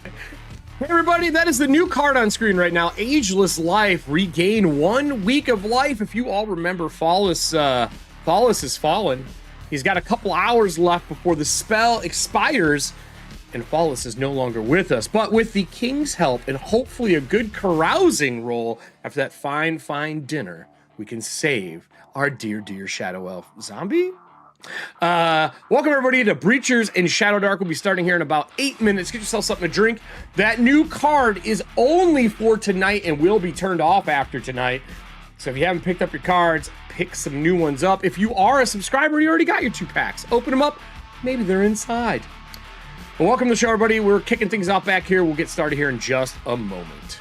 Hey everybody, that is the new card on screen right now. Ageless Life. Regain 1 week of life. If you all remember, Falas has fallen. He's got a couple hours left before the spell expires, and Falas is no longer with us. But with the King's help and hopefully a good carousing roll after that fine dinner, we can save our dear Shadow Elf zombie. Welcome everybody to Breachers and Shadowdark. We'll be starting here in about 8 minutes. Get yourself something to drink. That new card is only for tonight and will be turned off after tonight. So if you haven't picked up your cards, pick some new ones up. If you are a subscriber, you already got your 2 packs. Open them up. Maybe they're inside. Well, welcome to the show, everybody. We're kicking things off back here. We'll get started here in just a moment.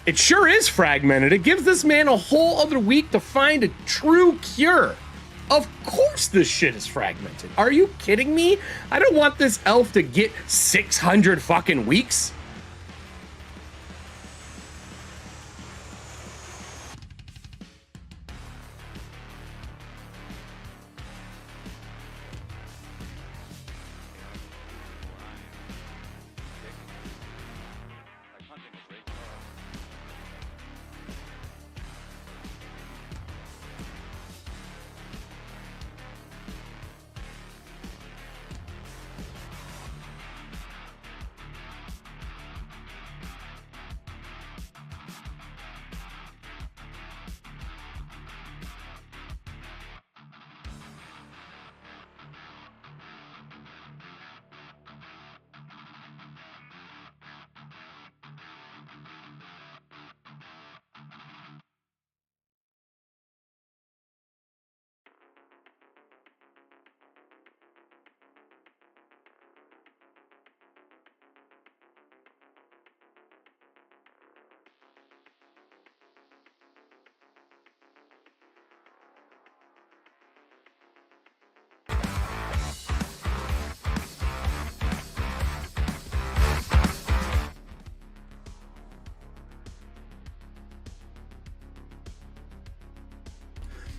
It sure is fragmented. It gives this man a whole other week to find a true cure. Of course this shit is fragmented. Are you kidding me? I don't want this elf to get 600 fucking weeks.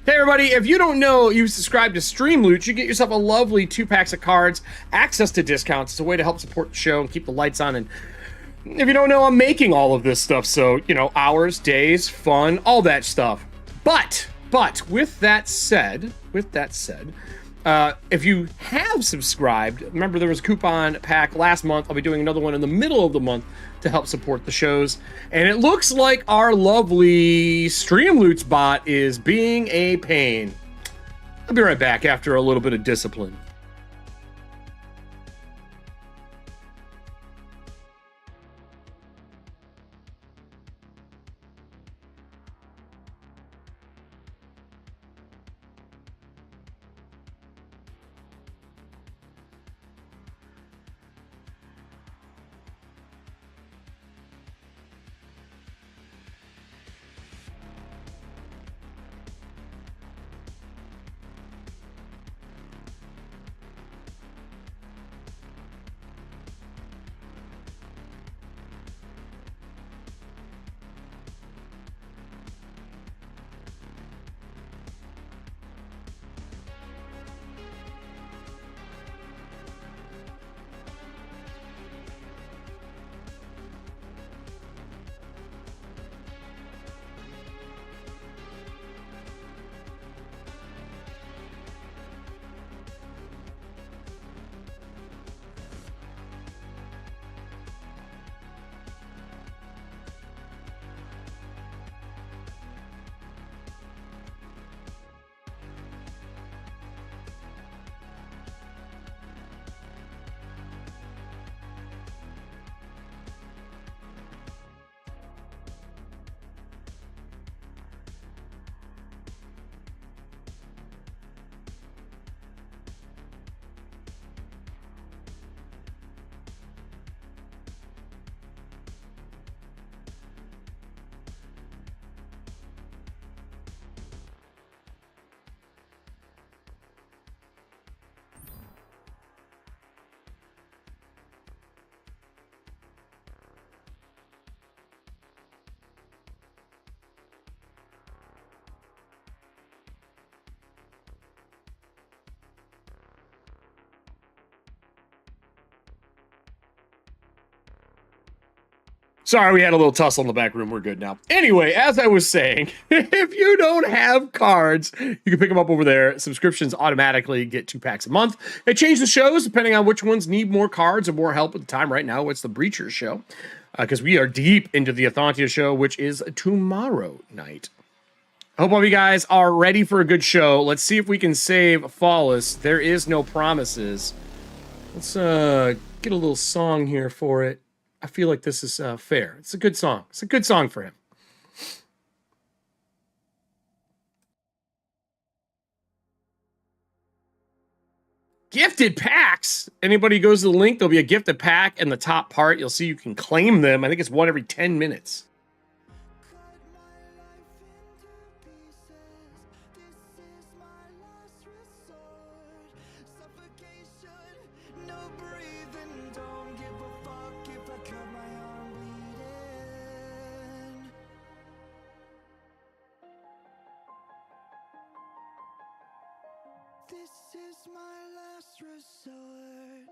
Hey everybody, if you don't know, you subscribe to Streamloot, you get yourself a lovely 2 packs of cards, access to discounts. It's a way to help support the show and keep the lights on. And if you don't know, I'm making all of this stuff, so, you know, hours, days, fun, all that stuff. But with that said, if you have subscribed, remember there was a coupon pack last month. I'll be doing another one in the middle of the month to help support the shows. And it looks like our lovely Streamloot bot is being a pain. I'll be right back after a little bit of discipline. Sorry, we had a little tussle in the back room. We're good now. Anyway, as I was saying, if you don't have cards, you can pick them up over there. Subscriptions automatically get 2 packs a month. They change the shows depending on which ones need more cards or more help at the time. Right now, it's the Breachers show because we are deep into the ETHUANTIA show, which is tomorrow night. I hope all of you guys are ready for a good show. Let's see if we can save Falas. There is no promises. Let's get a little song here for it. I feel like this is fair. It's a good song. It's a good song for him. Gifted packs. Anybody goes to the link, there'll be a gifted pack in the top part. You'll see you can claim them. I think it's one every 10 minutes. This is my last resort.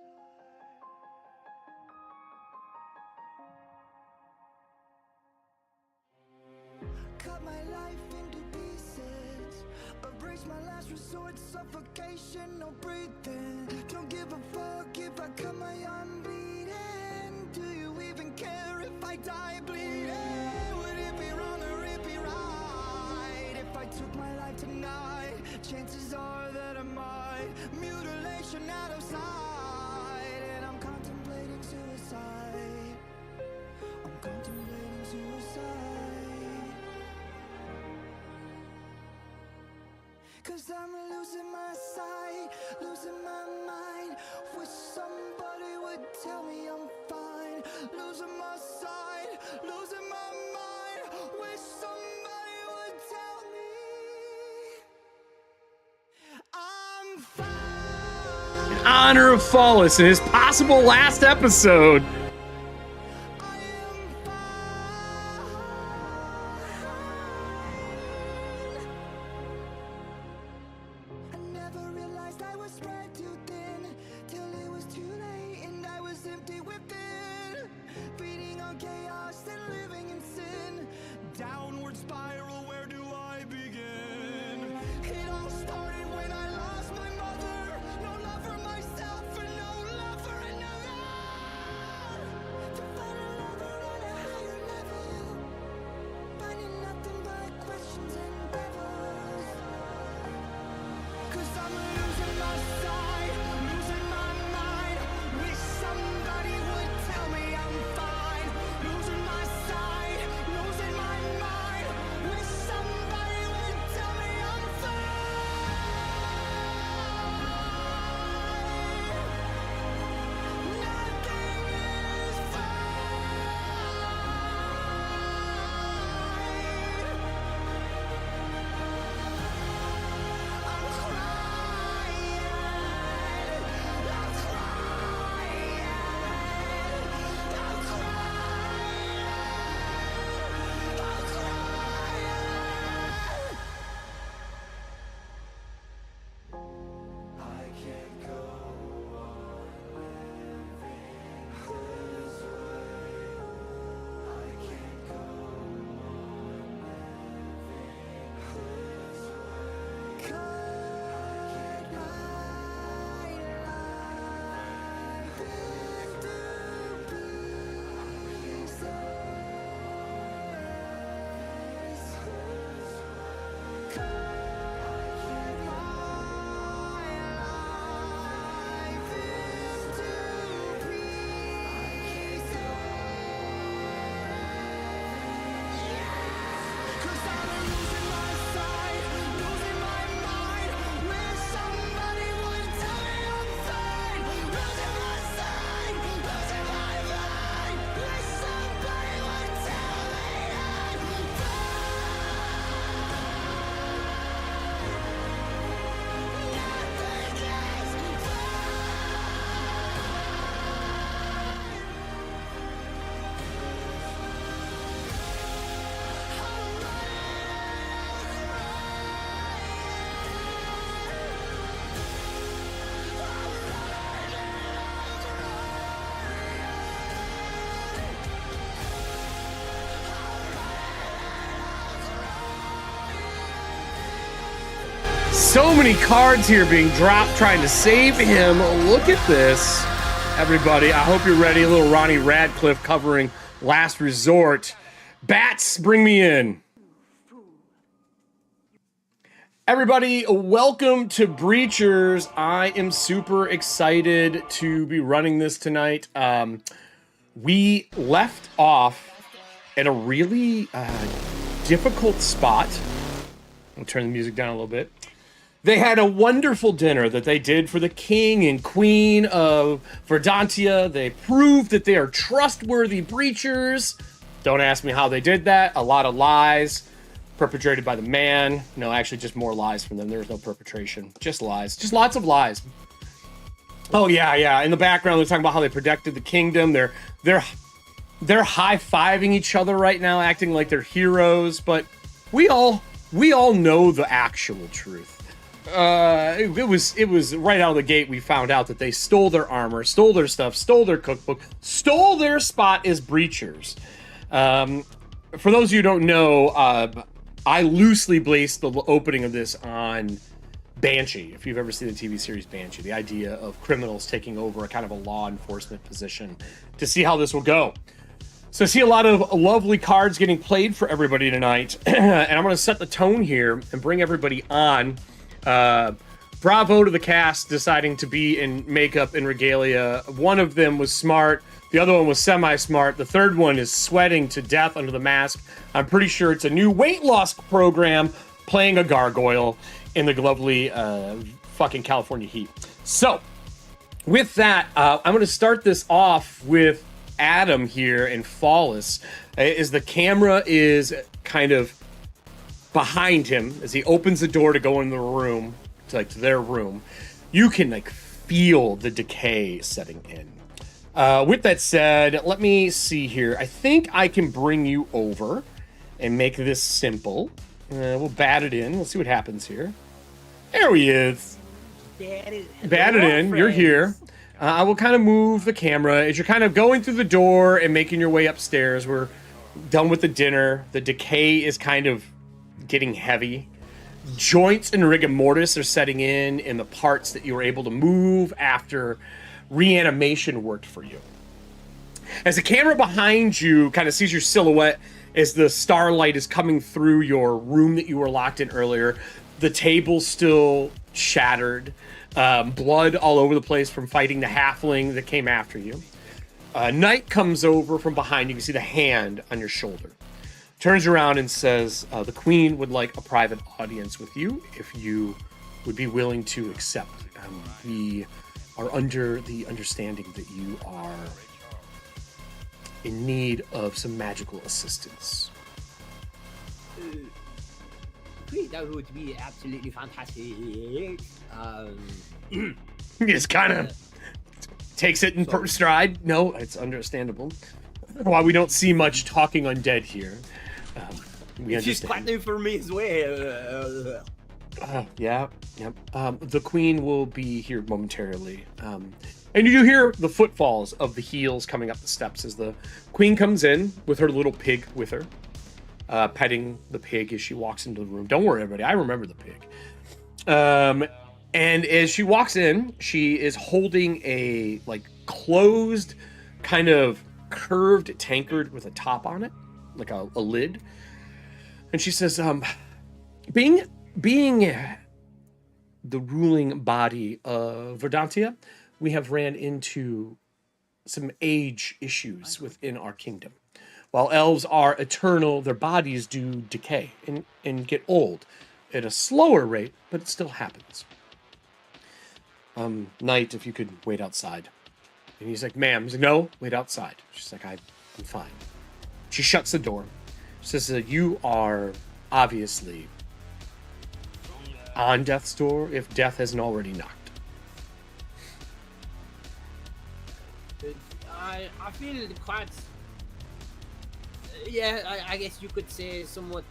Cut my life into pieces. Erase my last resort. Suffocation, no breathing. Don't give a fuck if I cut my arm bleeding. Do you even care if I die bleeding? Would it be wrong or it be right if I took my life tonight? Chances are that I might. Mutilation out of sight, and I'm contemplating suicide. I'm contemplating suicide. 'Cause I'm losing my sight, losing my mind. Wish somebody would tell me I'm fine. Losing my sight, losing my mind. Wish somebody would tell me I'm fine. In honor of Falas in his possible last episode. I am fine. I never realized I was spread too thin till it was too late and I was empty within, feeding on chaos and living in sin. Downward spiral, where do I begin? It all started when I lost my mother. No love for myself and no love for another. To find a lover on a higher level, finding nothing but questions and devils. 'Cause I'm losing my sight, losing my mind. Wish somebody would tell me I'm fine. Losing my sight, losing my mind. Wish So many cards here being dropped trying to save him. Look at this, everybody. I hope you're ready. A little Ronnie Radcliffe covering Last Resort. Bats, bring me in. Everybody, welcome to Breachers. I am super excited to be running this tonight. We left off at a really difficult spot. I'll turn the music down a little bit. They had a wonderful dinner that they did for the king and queen of Verdantia. They proved that they are trustworthy breachers. Don't ask me how they did that. A lot of lies perpetrated by the man. No, actually just more lies from them. There was no perpetration. Just lies. Just lots of lies. Oh, yeah. In the background, they're talking about how they protected the kingdom. They're high-fiving each other right now, acting like they're heroes. But we all know the actual truth. It was right out of the gate we found out that they stole their armor, stole their stuff, stole their cookbook, stole their spot as breachers. For those of you who don't know, I loosely based the opening of this on Banshee. If you've ever seen the TV series Banshee, the idea of criminals taking over a kind of a law enforcement position to see how this will go. So I see a lot of lovely cards getting played for everybody tonight, and I'm going to set the tone here and bring everybody on. Bravo to the cast deciding to be in makeup and regalia. One of them was smart. The other one was semi-smart. The third one is sweating to death under the mask. I'm pretty sure it's a new weight loss program playing a gargoyle in the lovely fucking California heat. So, with that, I'm going to start this off with Adam here and Falas. As the camera is kind of behind him, as he opens the door to go in the room, to their room, you can feel the decay setting in. With that said, let me see here. I think I can bring you over and make this simple. We'll bat it in. Let's see what happens here. There he is. Bat it in. You're here. I will kind of move the camera as you're kind of going through the door and making your way upstairs. We're done with the dinner. The decay is kind of getting heavy. Joints and rigor mortis are setting in the parts that you were able to move after reanimation worked for you. As the camera behind you kind of sees your silhouette as the starlight is coming through your room that you were locked in earlier, the table's still shattered, blood all over the place from fighting the halfling that came after you. Knight comes over from behind. You can see the hand on your shoulder. Turns around and says, the queen would like a private audience with you if you would be willing to accept. We are under the understanding that you are in need of some magical assistance. That would be absolutely fantastic. He just kind of takes it in stride. No, it's understandable. While we don't see much talking undead here, we understand. She's quite new for me as well. Yeah. The queen will be here momentarily. And you do hear the footfalls of the heels coming up the steps as the queen comes in with her little pig with her, petting the pig as she walks into the room. Don't worry, everybody. I remember the pig. And as she walks in, she is holding a closed, kind of curved tankard with a top on it, like a lid. And she says, being the ruling body of Verdantia, we have ran into some age issues within our kingdom. While elves are eternal, their bodies do decay and get old at a slower rate, but it still happens. Knight, if you could wait outside. And he's like, ma'am. He's like, no, wait outside. She's like, I'm fine. She shuts the door. She says that you are obviously on death's door if death hasn't already knocked. I feel quite... Yeah, I guess you could say somewhat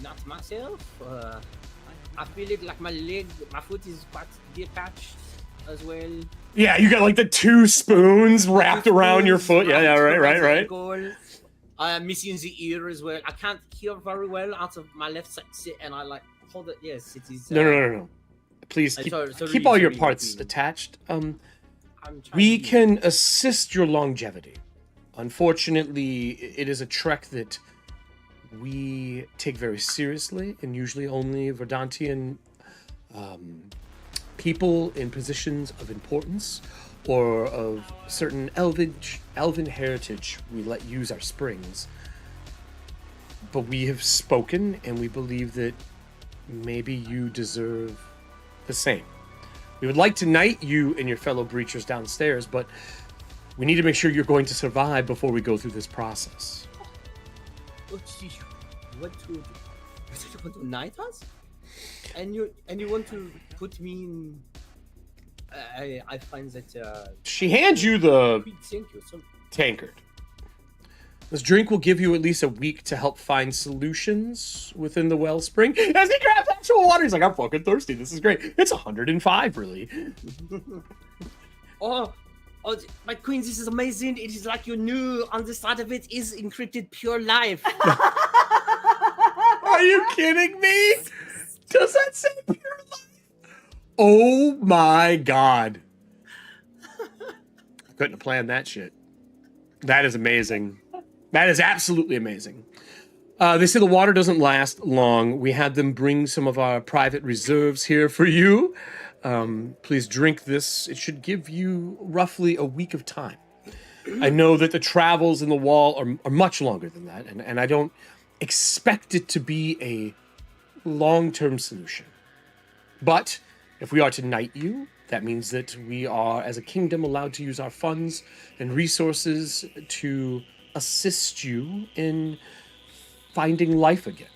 not myself. I feel it like my foot is quite detached as well. Yeah, you got the two spoons wrapped around your foot. Yeah, right. I'm missing the ear as well. I can't hear very well out of my left side, and I hold it. Yes, it is. No. Please keep, sorry, keep all your sorry, parts Martin. attached. I'm trying We to- can assist your longevity. Unfortunately, it is a trek that we take very seriously, and usually only Verdantian people in positions of importance or of certain elven heritage we let use our springs. But we have spoken, and we believe that maybe you deserve the same. We would like to knight you and your fellow breachers downstairs, but we need to make sure you're going to survive before we go through this process. What do you want to knight us? And you want to put me in? I find that. She hands you the Thank you. So, tankard. This drink will give you at least a week to help find solutions within the wellspring. As he grabs actual water, he's like, I'm fucking thirsty. This is great. It's 105, really. oh, my queen, this is amazing. It is like you knew on the side of it is encrypted pure life. Are you kidding me? Does that say pure life? Oh my god. I couldn't have planned that shit. That is amazing. That is absolutely amazing. They say the water doesn't last long. We had them bring some of our private reserves here for you. Please drink this. It should give you roughly a week of time. I know that the travels in the wall are much longer than that, and I don't expect it to be a long-term solution. But if we are to knight you, that means that we are, as a kingdom, allowed to use our funds and resources to assist you in finding life again.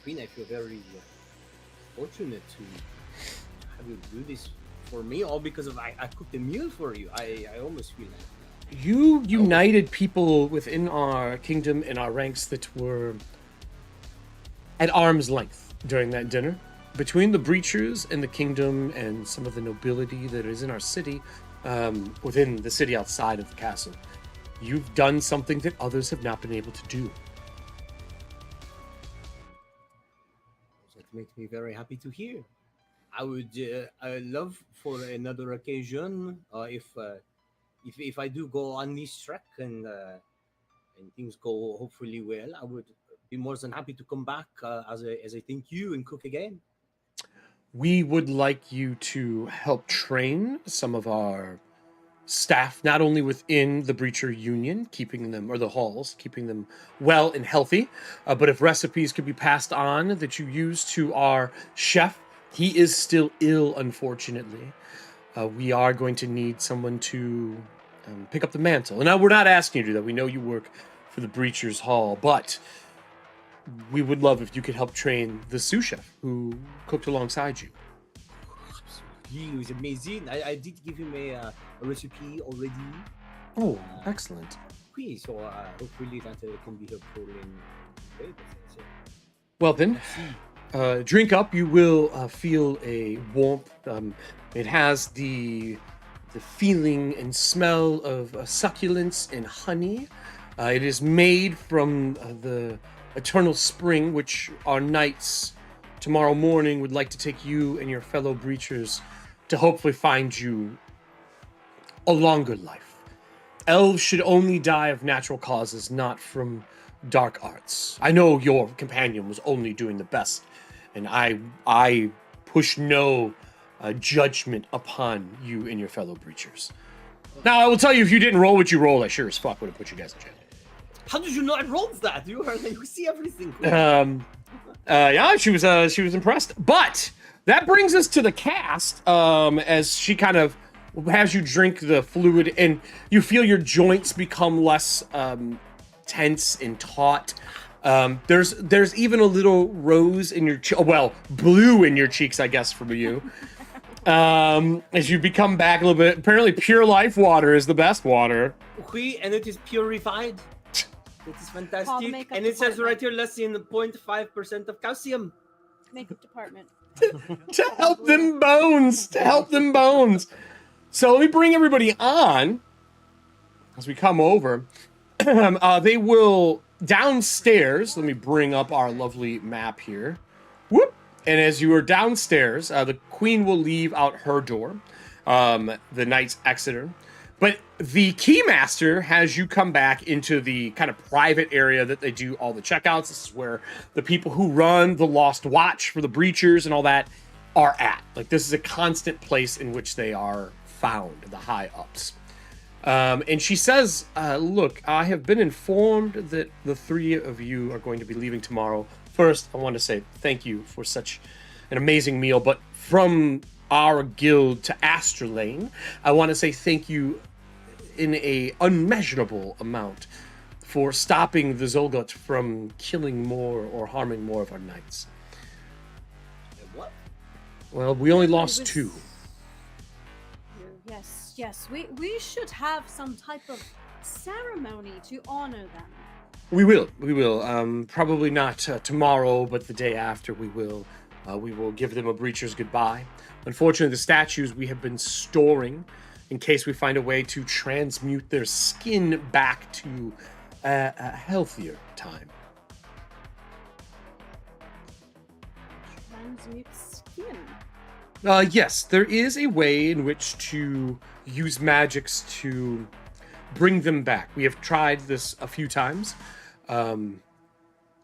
Queen, I feel very fortunate to have you do this for me, all because of I cooked a meal for you. I almost feel like You united people within our kingdom and our ranks that were at arm's length during that dinner. Between the breachers and the kingdom and some of the nobility that is in our city, within the city outside of the castle, you've done something that others have not been able to do. that makes me very happy to hear. I would love for another occasion if I do go on this trek and things go hopefully well. I would be more than happy to come back as a thank you and cook again. We would like you to help train some of our staff, not only within the Breacher Union, keeping them, or the halls, keeping them well and healthy, but if recipes could be passed on that you use to our chef. He is still ill, unfortunately. We are going to need someone to pick up the mantle. And now we're not asking you to do that. We know you work for the Breacher's Hall, but we would love if you could help train the sous chef who cooked alongside you. He was amazing. I did give him a recipe already. Oh, excellent. Okay, so hopefully that can be helpful in way. Well then, drink up. You will feel a warmth. It has the feeling and smell of succulence and honey. It is made from the eternal spring, which our knights tomorrow morning would like to take you and your fellow breachers to hopefully find you a longer life. Elves should only die of natural causes, not from dark arts. I know your companion was only doing the best, and I push no judgment upon you and your fellow breachers. Now, I will tell you, if you didn't roll what you rolled, I sure as fuck would have put you guys in jail. How did you know I rolled that? You see everything. Yeah, she was impressed. But that brings us to the cast, as she kind of has you drink the fluid, and you feel your joints become less tense and taut. There's even a little rose in your blue in your cheeks, I guess, from you. As you become back a little bit. Apparently, pure life water is the best water. Okay, and it is purified. It is fantastic. makeup And it says department. right here, less than 0.5% of calcium. Makeup department. To help them bones. To help them bones. So let me bring everybody on as we come over. They will downstairs, let me bring up our lovely map here. Whoop! And as you are downstairs, the queen will leave out her door, the knights exit her. But the keymaster has you come back into the kind of private area that they do all the checkouts. This is where the people who run the Lost Watch for the breachers and all that are at. Like, this is a constant place in which they are found, the high ups. And she says, look, I have been informed that the three of you are going to be leaving tomorrow. First, I want to say thank you for such an amazing meal, but from our guild to Astralane, I want to say thank you in a unmeasurable amount for stopping the Zolgut from killing more or harming more of our knights. What? Well, we only lost two. Yes, we should have some type of ceremony to honor them. We will. Probably not tomorrow, but the day after we will. We will give them a breacher's goodbye. Unfortunately, the statues we have been storing in case we find a way to transmute their skin back to a healthier time. Transmute skin? Yes, there is a way in which to use magics to bring them back. We have tried this a few times,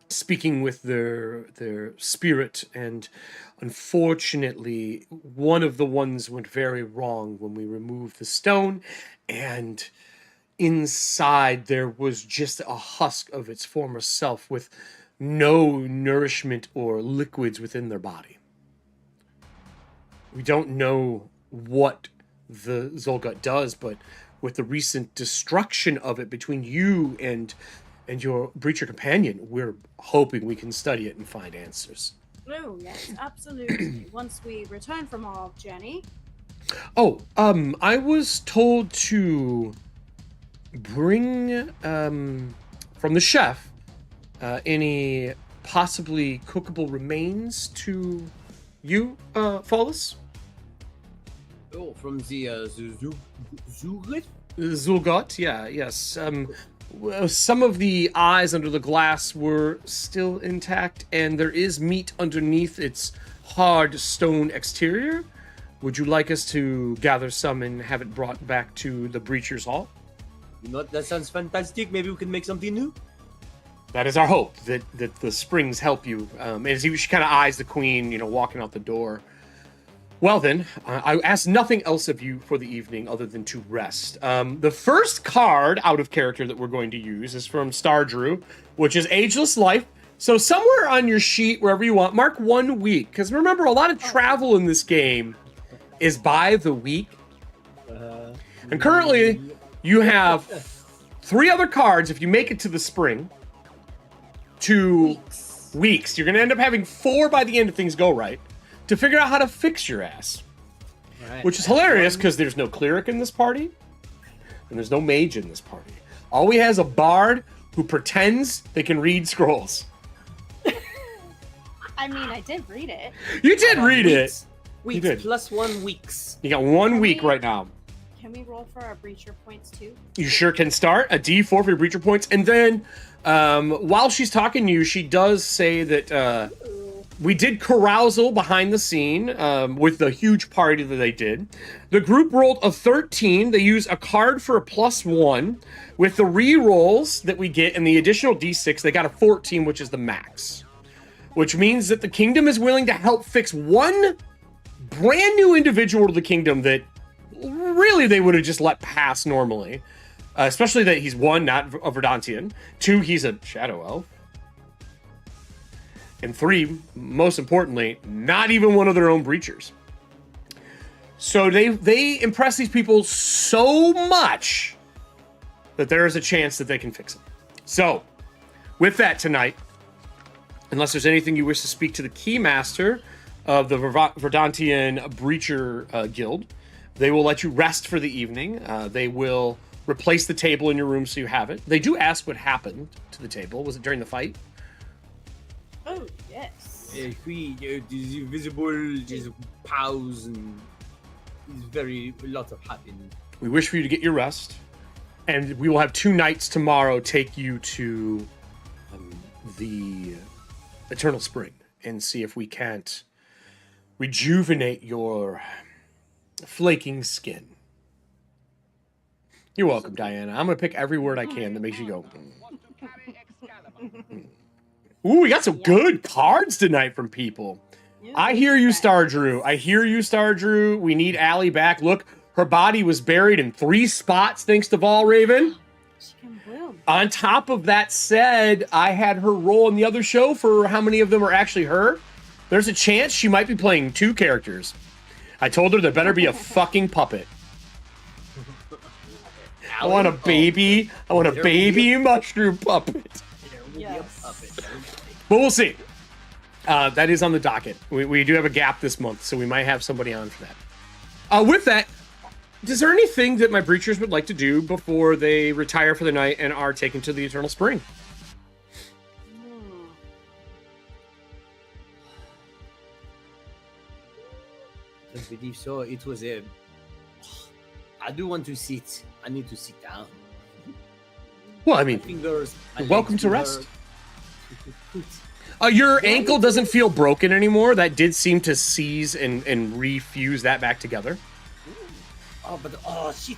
speaking with their spirit, and unfortunately, one of the ones went very wrong when we removed the stone, and inside there was just a husk of its former self with no nourishment or liquids within their body. We don't know what the Zolgut does, but with the recent destruction of it between you and your breacher companion, we're hoping we can study it and find answers. Oh, yes, absolutely. Once we return from our journey. Oh, I was told to bring, from the chef, any possibly cookable remains to you, Falas? Oh, from the Zulgut? Zulgot, yeah, yes. Some of the eyes under the glass were still intact, and there is meat underneath its hard stone exterior. Would you like us to gather some and have it brought back to the Breacher's Hall? You know what? That sounds fantastic. Maybe we can make something new. That is our hope, that the springs help you. As she kind of eyes the queen, walking out the door. Well then, I ask nothing else of you for the evening other than to rest. The first card out of character that we're going to use is from Star Drew, which is Ageless Life. So somewhere on your sheet, wherever you want, mark 1 week. Because remember, a lot of travel in this game is by the week. And currently, you have 3 other cards if you make it to the spring. 2 weeks. You're going to end up having 4 by the end if things go right, to figure out how to fix your ass. Right. Which is hilarious because there's no cleric in this party, and there's no mage in this party. All we have is a bard who pretends they can read scrolls. I mean, I did read it. You did read it. Weeks You did. plus 1 weeks. You got 1 Can week we- right now. Can we roll for our breacher points too? You sure can start a D4 for your breacher points. And then while she's talking to you, she does say that we did carousal behind the scene with the huge party that they did. The group rolled a 13. They use a card for a +1. With the re-rolls that we get and the additional D6, they got a 14, which is the max. Which means that the kingdom is willing to help fix one brand new individual to the kingdom that really they would have just let pass normally. Especially that he's 1, not a Verdantian. 2, he's a Shadow Elf. And 3, most importantly, not even one of their own breachers. So they impress these people so much that there is a chance that they can fix it. So, with that tonight, unless there's anything you wish to speak to the Keymaster of the Verdantian Breacher Guild, they will let you rest for the evening. They will replace the table in your room so you have it. They do ask what happened to the table. Was it during the fight? Oh, yes. There's invisible, there's pause, and there's a lot of happening. We wish for you to get your rest. And we will have 2 nights tomorrow take you to the Eternal Spring and see if we can't rejuvenate your flaking skin. You're welcome, Diana. I'm gonna pick every word I can that makes you go. Ooh, we got some good cards tonight from people. I hear you, Star Drew. I hear you, Star Drew. We need Allie back. Look, her body was buried in 3 spots thanks to Valraven. She can bloom. On top of that said, I had her roll in the other show for how many of them are actually her. There's a chance she might be playing 2 characters. I told her there better be a fucking puppet. I want a baby. I want a baby mushroom puppet. Yes. But we'll see. That is on the docket. We do have a gap this month, so we might have somebody on for that. With that, is there anything that my breachers would like to do before they retire for the night and are taken to the Eternal Spring? I believe so. It was a. I do want to sit. I need to sit down. Well, I mean, My fingers. my welcome legs to do rest. hurt. Your ankle doesn't feel broken anymore. That did seem to seize and refuse that back together. Oh, but shit!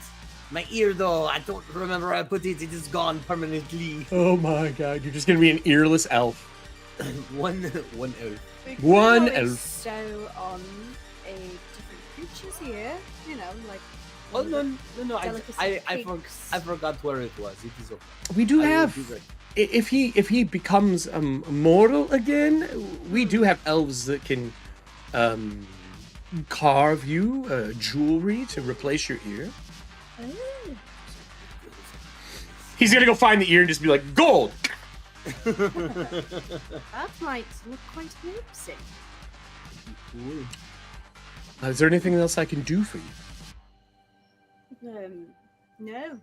My ear though. I don't remember where I put it. It is gone permanently. Oh my god, you're just gonna be an earless elf. one elf. We could One always elf. sew on a different creature's ear, you know, like. Oh no! Delicacy I forgot where it was. It is okay. We do I will have. be ready. If he becomes mortal again, we do have elves that can carve you jewelry to replace your ear. Oh. He's gonna go find the ear and just be like, gold! That might look quite amazing. Cool. Is there anything else I can do for you? No.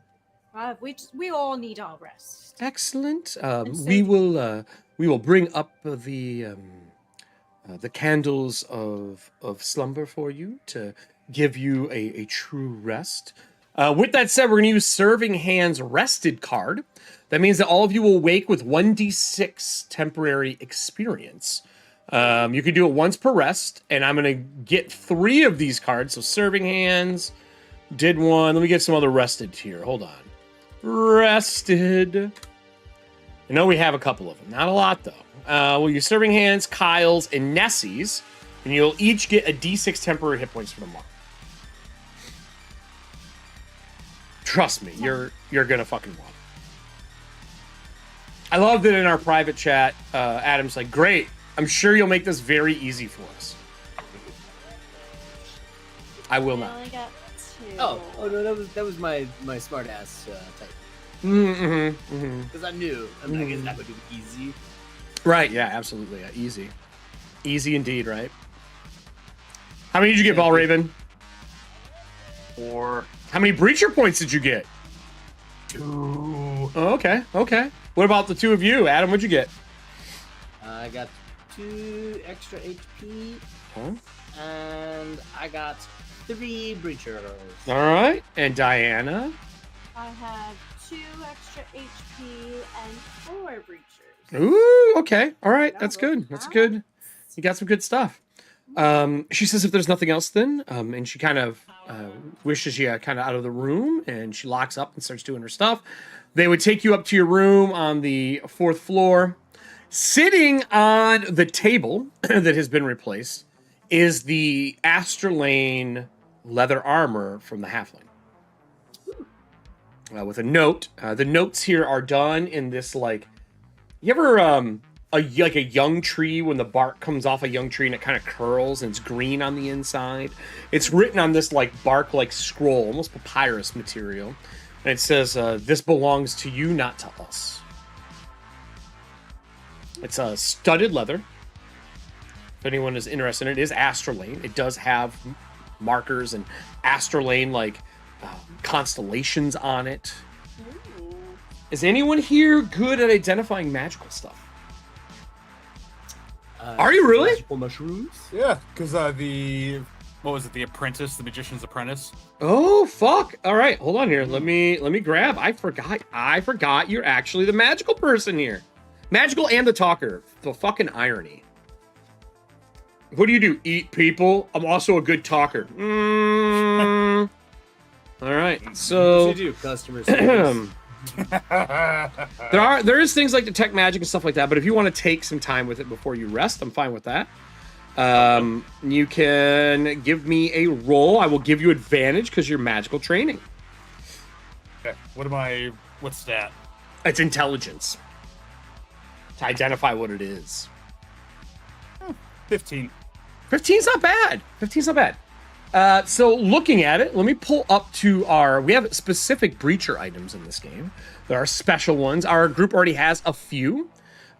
We all need our rest. Excellent. And We so- will bring up the candles of slumber for you to give you a true rest. With that said, we're going to use Serving Hands Rested card. That means that all of you will wake with 1d6 temporary experience. You can do it once per rest, and I'm going to get 3 of these cards. So Serving Hands, did 1. Let me get some other rested here. Hold on. Rested. I know we have a couple of them. Not a lot, though. We'll use Serving Hands, Kyle's, and Nessie's, and you'll each get a d6 temporary hit points for the month. Trust me, you're gonna fucking want it. I love that in our private chat, Adam's like, great, I'm sure you'll make this very easy for us. I will I not. only got 2. Oh no! That was my smart ass type. Because I knew. I'm like, it's not gonna be easy. Right, yeah, absolutely. Yeah, easy. Easy indeed, right? How many did you get, Valraven? 4. How many breacher points did you get? 2. Oh, okay. What about the 2 of you? Adam, what'd you get? I got 2 extra HP, Huh? and I got 3 breachers. All right. And Diana? I have 2 extra HP and 4 breachers. Ooh, okay. All right. Yeah, That's well, good. That's good. You got some good stuff. She says if there's nothing else then, and she kind of wishes you kind of out of the room, and she locks up and starts doing her stuff. They would take you up to your room on the 4th floor. Sitting on the table that has been replaced is the Astralane leather armor from the halfling. With a note. The notes here are done in this, like, you ever like a young tree when the bark comes off a young tree and it kind of curls and it's green on the inside? It's written on this like bark like scroll, almost papyrus material, and it says this belongs to you, not to us. It's a studded leather. If anyone is interested, it is Astralane. It does have markers and Astralane like constellations on it. Ooh. Is anyone here good at identifying magical stuff? Are you really? Magical mushrooms? Yeah, because the what was it? The Apprentice, the Magician's Apprentice. Oh fuck! All right, hold on here. Let me grab. I forgot. You're actually the magical person here. Magical and the talker. The fucking irony. What do you do? Eat people? I'm also a good talker. All right. So What you do, customer service? there is things like detect magic and stuff like that, but if you want to take some time with it before you rest, I'm fine with that. You can give me a roll. I will give you advantage because you're magical training. Okay. What's that? It's intelligence. To identify what it is. 15. 15's not bad. 15's not bad. So looking at it, let me pull up to we have specific breacher items in this game. There are special ones. Our group already has a few.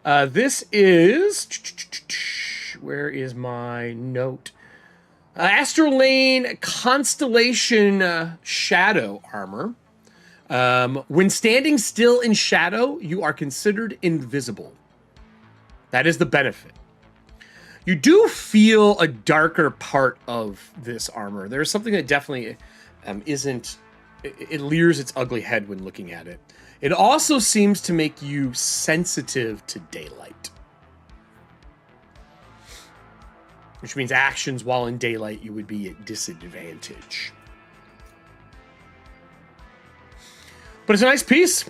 This is, where is my note? Astrolane Constellation Shadow Armor. When standing still in shadow, you are considered invisible. That is the benefit. You do feel a darker part of this armor. There's something that definitely isn't... It leers its ugly head when looking at it. It also seems to make you sensitive to daylight. Which means actions while in daylight, you would be at disadvantage. But it's a nice piece.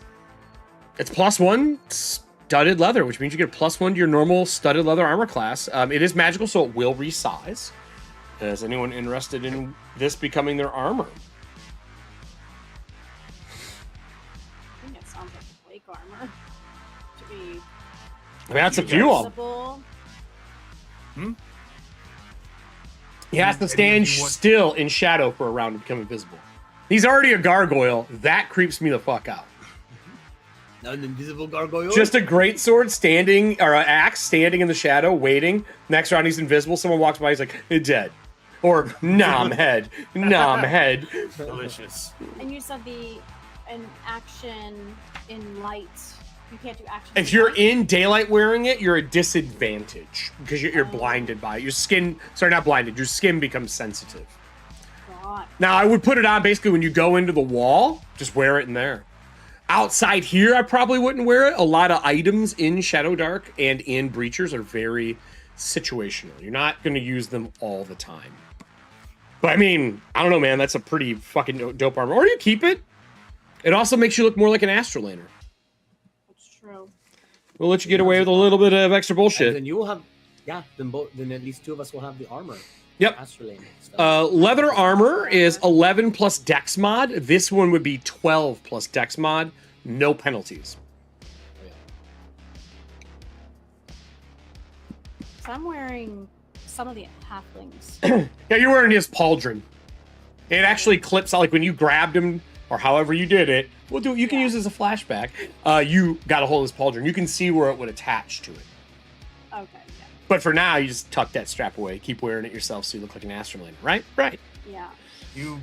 It's +1 studded leather, which means you get +1 to your normal studded leather armor class. It is magical, so it will resize. Is anyone interested in this becoming their armor? I think it sounds like flake armor. To be I mean, that's a few of them. visible. He has to stand still in shadow for a round to become invisible. He's already a gargoyle. That creeps me the fuck out. Not an invisible gargoyle? Just a great sword standing, or an axe standing in the shadow, waiting. Next round, he's invisible. Someone walks by, he's like, dead. Or, nom head. Nom head. Delicious. And you said an action in light. You can't do action. If you're in daylight wearing it, you're a disadvantage because you're blinded by it. Your skin, sorry, not blinded, your skin becomes sensitive. God. Now, I would put it on basically when you go into the wall, just wear it in there. Outside here, I probably wouldn't wear it. A lot of items in Shadowdark and in Breachers are very situational. You're not going to use them all the time. But I mean, I don't know, man. That's a pretty fucking dope armor. Or you keep it. It also makes you look more like an Astrolaner. That's true. We'll let you get away with a little bit of extra bullshit. And then you will have, then at least two of us will have the armor. Yep. Astrolane stuff. Leather armor is 11 plus dex mod. This one would be 12 plus dex mod. No penalties. So I'm wearing some of the halflings. Yeah, you're wearing his pauldron. It actually clips out, like when you grabbed him, or however you did it. We'll do. You can use it as a flashback. You got a hold of his pauldron. You can see where it would attach to it. Okay, yeah. But for now, you just tuck that strap away. Keep wearing it yourself so you look like an Astrolaner, right? Right. Yeah. You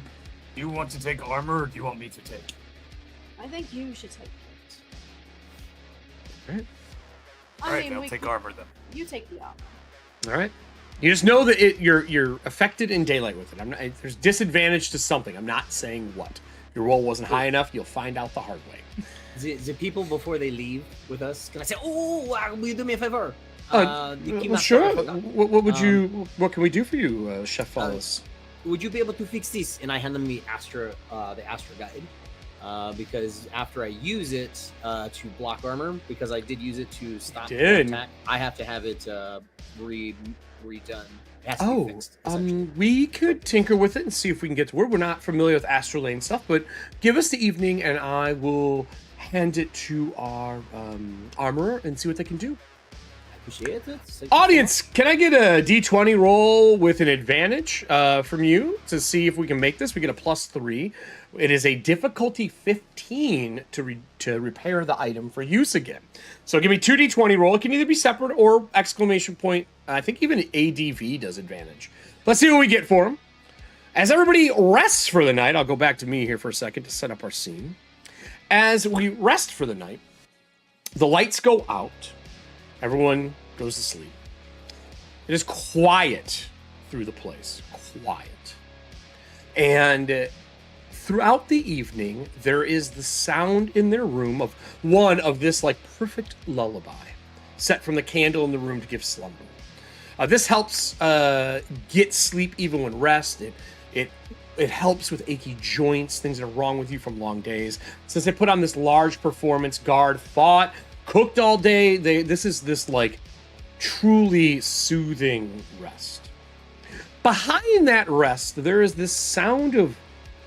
want to take armor, or do you want me to take? I think you should take it. Right. I All right, mean, I'll take armor then. You take the armor. All right. You just know that you're affected in daylight with it. There's disadvantage to something. I'm not saying what. Your roll wasn't high enough. You'll find out the hard way. The people before they leave with us, can I say, "Oh, will you do me a favor"? Well, sure. What can we do for you, Chef Falas? Would you be able to fix this? And I hand them the Astra guide. Because after I use it to block armor, because I did use it to stop attack, I have to have it redone. It has to be fixed, we could tinker with it and see if we can get to word. We're not familiar with Astrolane stuff, but give us the evening and I will hand it to our armorer and see what they can do. Appreciate it. Audience, can I get a D20 roll with an advantage from you to see if we can make this? We get a +3. It is a difficulty 15 to repair the item for use again. So give me 2 D20 roll. It can either be separate or exclamation point. I think even ADV does advantage. Let's see what we get for him. As everybody rests for the night, I'll go back to me here for a second to set up our scene. As we rest for the night, the lights go out. Everyone goes to sleep. It is quiet through the place. Quiet. And throughout the evening, there is the sound in their room of one of this like perfect lullaby. set from the candle in the room to give slumber. This helps get sleep even when rest. It helps with achy joints, things that are wrong with you from long days. Since they put on this large performance guard, fought, cooked all day, this is this like truly soothing rest. Behind that rest, there is this sound of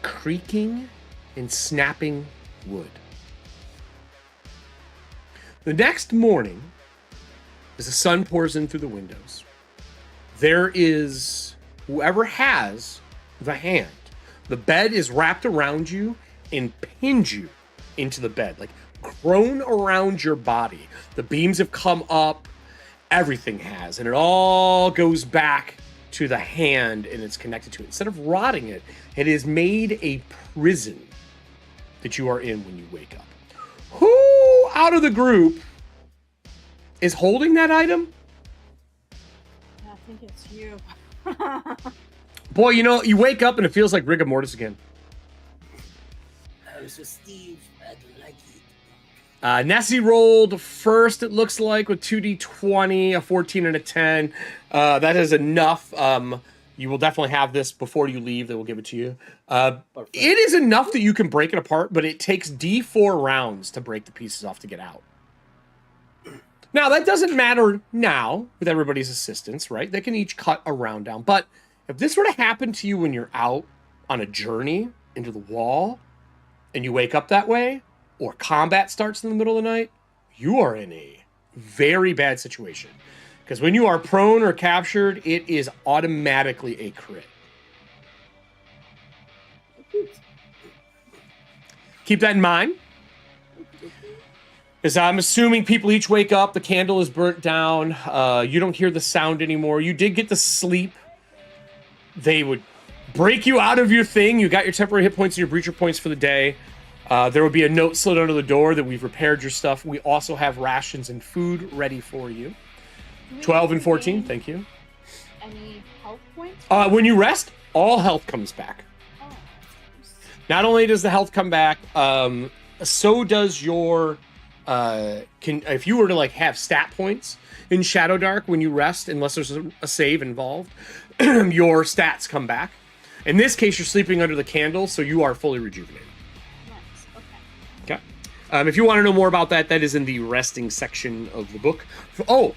creaking and snapping wood. The next morning, as the sun pours in through the windows, there is whoever has the hand. The bed is wrapped around you and pinned you into the bed, like grown around your body. The beams have come up, everything has, and it all goes back to the hand and it's connected to it. Instead of rotting it, it is made a prison that you are in when you wake up. Who out of the group is holding that item? I think it's you. Boy, you know, you wake up and it feels like rigor mortis again. So Steve, I don't like it. Nessie rolled first, it looks like, with 2d20, a 14 and a 10. That is enough. You will definitely have this before you leave. They will give it to you. It is enough that you can break it apart, but it takes d4 rounds to break the pieces off to get out. Now, that doesn't matter now with everybody's assistance, right? They can each cut a round down. But if this were to happen to you when you're out on a journey into the wall and you wake up that way, or combat starts in the middle of the night, you are in a very bad situation. Because when you are prone or captured, it is automatically a crit. Keep that in mind. Because I'm assuming people each wake up, the candle is burnt down, you don't hear the sound anymore. You did get to sleep. They would break you out of your thing. You got your temporary hit points and your breacher points for the day. There will be a note slid under the door that we've repaired your stuff. We also have rations and food ready for you. 12 and 14, thank you. Any health points? When you rest, all health comes back. Oh. Not only does the health come back, so does your... if you were to like have stat points in Shadowdark when you rest, unless there's a save involved, your stats come back. In this case, you're sleeping under the candle, so you are fully rejuvenated. Nice. Okay. Okay. If you want to know more about that, that is in the resting section of the book. Oh,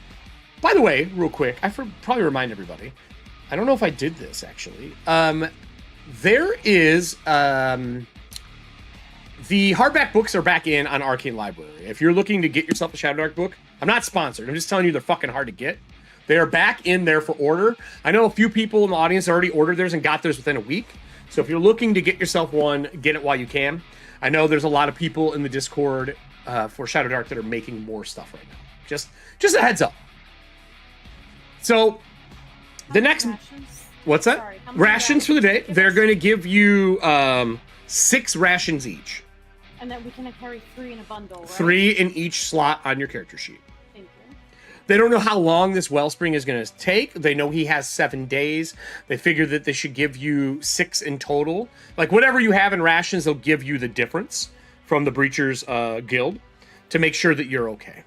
by the way, real quick, I probably remind everybody. I don't know if I did this actually. There is the hardback books are back in on Arcane Library. If you're looking to get yourself a Shadowdark book, I'm not sponsored. I'm just telling you they're fucking hard to get. They are back in there for order. I know a few people in the audience already ordered theirs and got theirs within a week. So if you're looking to get yourself one, get it while you can. I know there's a lot of people in the Discord for Shadowdark that are making more stuff right now. Just a heads up. So the next... Rations? What's that? Sorry, how many rations for the day. give They're us? going to give you 6 rations each. And then we can carry 3 in a bundle, right? 3 in each slot on your character sheet. Thank you. They don't know how long this wellspring is going to take. They know he has 7 days. They figure that they should give you 6 in total. Like whatever you have in rations, they'll give you the difference from the Breachers Guild to make sure that you're okay.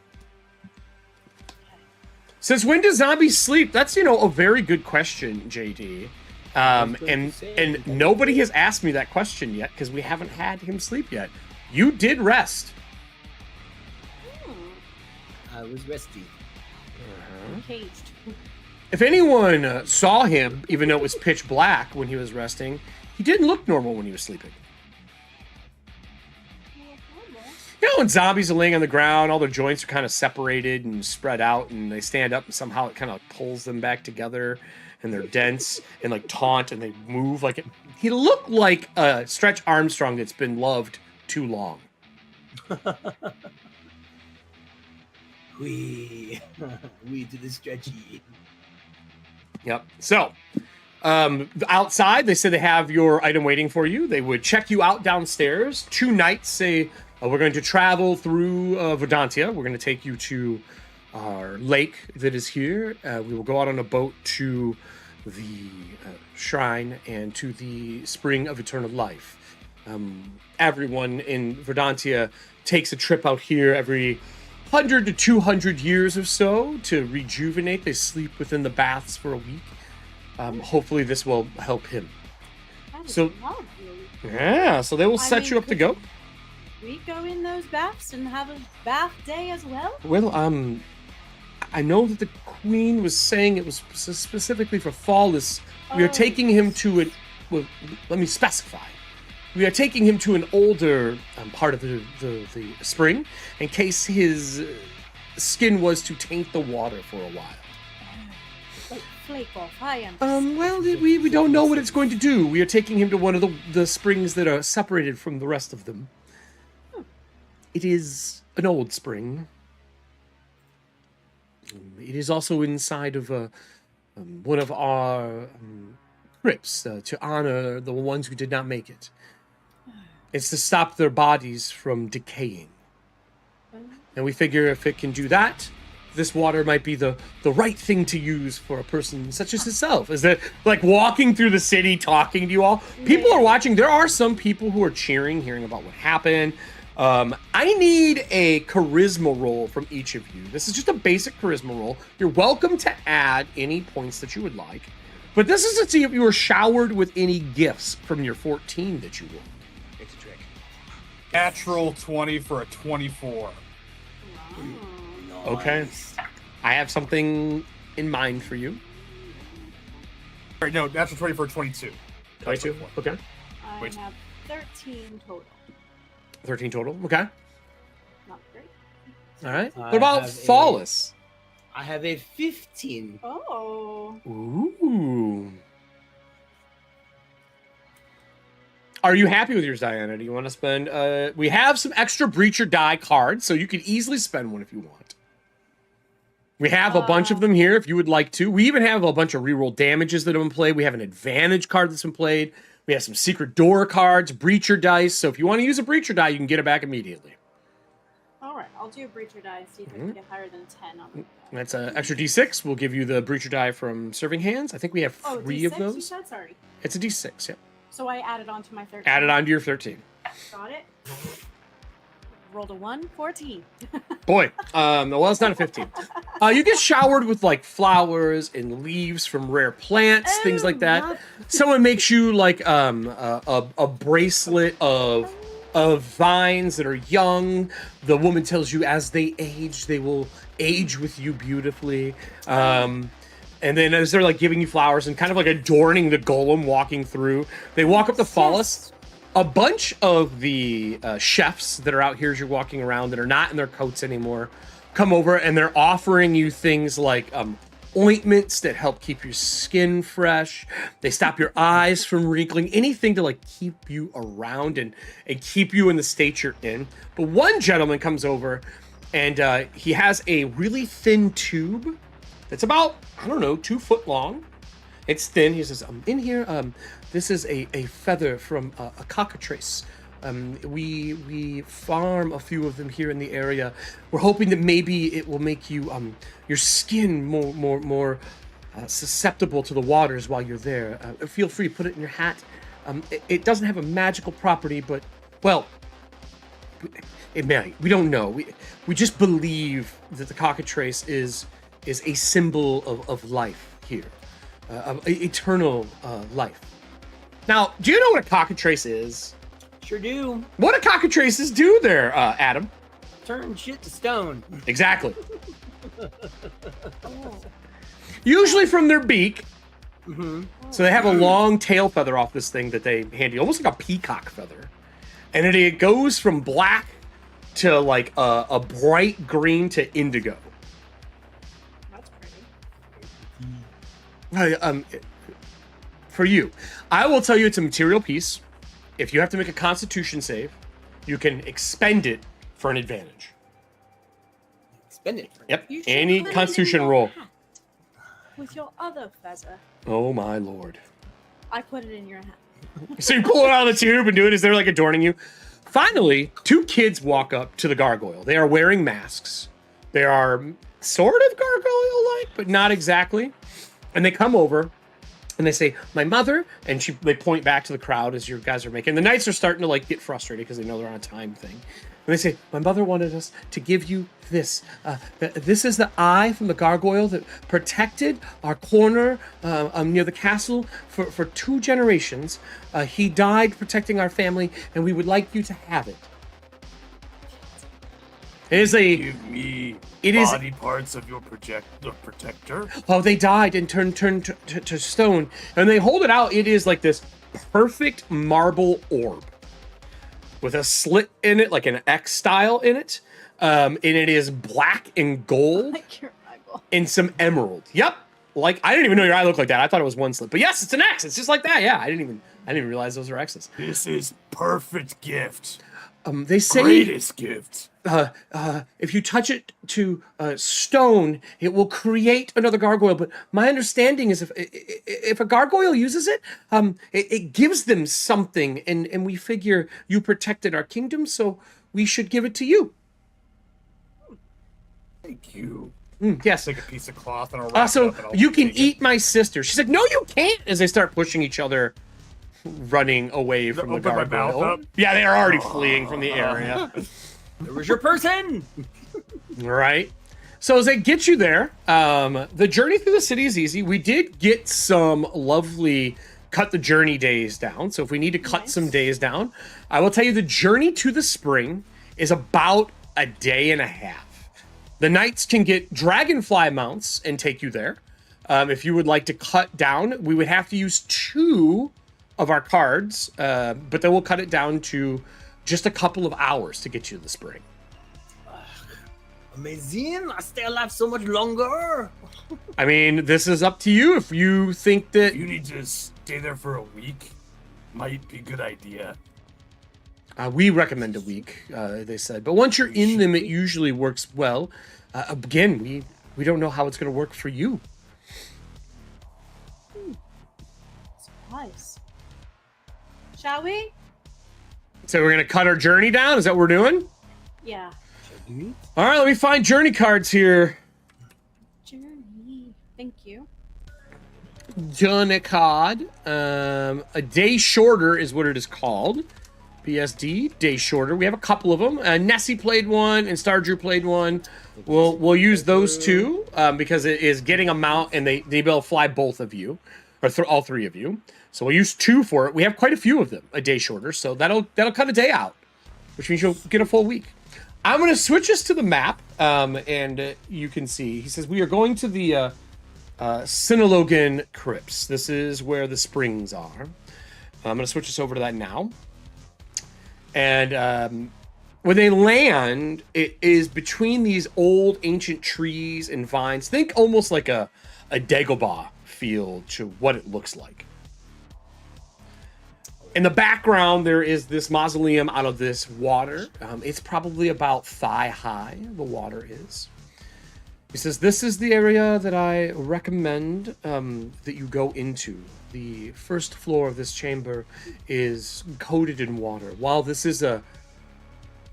Since when do zombies sleep? That's, a very good question, JD. And nobody has asked me that question yet because we haven't had him sleep yet. You did rest. I was resting. Caged. If anyone saw him, even though it was pitch black when he was resting, he didn't look normal when he was sleeping. When zombies are laying on the ground, all their joints are kind of separated and spread out, and they stand up, and somehow it kind of pulls them back together, and they're dense and like taunt, and they move like it. He looked like a Stretch Armstrong that's been loved too long. We to the stretchy. Yep. So, outside, they say they have your item waiting for you. They would check you out downstairs. 2 knights say, we're going to travel through ETHUANTIA. We're going to take you to our lake that is here. We will go out on a boat to the shrine and to the spring of eternal life. Everyone in ETHUANTIA takes a trip out here every 100 to 200 years or so to rejuvenate. They sleep within the baths for a week. Hopefully this will help him. That is So- lovely. Yeah, so they will I set mean, you up to go. We go in those baths and have a bath day as well? Well, I know that the queen was saying it was specifically for Falas. We are Oh. taking him to an. Well, let me specify. We are taking him to an older part of the spring in case his skin was to taint the water for a while. Like, flake off. I am. Well, we don't know what it's going to do. We are taking him to one of the springs that are separated from the rest of them. It is an old spring. It is also inside of one of our crypts to honor the ones who did not make it. It's to stop their bodies from decaying. And we figure if it can do that, this water might be the right thing to use for a person such as himself. Is that like walking through the city, talking to you all? People are watching. There are some people who are cheering, hearing about what happened. I need a charisma roll from each of you. This is just a basic charisma roll. You're welcome to add any points that you would like. But this is to see if you were showered with any gifts from your 14 that you rolled. It's a trick. Natural 20 for a 24. Okay. I have something in mind for you. All right, no, natural 20 for a 22. 22? Okay. I Wait. have 13 total. 13 total. Okay. Not great. All right. I What about have a- Falas? I have a 15. Oh. Ooh. Are you happy with yours, Diana? Do you want to spend... we have some extra Breacher die cards, so you can easily spend one if you want. We have a bunch of them here if you would like to. We even have a bunch of reroll damages that have been played. We have an advantage card that's been played. We have some secret door cards, Breacher dice. So if you want to use a Breacher die, you can get it back immediately. All right. I'll do a breacher die. See if I can get higher than 10 on the That's an extra D6. We'll give you the Breacher die from Serving Hands. I think we have Oh, 3 D6, of you those. said? Sorry. It's a D6, yeah. So I added on to my 13. Add it on to your 13. Got it. Rolled a 1, 14. Boy, well, it's not a 15. You get showered with like flowers and leaves from rare plants, things like that. not- Someone makes you like a bracelet of vines that are young. The woman tells you as they age, they will age with you beautifully. And then as they're like giving you flowers and kind of like adorning the golem walking through, they walk up to Falas. A bunch of the chefs that are out here as you're walking around that are not in their coats anymore come over and they're offering you things like ointments that help keep your skin fresh. They stop your eyes from wrinkling, anything to like keep you around and keep you in the state you're in. But one gentleman comes over and he has a really thin tube that's about, I don't know, 2 foot long. It's thin. He says, in here, this is a feather from a cockatrice. We farm a few of them here in the area. We're hoping that maybe it will make you your skin more susceptible to the waters while you're there. Feel free to put it in your hat. It doesn't have a magical property, but well, it may. We don't know. We just believe that the cockatrice is a symbol of life here, eternal life. Now, do you know what a cockatrice is? Sure do. What do cockatrices do there, Adam? Turn shit to stone. Exactly. Oh. Usually from their beak. Mm-hmm. So they have a long tail feather off this thing that they hand you, almost like a peacock feather. And it goes from black to like a bright green to indigo. That's pretty. For you, I will tell you it's a material piece. If you have to make a Constitution save, you can expend it for an advantage. Spend it. Yep. You should Any put it in Constitution your roll. hat with your other feather. Oh my lord. I put it in your hat. So you pull it out of the tube and do it as they're like adorning you. Finally, 2 kids walk up to the gargoyle. They are wearing masks. They are sort of gargoyle-like, but not exactly. And they come over And they say, my mother, and they point back to the crowd as you guys are making. The knights are starting to like get frustrated because they know they're on a time thing. And they say, my mother wanted us to give you this. This is the eye from the gargoyle that protected our corner near the castle for 2 generations. He died protecting our family, and we would like you to have it. It is a... Give me It is- body parts of your protector. Oh, they died and turned to stone. And they hold it out. It is like this perfect marble orb with a slit in it, like an X style in it. And it is black and gold Like your eyeball. and some emerald. Yep. Like, I didn't even know your eye looked like that. I thought it was one slit. But yes, it's an X. It's just like that. Yeah, I didn't even realize those were X's. This is perfect gift. They say... Greatest gift. If you touch it to stone, it will create another gargoyle. But my understanding is if a gargoyle uses it, it gives them something, and we figure you protected our kingdom, so we should give it to you. Thank you. Yes. Take a piece of cloth and I'll wrap it So up and I'll you can take it. eat my sister. She's like, no, you can't. As they start pushing each other, running away from the Open my mouth gargoyle. up? Yeah, they are already fleeing from the area. There was your person. Right. So as they get you there, the journey through the city is easy. We did get some lovely cut the journey days down. So if we need to cut some days down, I will tell you the journey to the spring is about a day and a half. The knights can get dragonfly mounts and take you there. If you would like to cut down, we would have to use 2 of our cards, but then we'll cut it down to just a couple of hours to get you to the spring. Amazing. I still have so much longer. I mean, this is up to you. If you think that... If you need to stay there for a week, might be a good idea. we recommend a week, they said. But once you're in them, it usually works well. Again, we don't know how it's going to work for you. Supplies. Shall we? So we're going to cut our journey down? Is that what we're doing? Yeah. All right, let me find journey cards here. Journey. Thank you. Journey card. A day shorter is what it is called. BSD, day shorter. We have a couple of them. Nessie played one and Stardrew played one. We'll use those 2 because it is getting a mount and they be able to fly both of you, or all 3 of you. So we'll use 2 for it. We have quite a few of them, a day shorter, so that'll cut a day out, which means you'll get a full week. I'm going to switch us to the map, and you can see. He says we are going to the Sinologan Crypts. This is where the springs are. I'm going to switch us over to that now. And when they land, it is between these old ancient trees and vines. Think almost like a Dagobah feel to what it looks like. In the background, there is this mausoleum out of this water. It's probably about thigh high, the water is. He says, this is the area that I recommend that you go into. The first floor of this chamber is coated in water. While this is a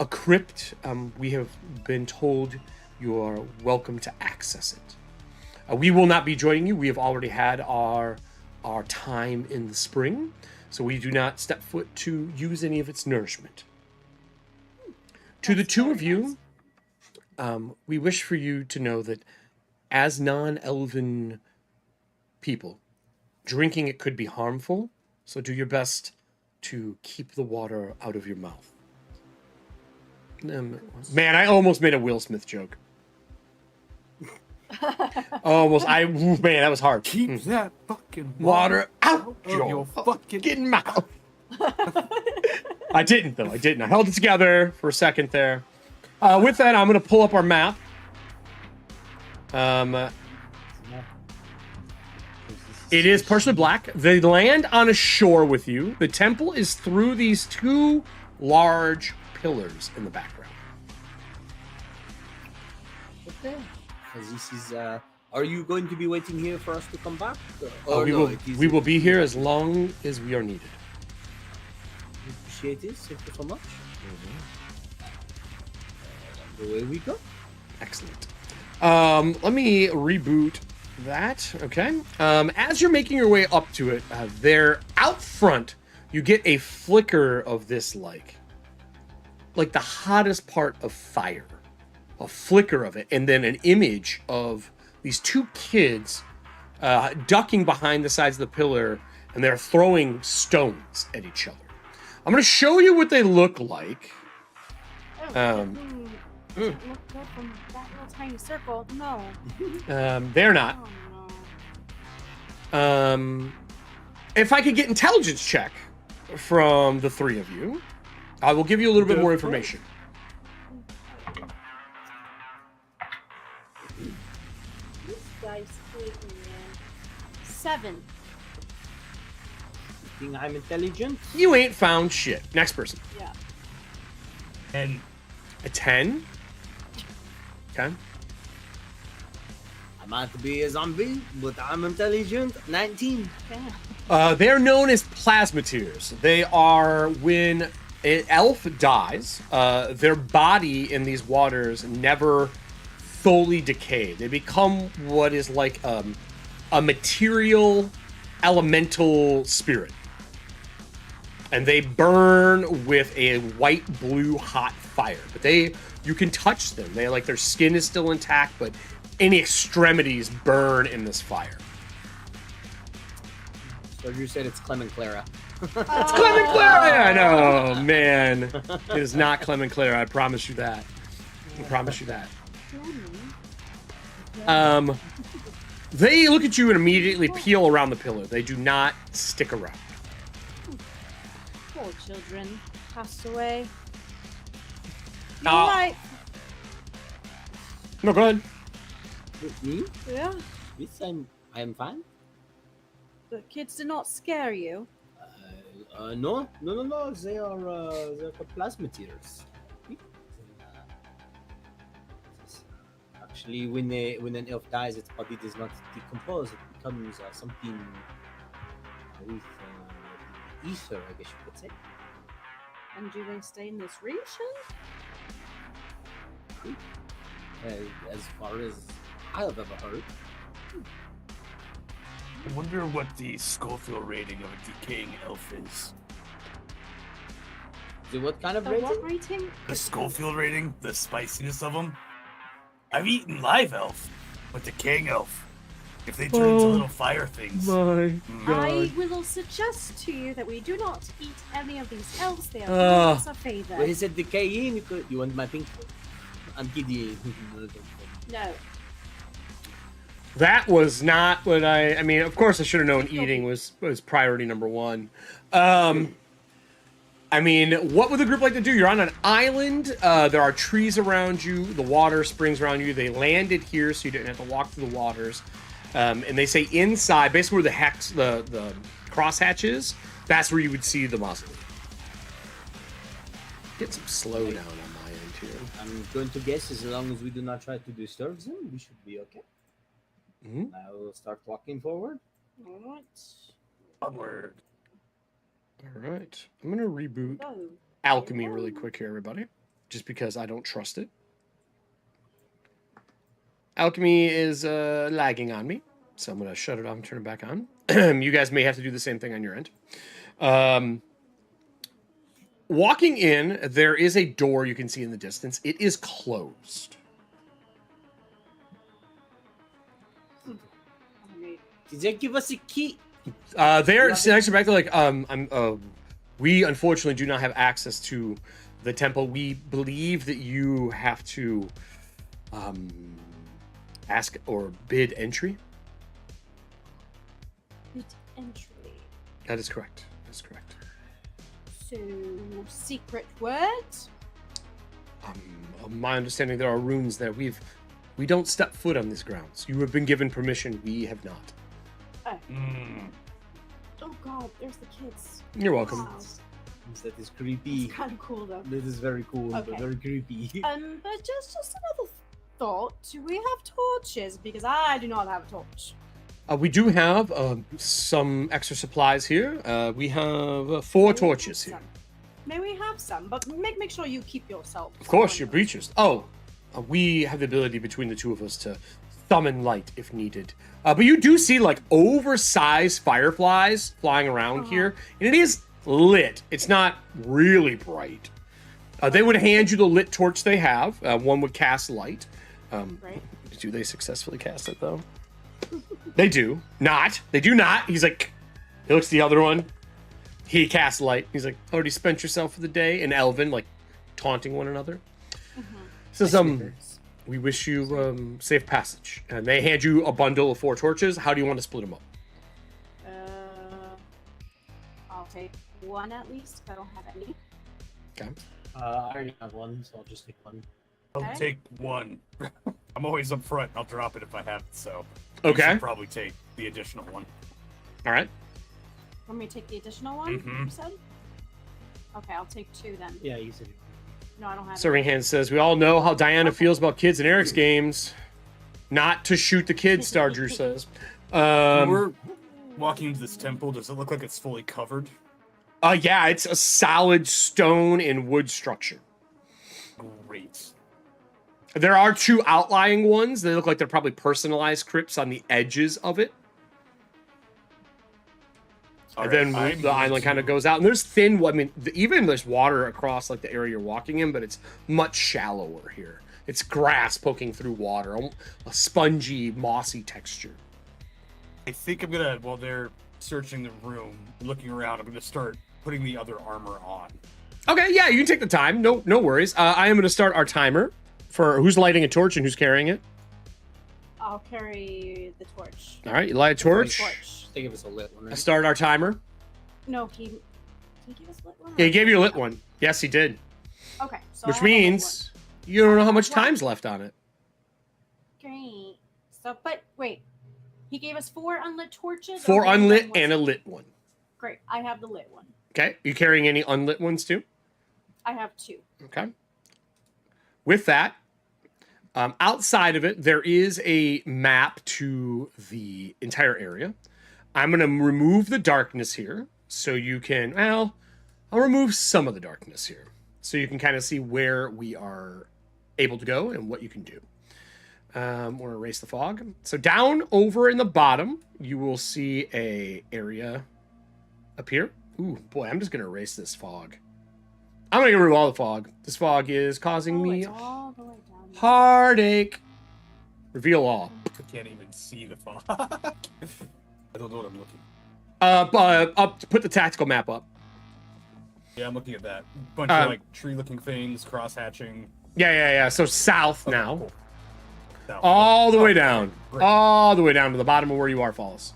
crypt, we have been told you are welcome to access it. We will not be joining you. We have already had our time in the spring. So we do not step foot to use any of its nourishment. To the 2 of you, we wish for you to know that as non-elven people, drinking it could be harmful. So do your best to keep the water out of your mouth. Man, I almost made a Will Smith joke. Man, that was hard. Keep that fucking Water out of your fucking mouth. I didn't, though. I didn't. I held it together for a second there. With that, I'm going to pull up our map. It is partially black. They land on a shore with you. The temple is through these 2 large pillars in the background. Okay. This is. Are you going to be waiting here for us to come back? We will be here as long as we are needed. Appreciate it. Thank you so much. Away we go. Excellent. Let me reboot that. Okay. As you're making your way up to it, there out front, you get a flicker of this like the hottest part of fire, a flicker of it, and then an image of these two kids ducking behind the sides of the pillar, and they're throwing stones at each other. I'm going to show you what they look like. Look good from that little tiny circle. No. They're not. Oh, no. If I could get intelligence check from the three of you, I will give you a little bit more information. This guy's freaking man. 7. Think I'm intelligent? You ain't found shit. Next person. Yeah. And A 10. Okay. I might be a zombie, but I'm intelligent. 19. Yeah. They're known as plasmateers. They are when an elf dies, their body in these waters never fully decay. They become what is like a material elemental spirit. And they burn with a white, blue, hot fire. But you can touch them. They like their skin is still intact, but any extremities burn in this fire. So you said it's Clem and Clara. It's Clement Clara! No, man. It is not Clement Clara. I promise you that. I promise you that. They look at you and immediately peel around the pillar. They do not stick around. Poor children. Passed away. No. Right. No, go ahead. With me? Yeah. Yes, I'm fine. The kids did not scare you. No. They're plasmateers. Actually, when an elf dies, its body does not decompose. It becomes something with ether, I guess you could say. And do they stay in this region? As far as I have ever heard. I wonder what the Schofield rating of a decaying elf is. So what kind of The rating? what rating? The Schofield rating, the spiciness of them. I've eaten live elf, but decaying elf, if they turn into little fire things. My I will suggest to you that we do not eat any of these elves. They are doing us a favor. When he said decaying, you want my pink? I'm kidding. No. That was not what I mean, of course I should have known eating was priority number one. I mean, what would the group like to do? You're on an island. There are trees around you. The water springs around you. They landed here, so you didn't have to walk through the waters. And they say inside, basically where the hex, the crosshatch is, that's where you would see the mausoleum. Get some slowdown on my end here. I'm going to guess as long as we do not try to disturb them, we should be okay. Mhm. I will start walking forward. Alright. Onward. All right. I'm going to reboot Go. alchemy really quick here, everybody, just because I don't trust it. Alchemy is lagging on me, so I'm going to shut it off and turn it back on. You guys may have to do the same thing on your end. Walking in, there is a door you can see in the distance. It is closed. Did they give us a key? They're actually back to like, we unfortunately do not have access to the temple. We believe that you have to ask or bid entry. Bid entry. That is correct. That's correct. So, secret words? Of my understanding, there are runes there. We don't step foot on these grounds. You have been given permission. We have not. Oh god, there's the kids. You're welcome. Wow. That is creepy. It's kind of cool though. That is very cool, Okay. but very creepy. But just another thought. Do we have torches? Because I do not have a torch. We do have some extra supplies here. We have 4 torches here. May we have some? But make sure you keep yourself. Of course, you're breachers. Oh, we have the ability between the two of us to summon light if needed. But you do see like oversized fireflies flying around here, and it is lit. It's not really bright. They would hand you the lit torch they have. One would cast light. Right. Do they successfully cast it though? They do not. They do not. He's like, he looks at the other one. He casts light. He's like, already spent yourself for the day. And Elven, like, taunting one another. Says, we wish you safe passage. And they hand you a bundle of 4 torches. How do you want to split them up? I'll take one at least. I don't have any. Okay. I already have one, so I'll just take one. I'll Okay. take one. I'm always up front. I'll drop it if I have it, so. Okay. You should probably take the additional one. All right. Want me to take the additional one? Mhm. You said? Okay, I'll take 2 then. Yeah, you said it. No, I don't have Serving Hand says, we all know how Diana feels about kids in Eric's games. Not to shoot the kids, Star Drew says. When we're walking into this temple, does it look like it's fully covered? Yeah, it's a solid stone and wood structure. Great. There are 2 outlying ones. They look like they're probably personalized crypts on the edges of it. And then the island kind of goes out. And there's thin, I mean, even there's water across like the area you're walking in, but it's much shallower here. It's grass poking through water, a spongy, mossy texture. I think I'm gonna, while they're searching the room, looking around, I'm gonna start putting the other armor on. Okay, yeah, you can take the time. No worries. I am going to start our timer for who's lighting a torch and who's carrying it. I'll carry the torch. All right, you light a torch. They give us a lit one, I right? start our timer. No, he gave us lit one? Yeah, he gave you a lit one. Yes, he did. Okay, so Which I have a lit means you don't know how much What? time's left on it. one. Great. So, but wait, he gave us 4 unlit torches. 4 or one unlit was- and a lit one. Great, I have the lit one. Okay, you carrying any unlit ones too? I have 2. Okay. With that, outside of it, there is a map to the entire area. I'm going to remove the darkness here so you can, well, I'll remove some of the darkness here so you can kind of see where we are able to go and what you can do. We're going to erase the fog. So down over in the bottom, you will see a area up here. Ooh, boy, I'm just going to erase this fog. I'm going to get rid of all the fog. This fog is causing me It's all the way down. heartache. Reveal all. I can't even see the fog. I don't know what I'm looking. Up, put the tactical map up. Yeah, I'm looking at that. Bunch of like tree-looking things, cross-hatching. Yeah. So south now. South. All the way down. Great. All the way down to the bottom of where you are, Falas.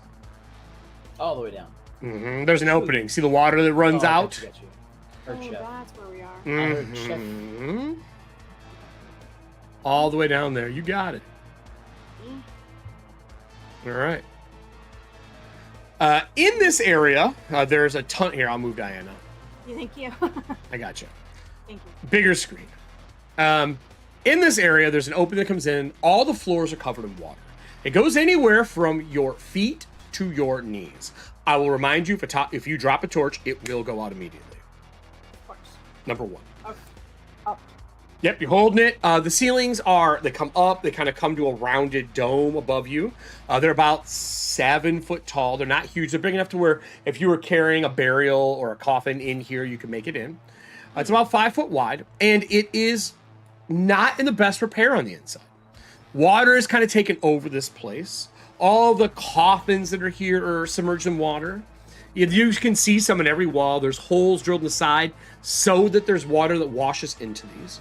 All the way down. There's an opening. See the water that runs Oh, out? Got you. Oh, Or chef. that's where we are. heard chef. All the way down there. You got it. All right. In this area, there's a ton. Here, I'll move Diana. Thank you. I got you. Thank you. Bigger screen. In this area, there's an opening that comes in. All the floors are covered in water. It goes anywhere from your feet to your knees. I will remind you, if you drop a torch, it will go out immediately. Of course. Number 1. Okay. Up. Yep, you're holding it. The ceilings they come up. They kind of come to a rounded dome above you. They're about 7 foot tall. They're not huge. They're big enough to where if you were carrying a burial or a coffin in here, you can make it in. It's about 5 foot wide, and it is not in the best repair on the inside. Water is kind of taken over this place. All the coffins that are here are submerged in water. You can see some in every wall. There's holes drilled in the side so that there's water that washes into these.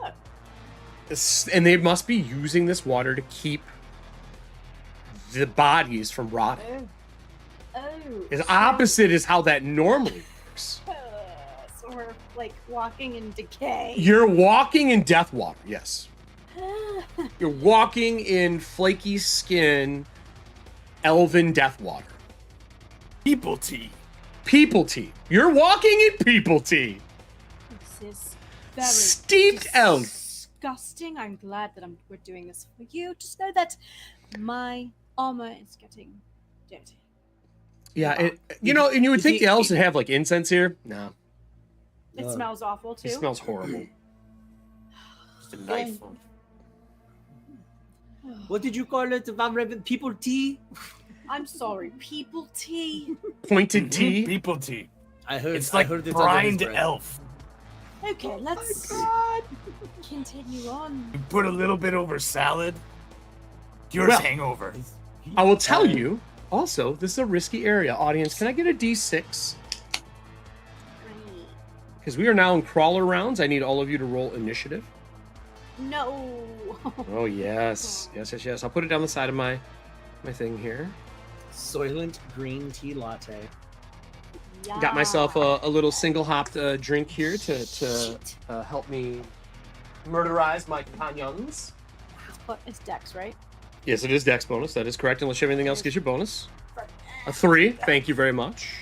Yeah. And they must be using this water to keep the bodies from rotting. Oh. The opposite is how that normally works. So we're like walking in decay. You're walking in death water, yes. You're walking in flaky skin, elven death water. People tea. People tea. You're walking in people tea. This is very Steeped elk. disgusting. I'm glad that we're doing this for you. Just know that my armor is getting dirty. Yeah, and you would think the elves would have like incense here. No, It smells awful too. it smells horrible. Just a knife. What did you call it? People tea? I'm sorry, people tea. Pointed T. People tea. I heard. It's like I heard it under his brined breath. elf. Okay, let's continue on. You put a little bit over salad. Cures Well- hangover. I will tell you, also, this is a risky area. Audience, can I get a D6? Because we are now in crawler rounds. I need all of you to roll initiative. No. Oh, yes. Yes, yes, yes. I'll put it down the side of my thing here. Soylent green tea latte. Got myself Yeah. a little single hopped drink here to Shit. help me murderize my companions. It's Dex, right? Yes, it is Dex bonus. That is correct. Unless you have anything else, gives you bonus. A 3. Thank you very much.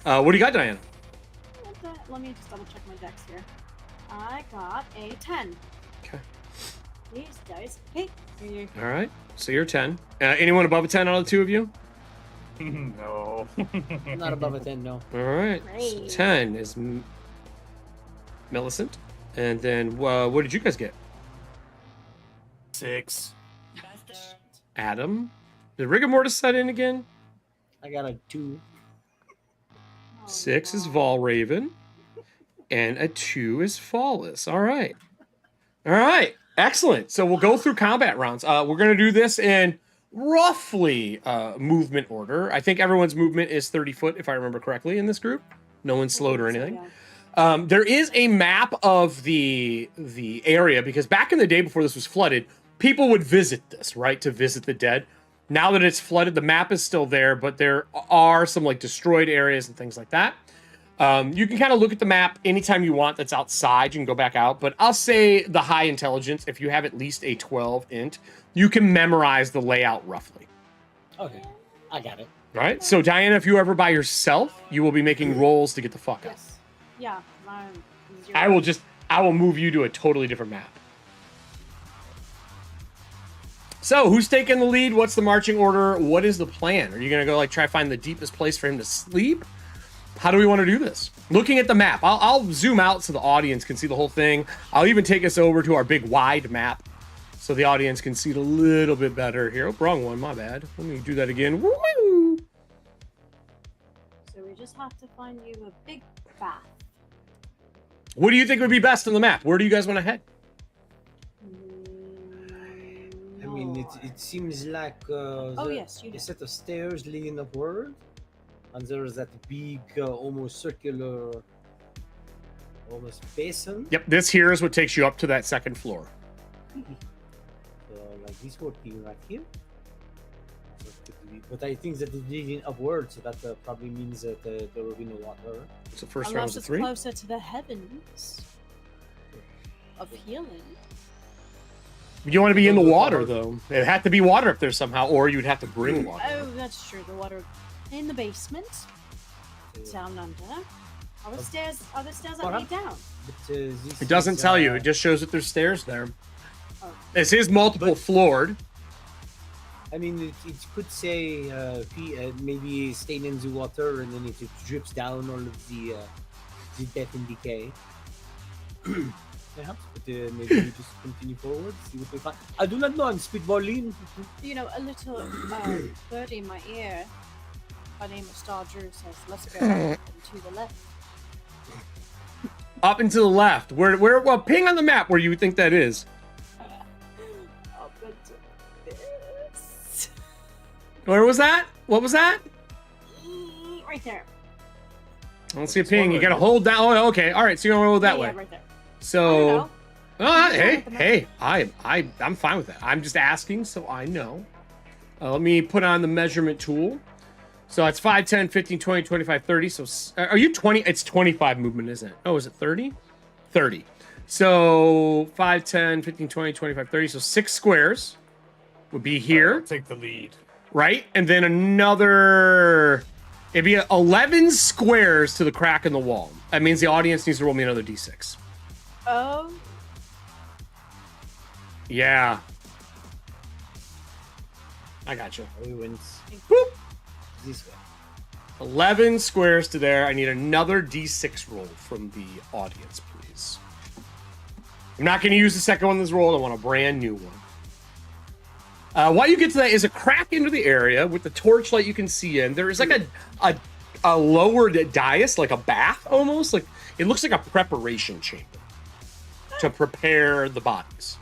What do you got, Diana? Let me just double check my Dex here. I got a 10. Okay. These dice. Hey, here you. All right. So you're 10. Anyone above a 10 out of the two of you? No. Not above a 10, no. All right. So Great. 10 is Millicent. And then what did you guys get? 6. Adam. Did rigor mortis set in again? I got a 2. 6 is Valraven. And a 2 is Falas. All right. All right. Excellent. So we'll go through combat rounds. We're going to do this in roughly movement order. I think everyone's movement is 30 foot, if I remember correctly, in this group. No one's slowed or anything. There is a map of the area, because back in the day before this was flooded, people would visit this, right, to visit the dead. Now that it's flooded, the map is still there, but there are some like destroyed areas and things like that. You can kind of look at the map anytime you want that's outside. You can go back out, but I'll say the high intelligence, if you have at least a 12 int, you can memorize the layout roughly. Okay, I got it. All right, so Diana, if you're ever by yourself, you will be making rolls to get the fuck out. Yes. Yeah. I will move you to a totally different map. So, who's taking the lead? What's the marching order? What is the plan? Are you going to go like try to find the deepest place for him to sleep? How do we want to do this? Looking at the map, I'll zoom out so the audience can see the whole thing. I'll even take us over to our big wide map so the audience can see it a little bit better here. Oh, wrong one, my bad. Let me do that again. Woo! So we just have to find you a big bath. What do you think would be best on the map? Where do you guys want to head? I mean, it seems like yes, you a do. set of stairs leading upward, and there's that big, almost circular, almost basin. Yep, this here is what takes you up to that second floor. Like this working right here. So it could be- But I think that it's leading upward, so that probably means that there will be no water. So first round Unless was a it's 3. closer to the heavens of healing. You want to be in the water, though. It had to be water up there somehow, or you'd have to bring water. Oh, that's true. The water in the basement, down under. Are the stairs that lead down? But, this It doesn't is, tell you. It just shows that there's stairs there. Oh. This is multiple floored. I mean, it could say maybe staying in the water, and then it drips down all of the death and decay. Perhaps, but maybe we just continue forward, see what we find. I do not know. I'm spitballing. You know, a little birdie in my ear, by the name of Star Drew, says, "Let's go to the left." Up and to the left. Well, ping on the map where you would think that is. Up into this. Where was that? What was that? Right there. I don't see a ping. You gotta hold down. Oh, okay. All right. So you're gonna hold that Yeah, way. right there. So, I hey, I'm fine with that. I'm just asking, so I know. Let me put on the measurement tool. So it's 5, 10, 15, 20, 25, 30. So are you 20? It's 25 movement, isn't it? Oh, is it 30? 30. So 5, 10, 15, 20, 25, 30. So 6 squares would be here, I'll take the lead. right? And then another, it'd be 11 squares to the crack in the wall. That means the audience needs to roll me another D6. Oh, Yeah. I got you. We wins Boop. this way. 11 squares to there. I need another D6 roll from the audience, please. I'm not going to use the second one that's rolled. I want a brand new one. While you get to that is a crack into the area with the torchlight you can see in. There is like a lowered dais, like a bath almost. Like it looks like a preparation chamber to prepare the bodies.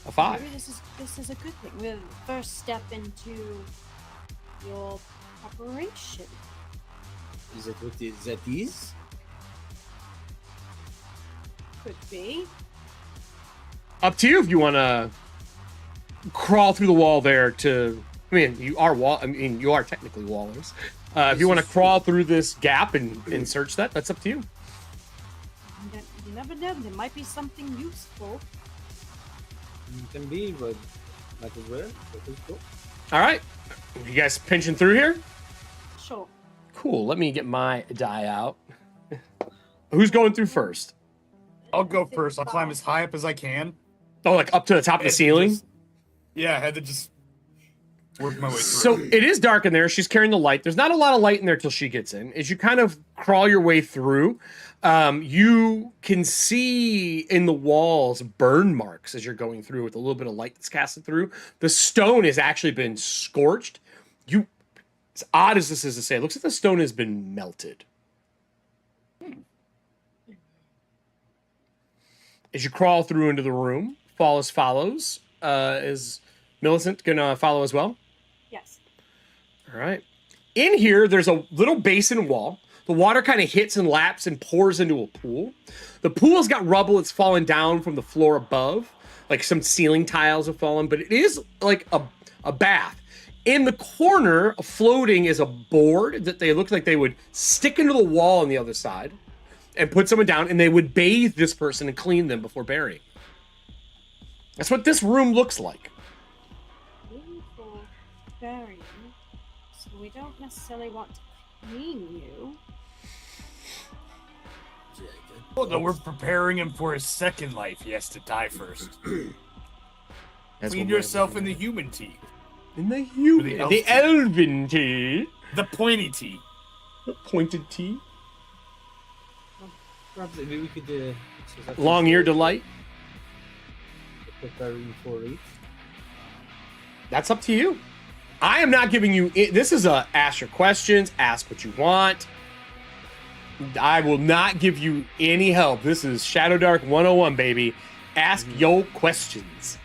A 5. Maybe this is a good thing. We're the first step into your preparation. Is that what that is? Could be. Up to you if you want to crawl through the wall there to. I mean, you are technically wallers. If you want to crawl through this gap and search that, that's up to you. You never know. There might be something useful. It can be, but might as well. Let us go. All right, you guys pinching through here? Sure. Cool. Let me get my die out. Who's going through first? I'll go first. I'll climb as high up as I can. Oh, like up to the top of the ceiling? Yeah, I had to just work my way through. So it is dark in there. She's carrying the light. There's not a lot of light in there till she gets in. As you kind of crawl your way through, you can see in the walls burn marks as you're going through with a little bit of light that's casted through. The stone has actually been scorched. As odd as this is to say, it looks like the stone has been melted. As you crawl through into the room, Falas follows. Is Millicent gonna follow as well? Yes. All right. In here, there's a little basin wall. The water kind of hits and laps and pours into a pool. The pool's got rubble that's fallen down from the floor above. Like some ceiling tiles have fallen, but it is like a bath. In the corner, floating is a board that they look like they would stick into the wall on the other side and put someone down, and they would bathe this person and clean them before burying. That's what this room looks like. Room for burying. So we don't necessarily want to clean you. Well, no, we're preparing him for his second life. He has to die first. Clean yourself in the human tea. In the human, the elven tea. The pointy tea. The pointed tea. Perhaps maybe we could. Long ear delight. Preparing for it. That's up to you. I am not giving you. This is a ask your questions, ask what you want. I will not give you any help. This is Shadowdark 101, baby. Ask your questions.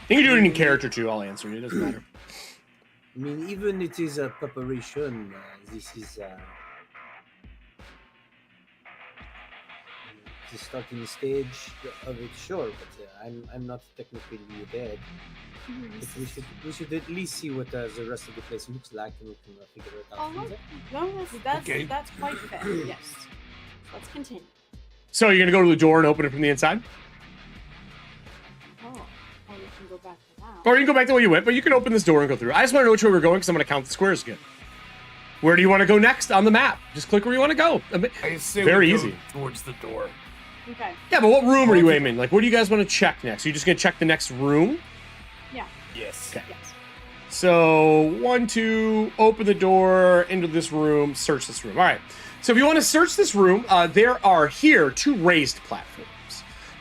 You can do it in character too. I'll answer you. It doesn't matter. I mean, even it is a preparation. This is the starting stage of it, sure. But I'm not technically dead. But we should at least see what the rest of the place looks like, and we can figure it out. Oh, no, that's Okay. that's quite fair. Yes. Let's continue. So you're gonna go to the door and open it from the inside, Oh, we can go back to that. or you can go back the way you went, but you can open this door and go through. I just want to know which way we're going because I'm gonna count the squares again. Where do you want to go next on the map? Just click where you want to go. I say Very we go easy. towards the door. Okay. Yeah, but what room are you aiming? Like, what do you guys want to check next? Are you just gonna check the next room? Yeah. Yes. Okay. Yes. So 1, 2, open the door into this room, search this room. All right. So if you want to search this room, there are here 2 raised platforms.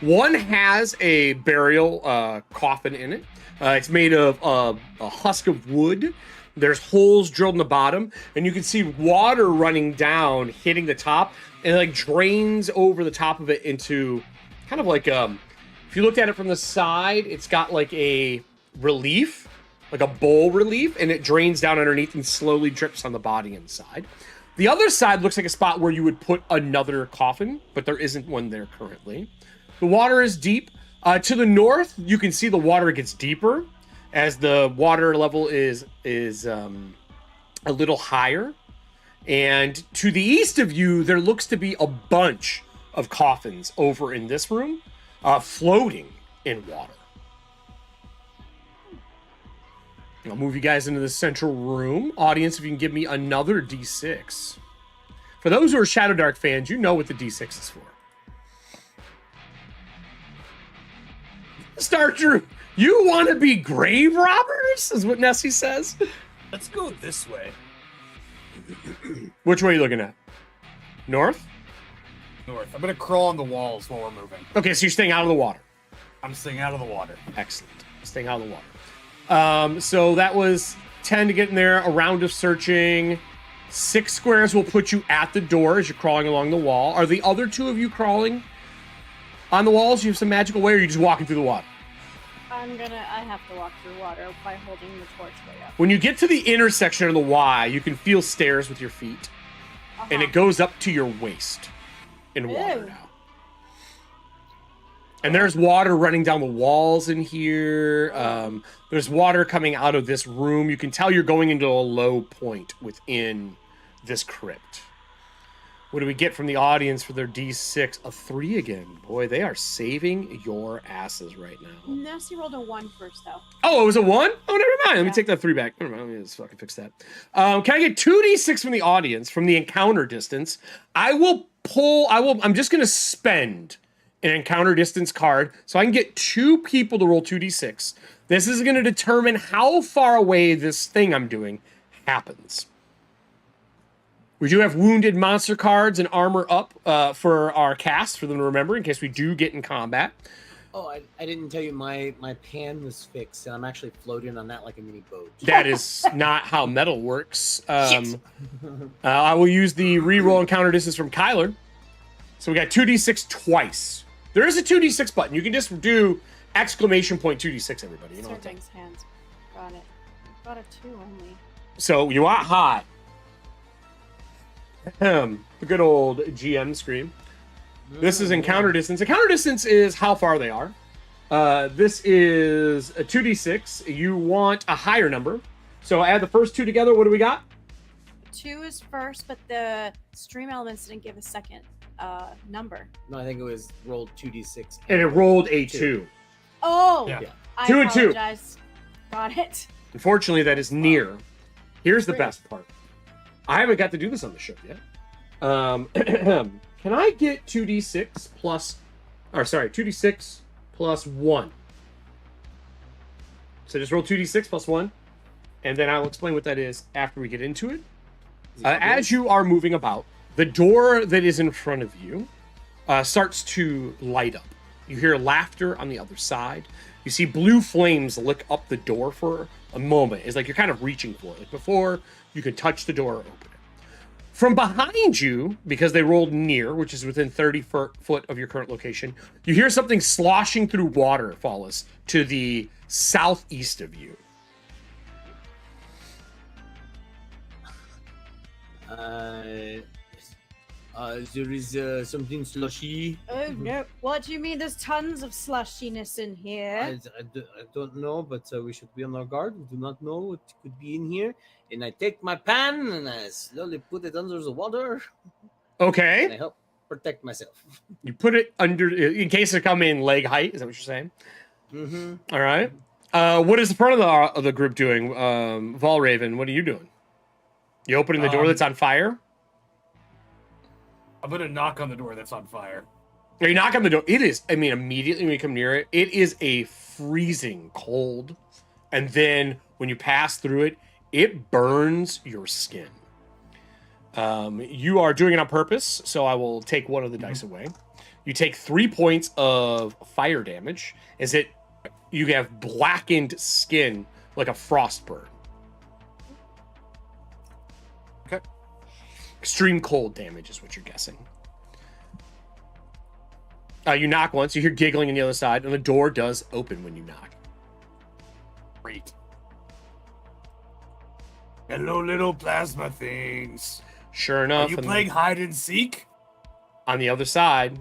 One has a burial coffin in it. It's made of a husk of wood. There's holes drilled in the bottom, and you can see water running down, hitting the top, and it like drains over the top of it into kind of like if you looked at it from the side, it's got like a relief, like a bowl relief, and it drains down underneath and slowly drips on the body inside. The other side looks like a spot where you would put another coffin, but there isn't one there currently. The water is deep. To the north, you can see the water gets deeper as the water level is a little higher. And to the east of you, there looks to be a bunch of coffins over in this room, floating in water. I'll move you guys into the central room. Audience, if you can give me another D6. For those who are Shadowdark fans, you know what the D6 is for. Star Drew, you want to be grave robbers? Is what Nessie says. Let's go this way. Which way are you looking at? North? North. I'm gonna crawl on the walls while we're moving. Okay, so you're staying out of the water. I'm staying out of the water. Excellent. staying out of the water. So that was 10 to get in there. A round of searching. 6 squares will put you at the door as you're crawling along the wall. Are the other 2 of you crawling on the walls? You have some magical way, or are you just walking through the water? I have to walk through water by holding the torch way up. When you get to the intersection of the Y, you can feel stairs with your feet. And it goes up to your waist in water Ew. now. And there's water running down the walls in here. There's water coming out of this room. You can tell you're going into a low point within this crypt. What do we get from the audience for their D6? A 3 again. Boy, they are saving your asses right now. Nessie rolled a 1 first, though. Oh, it was a 1? Oh, never mind. Let me Yeah. take that 3 back. Never mind. Let me just fucking fix that. Can I get 2d6 from the audience from the encounter distance? I'm just going to spend an encounter distance card so I can get 2 people to roll 2d6. This is going to determine how far away this thing I'm doing happens. We do have wounded monster cards and armor up for our cast for them to remember in case we do get in combat. Oh, I didn't tell you my pan was fixed, and I'm actually floating on that like a mini boat. That is not how metal works. I will use the reroll encounter distance from Kyler. So we got 2d6 twice. There is a 2d6 button. You can just do exclamation point 2d6, everybody. You know what I'm saying? Serving's hands. Got it. Got a 2 only. So you want hot. The good old GM screen. This is encounter distance. Encounter distance is how far they are. This is a 2d6. You want a higher number. So add the first 2 together. What do we got? 2 is first, but the stream elements didn't give a second number. No, I think it was rolled 2d6. And it rolled a 2. Oh! Yeah. I 2 and 2. apologize. Got it. Unfortunately, that is near. Here's the Great. best part. I haven't got to do this on the show yet. Can I get 2d6 plus... Or, sorry, 2d6 plus 1. So just roll 2d6 plus 1. And then I'll explain what that is after we get into it. As you are moving about, the door that is in front of you starts to light up. You hear laughter on the other side. You see blue flames lick up the door for a moment. It's like you're kind of reaching for it. Like before you could touch the door or open it. From behind you, because they rolled near, which is within 30 foot of your current location, you hear something sloshing through water, Falas, to the southeast of you. There is something slushy. Oh, no. What do you mean there's tons of slushiness in here? I don't know, but we should be on our guard. We do not know what could be in here. And I take my pan and I slowly put it under the water. And Okay. I help protect myself. You put it under, in case it come in leg height. Is that what you're saying? Mm-hmm. All right. What is the front of the group doing? Valraven, what are you doing? You opening the door that's on fire? I'm gonna knock on the door that's on fire. Or you knock on the door. It is, I mean, immediately when you come near it, it is a freezing cold. And then when you pass through it, it burns your skin. You are doing it on purpose, so I will take one of the dice away. You take 3 points of fire damage as you have blackened skin like a frost burn. Okay. Extreme cold damage is what you're guessing. You knock once, you hear giggling on the other side, and the door does open when you knock. Great. Hello, little plasma things. Sure enough, Are you on playing hide and seek? on the other side,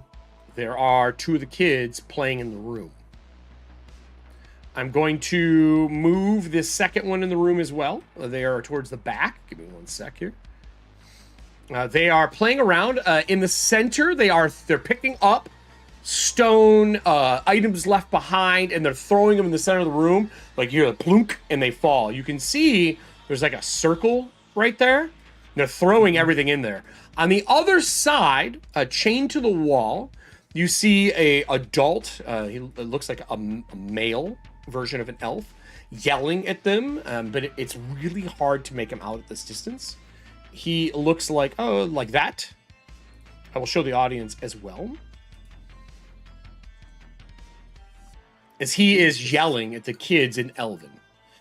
there are 2 of the kids playing in the room. I'm going to move this second one in the room as well. They are towards the back. Give me 1 sec here. They are playing around. In the center, they're picking up stone items left behind, and they're throwing them in the center of the room. Like you hear a plunk, and they fall. You can see there's like a circle right there. They're throwing everything in there. On the other side, chained to the wall, you see a adult. It looks like a male version of an elf, yelling at them. But it's really hard to make him out at this distance. He looks like that. I will show the audience as well. as he is yelling at the kids in Elven.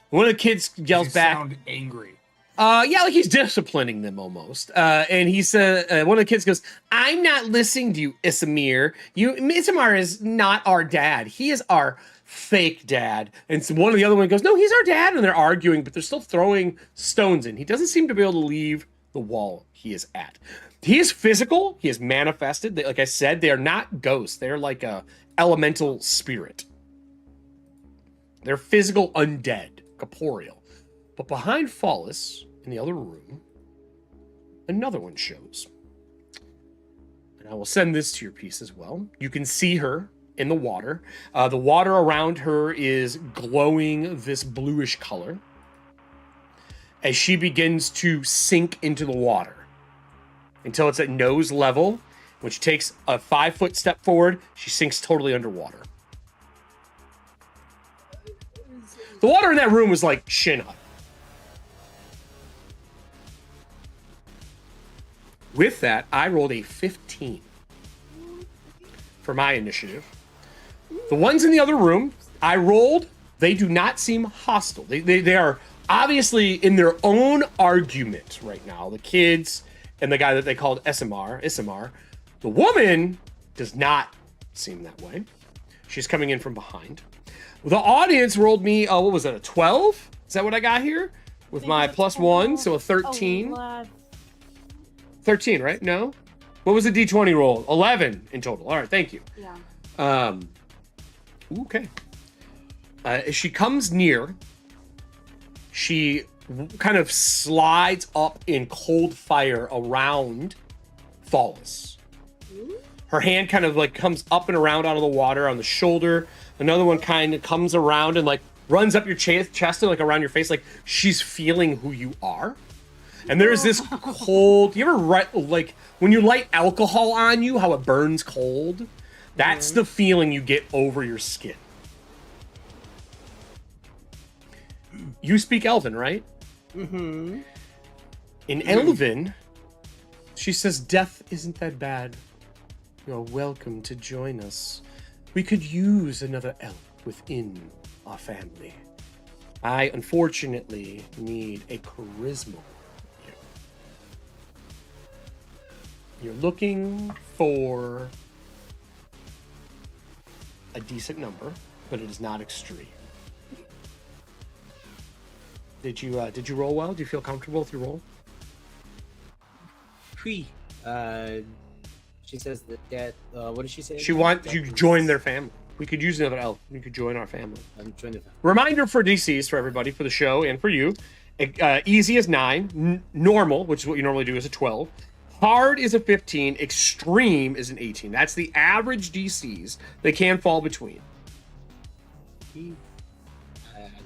One of the kids yells You back. sound angry. Yeah, like he's disciplining them almost. And he said, one of the kids goes, "I'm not listening to you, Isamir. Isamar is not our dad. He is our fake dad." And so one of the other one goes, "No, he's our dad." And they're arguing, but they're still throwing stones in. He doesn't seem to be able to leave the wall he is at. He is physical. He is manifested. Like I said, they are not ghosts. They're like a elemental spirit. They're physical undead, corporeal. But behind Falas, in the other room, another one shows. And I will send this to your piece as well. You can see her in the water. The water around her is glowing this bluish color as she begins to sink into the water until it's at nose level, which takes a 5-foot step forward. She sinks totally underwater. The water in that room was like shin high. With that, I rolled a 15 for my initiative. The ones in the other room, I rolled. They do not seem hostile. They are obviously in their own argument right now. The kids and the guy that they called Isamar. The woman does not seem that way. She's coming in from behind. The audience rolled me, what was that, a 12? Is that what I got here? With my +1, so a 13. 13, right? No? What was the D20 roll? 11 in total. All right, thank you. Yeah. Okay. As she comes near, she kind of slides up in cold fire around Falas. Her hand kind of like comes up and around out of the water on the shoulder. Another one kind of comes around and like runs up your chest and like around your face, like she's feeling who you are. And there's this cold. You ever like when you light alcohol on you, how it burns cold? That's the feeling you get over your skin. You speak Elven, right? Mm-hmm. In Elven, she says, "Death isn't that bad. You're welcome to join us. We could use another elf within our family. I, unfortunately, need a charisma. You're looking for a decent number, but it is not extreme." Did you roll well? Do you feel comfortable with your roll? 3. She says that what did she say? She wants you to join their family. We could use another elf. You could join our family. I'm trying to. Reminder for DCs, for everybody, for the show, and for you. Easy is 9. Normal, which is what you normally do, is a 12. Hard is a 15. Extreme is an 18. That's the average DCs. They can fall between. I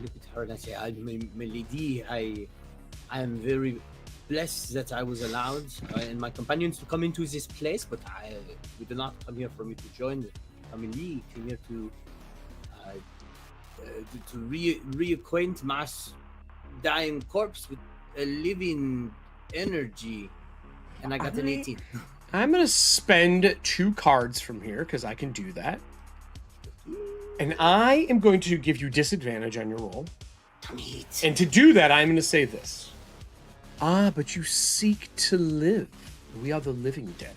look at her and I say, my lady, I am very blessed that I was allowed and my companions to come into this place, but we did not come here for me to join the family. Came here to reacquaint my dying corpse with a living energy, and I got an 18. I'm going to spend 2 cards from here because I can do that. And I am going to give you disadvantage on your roll. And to do that, I'm going to say this. But you seek to live. We are the living dead.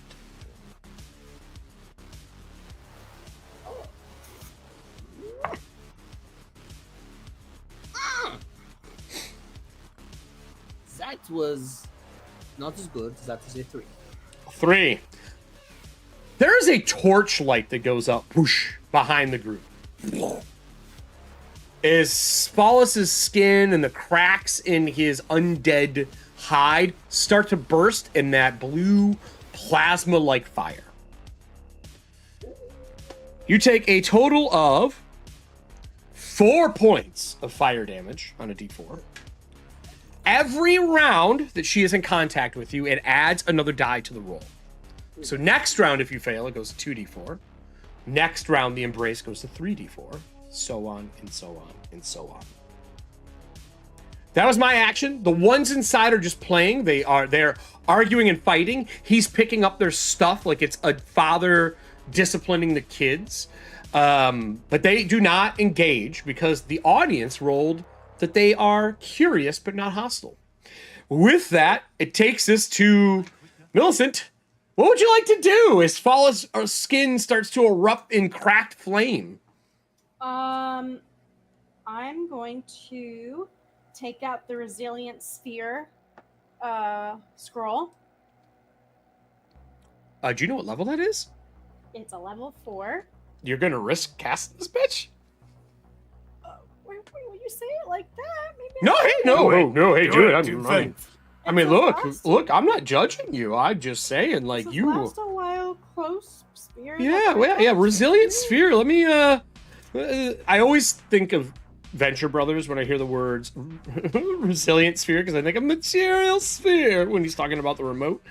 That was not as good. That was a 3. 3. There is a torchlight that goes up whoosh, behind the group. As Falas' skin and the cracks in his undead hide start to burst in that blue plasma-like fire. You take a total of 4 points of fire damage on a d4. Every round that she is in contact with you, it adds another die to the roll. So next round, if you fail, it goes to 2d4. Next round, the embrace goes to 3d4. So on and so on and so on. That was my action. The ones inside are just playing. They're arguing and fighting. He's picking up their stuff like it's a father disciplining the kids. But they do not engage because the audience rolled that they are curious but not hostile. With that, it takes us to Millicent. What would you like to do as Falas' skin starts to erupt in cracked flame? I'm going to take out the resilient sphere scroll. Do you know what level that is? It's a level 4. You're gonna risk casting this bitch? Wait, will you say it like that? Maybe No, hey, no, hey, do it. Do I mean, It's a look, I'm not judging you. I'm just saying, like, Does it you. last a while close sphere? Yeah, well, yeah, resilient sphere. Let me, I always think of Venture Brothers when I hear the words resilient sphere because I think of material sphere when he's talking about the remote.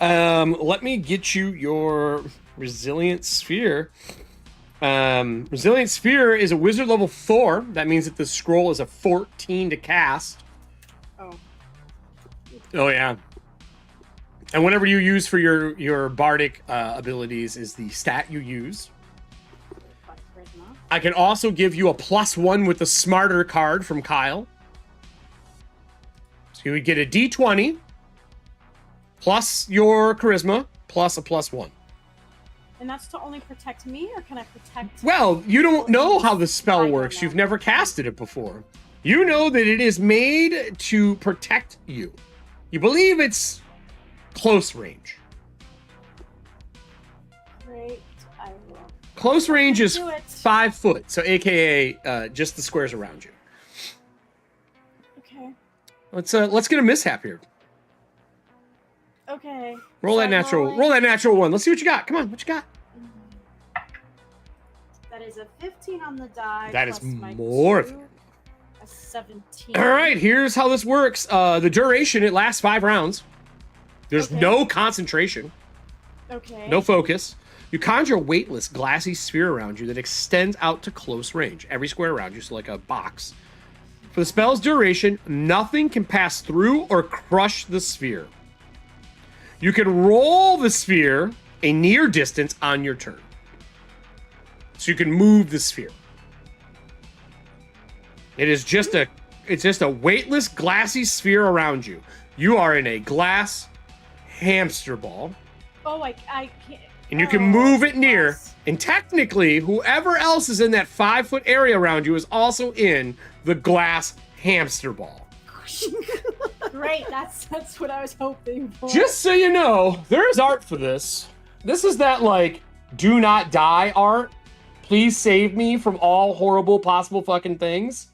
Let me get you your resilient sphere. Resilient sphere is a wizard level 4. That means that the scroll is a 14 to cast. Oh yeah. And whatever you use for your bardic abilities is the stat you use. I can also give you a +1 with the smarter card from Kyle. So you would get a D20 plus your charisma plus a +1. And that's to only protect me, or can I protect? Well, you don't know how the I spell don't works. know. You've never casted it before. You know that it is made to protect you. You believe it's close range. Great, I will. Close range is Do it. 5 foot, so AKA just the squares around you. Okay. Let's get a mishap here. Okay. Roll that natural. Roll that natural 1. Let's see what you got. Come on, what you got? That is a 15 on the die. That is plus my more 2, a 17. All right, here's how this works. The duration, it lasts 5 rounds. There's Okay. no concentration, Okay. no focus. You conjure a weightless, glassy sphere around you that extends out to close range. Every square around you, so like a box. For the spell's duration, nothing can pass through or crush the sphere. You can roll the sphere a near distance on your turn. So you can move the sphere. It's just a weightless, glassy sphere around you. You are in a glass hamster ball, Oh, I can't. and you can move it near. yes. And technically, whoever else is in that 5 foot area around you is also in the glass hamster ball. Great, that's what I was hoping for. Just so you know, there is art for this. This is that, like, do not die art. Please save me from all horrible possible fucking things.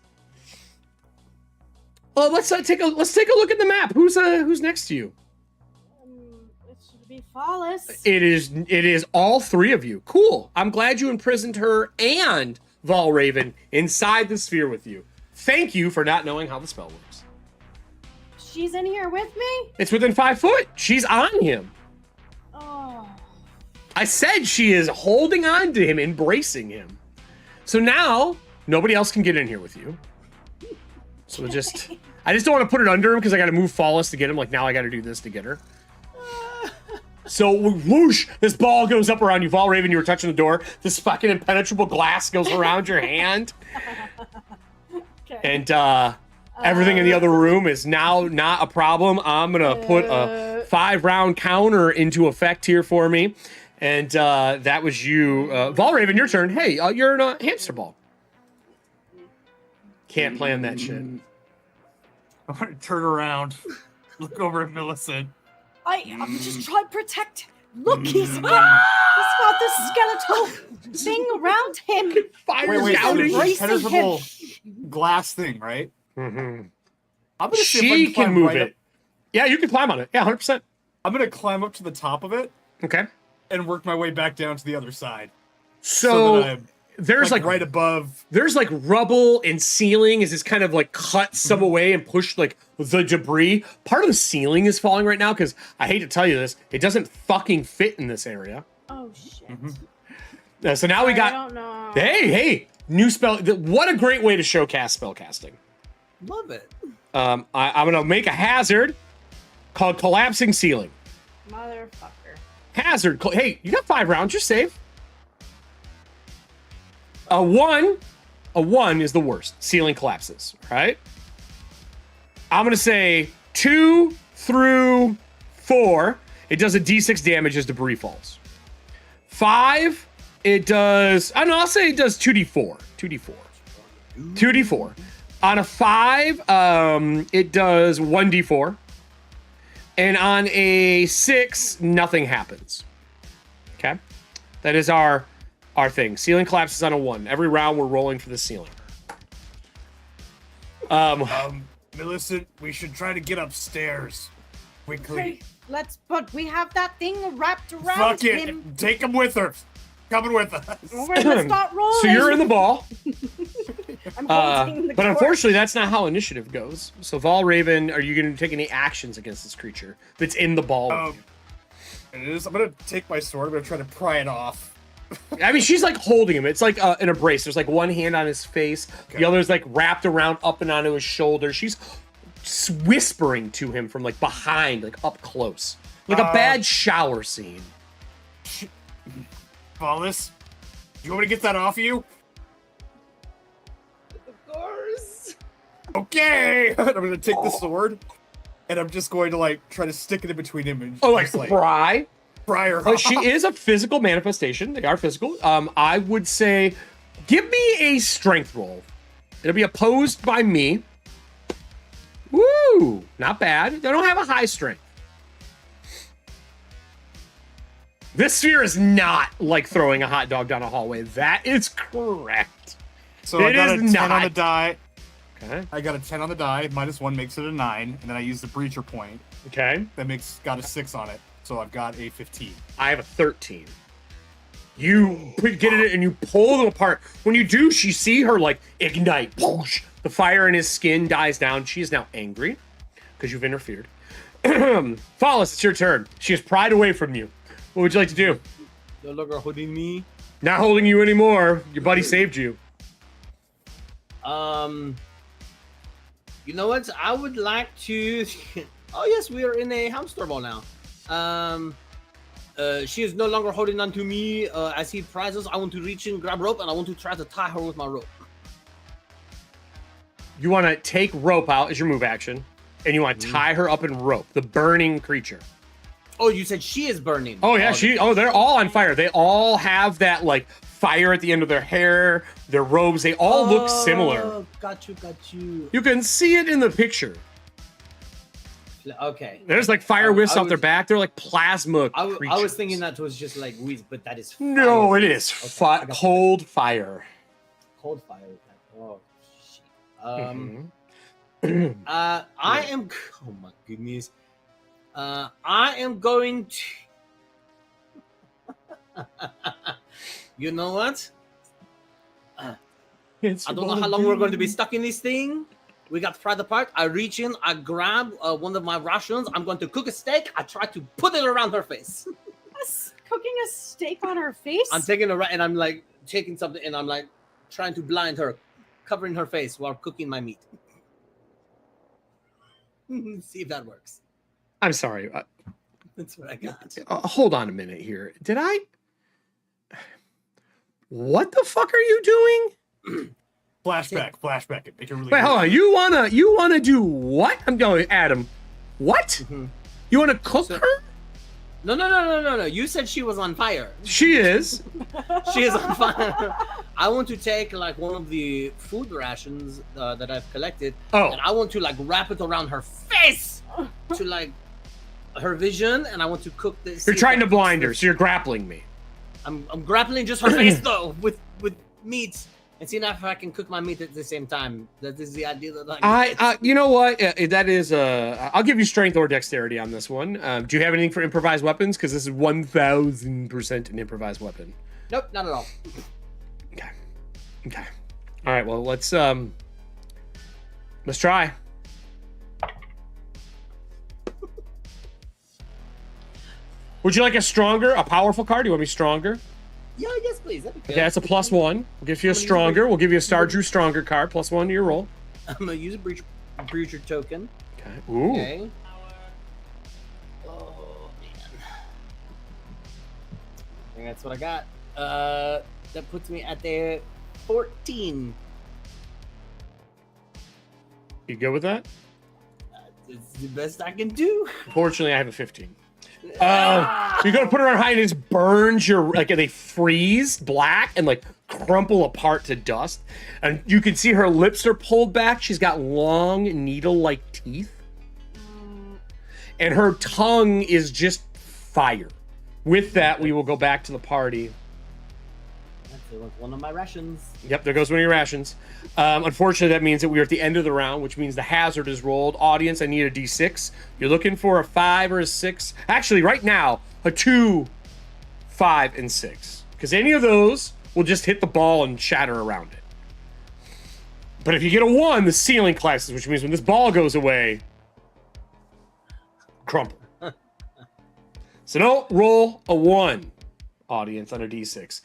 Well, let's take a look at the map. Who's next to you? It should be Falas. It is all 3 of you. Cool. I'm glad you imprisoned her and Valraven inside the sphere with you. Thank you for not knowing how the spell works. She's in here with me? It's within 5 foot. She's on him. Oh. I said she is holding on to him, embracing him. So now nobody else can get in here with you. So I just don't want to put it under him because I got to move Falas to get him. Like now I got to do this to get her. So whoosh, this ball goes up around you. Valraven, you were touching the door. This fucking impenetrable glass goes around your hand. Okay. And everything in the other room is now not a problem. I'm going to put a 5-round counter into effect here for me. And that was you. Valraven, your turn. Hey, you're in a hamster ball. Can't plan that shit. I'm gonna turn around, look over at Millicent. I'm just trying to protect. Look, he's got this skeletal thing around him. Fire Wait, scouting. so Embracing there's a penetrable glass thing, right? Mhm. I'm gonna see if I She can climb move right it. up- Yeah, you can climb on it. Yeah, 100%. I'm gonna climb up to the top of it Okay. and work my way back down to the other side. So that I'm there's like right above. there's like rubble and ceiling as it's kind of like cut some away and pushed like the debris. Part of the ceiling is falling right now because I hate to tell you this, it doesn't fucking fit in this area. Oh shit. So now we I got don't know. hey, new spell. What a great way to showcase spellcasting. Love it. I'm gonna make a hazard called collapsing ceiling. Motherfucker. Hazard. Hey, you got 5 rounds. Just save. A one is the worst. Ceiling collapses, right? I'm gonna say 2 through 4. It does a d6 damage as debris falls. 5, it does. I don't know. I'll say it does 2d4. 2d4. On a 5, it does 1d4. And on a 6, nothing happens. Okay, that is our thing. Ceiling collapses on a 1. Every round we're rolling for the ceiling. Millicent, we should try to get upstairs quickly. Okay, but we have that thing wrapped around Fuck it. him. Take him with her. Coming with us. We're gonna start rolling. So you're in the ball. I'm holding the But torch. unfortunately, that's not how initiative goes. So Valraven, are you going to take any actions against this creature that's in the ball? With It is. I'm gonna take my sword. I'm gonna try to pry it off. you? I mean, she's like holding him. It's like an embrace. There's like one hand on his face. Okay. The other's like wrapped around up and onto his shoulder. She's whispering to him from like behind, like up close. Like a bad shower scene. Falas, you want me to get that off you? Of course. Okay. I'm gonna take the sword, and I'm just going to like try to stick it in between him and Oh, like just, pry? pry her But off. she is a physical manifestation. They are physical. I would say, give me a strength roll. It'll be opposed by me. Woo! Not bad. They don't have a high strength. This sphere is not like throwing a hot dog down a hallway. That is correct. So I It got a is 10 on not. the die. Okay. I got a 10 on the die. -1 makes it a 9, and then I use the breacher point. Okay. That got a 6 on it. So I've got a 15. I have a 13. You get it and you pull them apart. When you do, you see her like ignite. Whoosh. The fire in his skin dies down. She is now angry because you've interfered. Falas, it's your turn. She has pried away from you. What would you like to do? No longer holding me. Not holding you anymore. Your buddy saved you. You know what? I would like to. Oh yes, we are in a hamster ball now. She is no longer holding on to me. As he prizes, I want to reach in, grab rope, and I want to try to tie her with my rope. You want to take rope out as your move action, and you want to tie her up in rope. The burning creature. Oh, you said she is burning. Oh yeah, they're all on fire. They all have that like fire at the end of their hair, their robes. They all look similar. Got you. You can see it in the picture. Okay. There's like fire wisps off their was- back. They're like plasma I creatures. was thinking that was just like weeds, but that is fire. No, it is Okay, I got you. cold fire. Cold fire. Oh shit. Mhm. I am. Oh my goodness. I am going to. You know what? It's I don't know how long we're going to be stuck in this thing. We got fried apart. I reach in, I grab one of my rations. I'm going to cook a steak. I try to put it around her face. Cooking a steak on her face? I'm taking a and I'm like taking something and I'm like trying to blind her, covering her face while cooking my meat. See if that works. I'm sorry. That's what I got. Hold on a minute here. Did I? What the fuck are you doing? Flashback. Make it really Wait, hold on. You wanna do what? I'm going, Adam. What? Mhm. You wanna cook So- her? No. You said she was on fire. She is. She is on fire. I want to take like one of the food rations that I've collected, Oh. and I want to like wrap it around her face to like her vision, and I want to cook this. You're trying to blind her, so you're grappling me. I'm grappling just her face though with meat, and seeing if I can cook my meat at the same time. That is the idea that I you know what? That is I'll give you strength or dexterity on this one. Do you have anything for improvised weapons? Because this is 1000% an improvised weapon. Nope, not at all. Okay. All right. Well, let's try. Would you like a powerful card? Do you want me stronger? Yeah, yes, please. That'd be good. Okay, that's a +1. We'll give you a I'm gonna use stronger. We'll give you a Star Drew stronger card. +1 to your roll. I'm gonna use a breacher token. Okay. Ooh. Okay. Oh man. I think that's what I got. That puts me at the 14. You good with that? It's the best I can do. Unfortunately, I have a 15. You're gonna put her on high and it just burns your, like, they freeze black and like crumple apart to dust. And you can see her lips are pulled back. She's got long needle-like teeth. And her tongue is just fire. With that, we will go back to the party. That's one of my rations. Yep, there goes one of your rations. Unfortunately, that means that we are at the end of the round, which means the hazard is rolled. Audience, I need a D6. You're looking for a 5 or a 6. Actually, right now, a 2, 5, and 6. Because any of those will just hit the ball and shatter around it. But if you get a 1, the ceiling collapses, which means when this ball goes away, crumple. So don't roll a 1, audience, on a D6.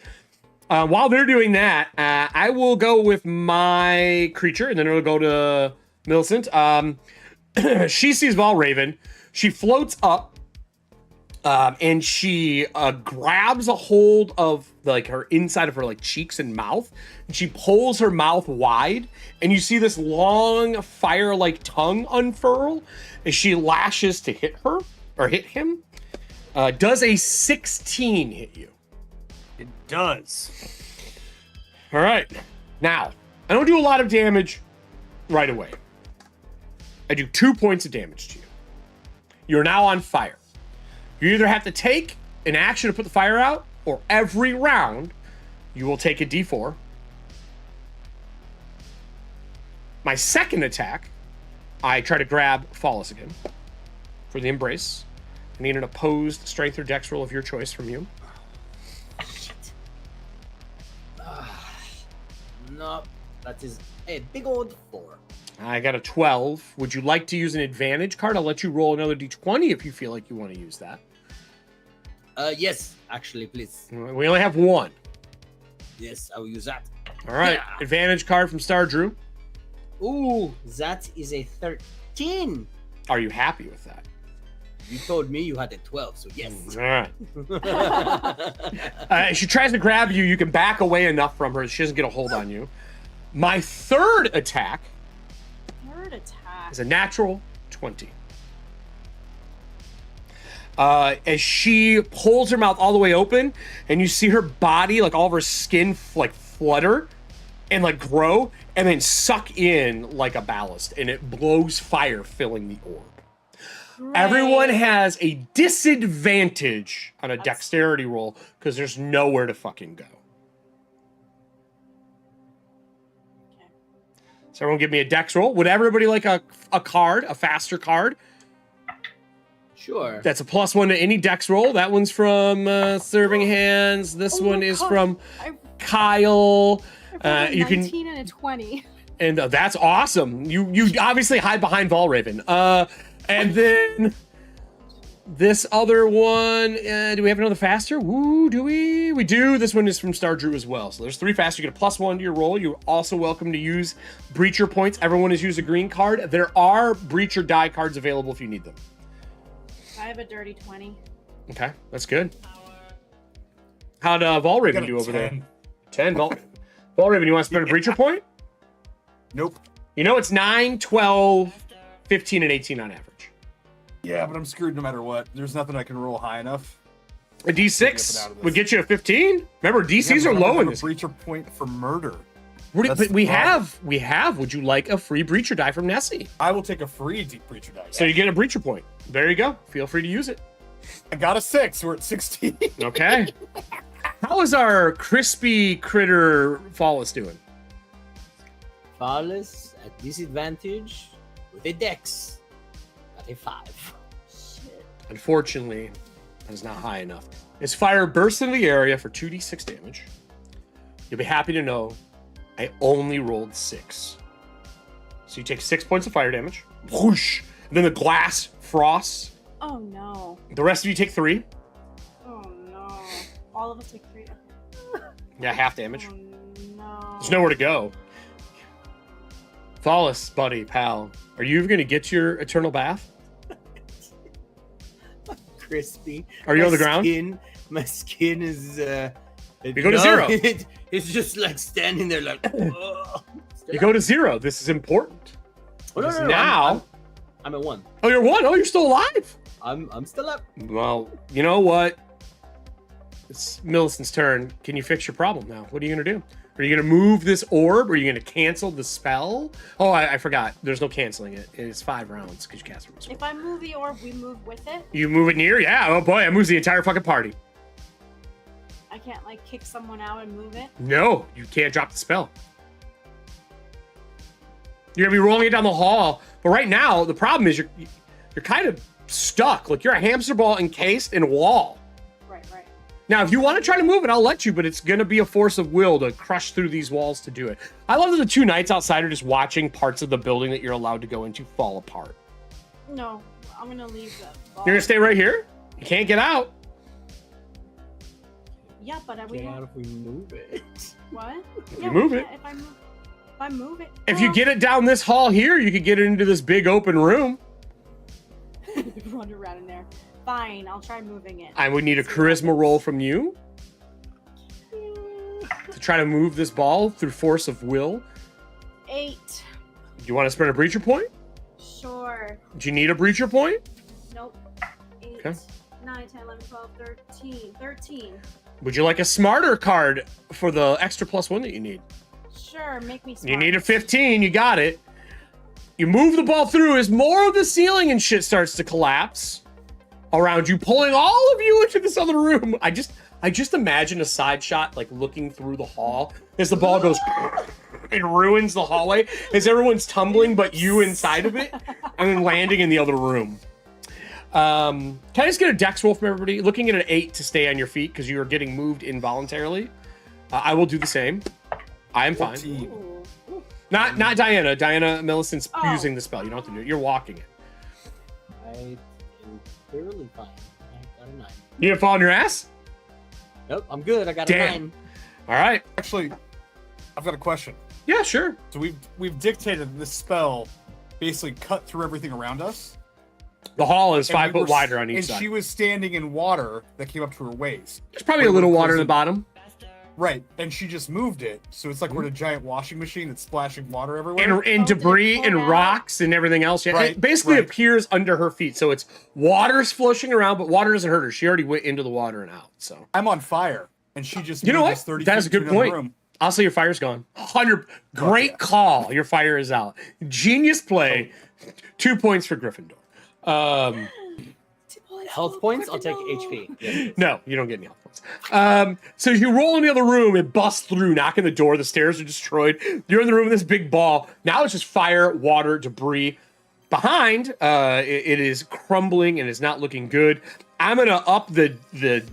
While they're doing that, I will go with my creature, and then it'll go to Millicent. She sees Valraven. She floats up, and she grabs a hold of like her inside of her like cheeks and mouth, and she pulls her mouth wide, and you see this long fire-like tongue unfurl as she lashes to hit her or hit him. Does a 16 hit you? It does. All right. Now, I don't do a lot of damage right away. I do 2 points of damage to you. You're now on fire. You either have to take an action to put the fire out, or every round, you will take a D4. My second attack, I try to grab Falas again for the embrace. I need an opposed strength or dex roll of your choice from you. No, that is a big old 4. I got a 12. Would you like to use an advantage card? I'll let you roll another D20 if you feel like you want to use that. Yes, actually, please. We only have 1. Yes, I will use that. All right. Yeah. Advantage card from Star Drew. Ooh, that is a 13. Are you happy with that? You told me you had a 12, so yes. All right. She tries to grab you. You can back away enough from her. She doesn't get a hold on you. My third attack is a natural 20. As she pulls her mouth all the way open, and you see her body, like all of her skin, like flutter and like grow, and then suck in like a ballast, and it blows fire, filling the orb. Great. Everyone has a disadvantage on a dexterity roll because there's nowhere to fucking go. Okay. So everyone give me a dex roll. Would everybody like a card, a faster card? Sure. That's a +1 to any dex roll. That one's from Serving Hands. This Oh one my is God. from I Kyle. rolled a You can, 19 and a 20. and that's awesome. You obviously hide behind Valraven. And then this other one, do we have another faster? Woo, do we? We do. This one is from Star Drew as well. So there's 3 faster. You get a +1 to your roll. You're also welcome to use Breacher points. Everyone has used a green card. There are Breacher die cards available if you need them. I have a dirty 20. Okay, that's good. How'd Valraven do over there? 10. Valraven, you want to spend a Breacher point? Nope. You know it's 9, 12, 15, and 18 on average. Yeah, but I'm screwed no matter what. There's nothing I can roll high enough. A D6 would get you a 15. Remember, DCs are low in this. Breacher point for murder. But we have. Would you like a free Breacher die from Nessie? I will take a free Breacher die. So you get a Breacher point. There you go. Feel free to use it. I got a 6. We're at 16. Okay. How is our crispy critter Falas doing? Falas at disadvantage with a dex at a 5. Shit. Unfortunately, that is not high enough. As fire bursts into the area for 2d6 damage, you'll be happy to know I only rolled 6. So you take 6 points of fire damage. Whoosh! And then the glass frosts. Oh no. The rest of you take 3. Oh no. All of us take 3. Yeah, half damage. Oh no. There's nowhere to go. Falas, buddy, pal. Are you even going to get your eternal bath? Crispy. Are you My on the ground? My skin is. You go to 0. He's just like standing there like. You go to 0. This is important. Oh, no, Because no, now, I'm at 1. oh, you're 1. Oh, you're still alive. I'm still up. Well, you know what? It's Millicent's turn. Can you fix your problem now? What are you gonna do? Are you gonna move this orb? Or are you gonna cancel the spell? Oh, I forgot. There's no canceling it. It's 5 rounds because you cast it. If I move the orb, we move with it. You move it near? Yeah. Oh boy, it moves the entire fucking party. I can't like kick someone out and move it. No, you can't drop the spell. You're gonna be rolling it down the hall, but right now the problem is you're kind of stuck. Like you're a hamster ball encased in a wall. Right. Now, if you want to try to move it, I'll let you, but it's gonna be a force of will to crush through these walls to do it. I love that the 2 knights outside are just watching parts of the building that you're allowed to go into fall apart. No, I'm gonna leave the ball. You're gonna stay right here? You can't get out. Yeah, but we Get out if we move it. what? If Yeah, you we move it. can't- If I move it. If you get it down this hall here, you could get it into this big open room. Run around in there. Fine, I'll try moving it. I would need a charisma roll from you to try to move this ball through force of will. 8. Do you want to spend a breacher point? Sure. Do you need a breacher point? Nope. 8, Okay. 9, 10, 11, 12, 13. 13. Would you like a smarter card for the extra +1 that you need? Sure, make me smart. You need a 15, you got it. You move the ball through as more of the ceiling and shit starts to collapse around you, pulling all of you into this other room. I just imagine a side shot, like looking through the hall as the ball goes and ruins the hallway as everyone's tumbling, but you inside of it, and then landing in the other room. Can I just get a dex roll from everybody? Looking at an 8 to stay on your feet because you are getting moved involuntarily. I will do the same. I am fine. 14. Ooh. Not Diana. Diana Millicent's Oh. using the spell. You don't have to do it. You're walking it. I am fairly fine. I got a 9. You didn't fall on your ass? Nope, I'm good. I got Damn. a 9. All right. Actually, I've got a question. Yeah, sure. So we've dictated this spell basically cut through everything around us. The hall is And 5 we foot were- wider on each and side. she was standing in water that came up to her waist. There's probably a little water in the bottom. Right, and she just moved it, so it's like we're in a giant washing machine that's splashing water everywhere. And Oh, debris did it and pull out? rocks and everything else. Yeah, Right, it basically right. appears under her feet. So it's water's flushing around, but water doesn't hurt her. She already went into the water and out. So I'm on fire, and she just you know moved what? us 30 That is a feet to good another point. room. I'll say your fire's gone. 100. Great yeah. call. Your fire is out. Genius play. 2 points for Gryffindor. Health points? I'll take HP. Yeah. No, you don't get any health points. So you roll in the other room, it busts through, knocking the door. The stairs are destroyed. You're in the room with this big ball. Now it's just fire, water, debris. Behind, it is crumbling and is not looking good. I'm going to up the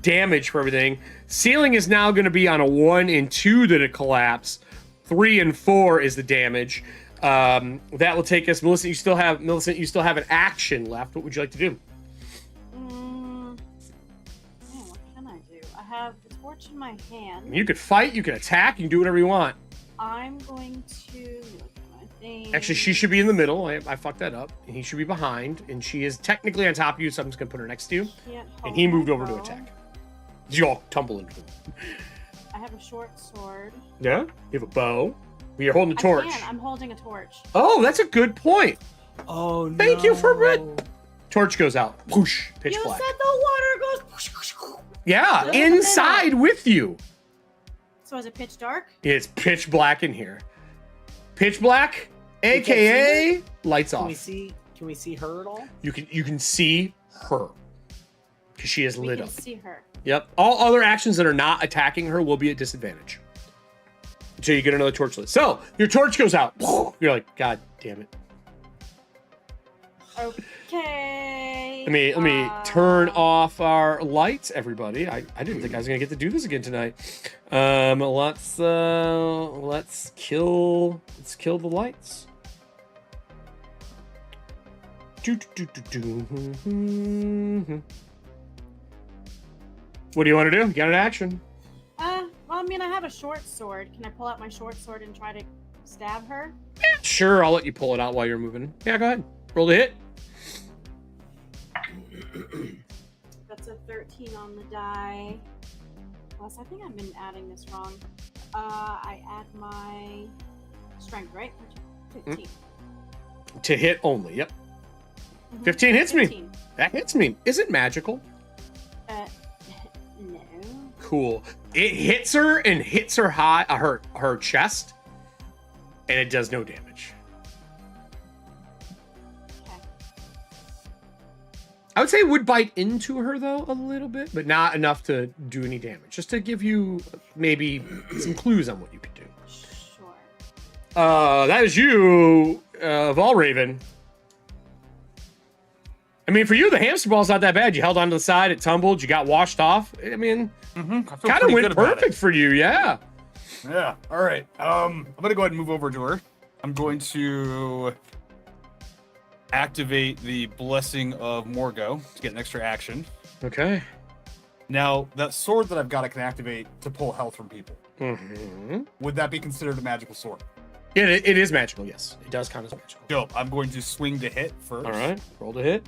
damage for everything. Ceiling is now going to be on a 1 and 2 that it collapse. 3 and 4 is the damage. That will take us. Millicent, you still have an action left. What would you like to do? Man, what can I do? I have the torch in my hand. You could fight, you can attack, you can do whatever you want. I'm going to look at my thing. Actually, she should be in the middle. I fucked that up. And he should be behind. And she is technically on top of you, so I'm just going to put her next to you. Can't And hold he my moved over to bow. attack. You all tumble into him. I have a short sword. Yeah? You have a bow. You're holding a torch. I'm holding a torch. Oh, that's a good point. Oh, no. Thank you for it. Torch goes out. Whoosh. Pitch You black. said the water goes. Yeah, Look in the inside middle. with you. So is it pitch dark? It's pitch black in here. Pitch black, aka lights Can off. we see her at all? You can see her. Because she is We lit can up. see her. Yep. All other actions that are not attacking her will be at disadvantage. Until you get another torch lit. So, your torch goes out. You're like, God damn it. Okay. Let me turn off our lights, everybody. I didn't think I was gonna get to do this again tonight. Let's kill the lights. What do you want to do? You got an action. Well, I mean, I have a short sword. Can I pull out my short sword and try to stab her? Sure, I'll let you pull it out while you're moving. Yeah, go ahead. Roll the hit. That's a 13 on the die. Plus, I think I've been adding this wrong. I add my strength, right? 15. To hit only, yep. Mhm. 15 hits me. 15. That hits me. Is it magical? No. Cool. It hits her and hits her high, her chest, and it does no damage. Okay. I would say it would bite into her though a little bit, but not enough to do any damage. Just to give you maybe some clues on what you could do. Sure. That is you, Valraven. I mean, for you, the hamster ball's not that bad. You held onto the side, it tumbled, you got washed off. I mean, kind of went perfect for you, yeah. Yeah. All right. I'm gonna go ahead and move over to her. I'm going to activate the Blessing of Morgo to get an extra action. Okay. Now, that sword that I've got, I can activate to pull health from people. Mm-hmm. Would that be considered a magical sword? Yeah, it is magical, yes. It does count as magical. Dope. I'm going to swing to hit first. All right, roll to hit.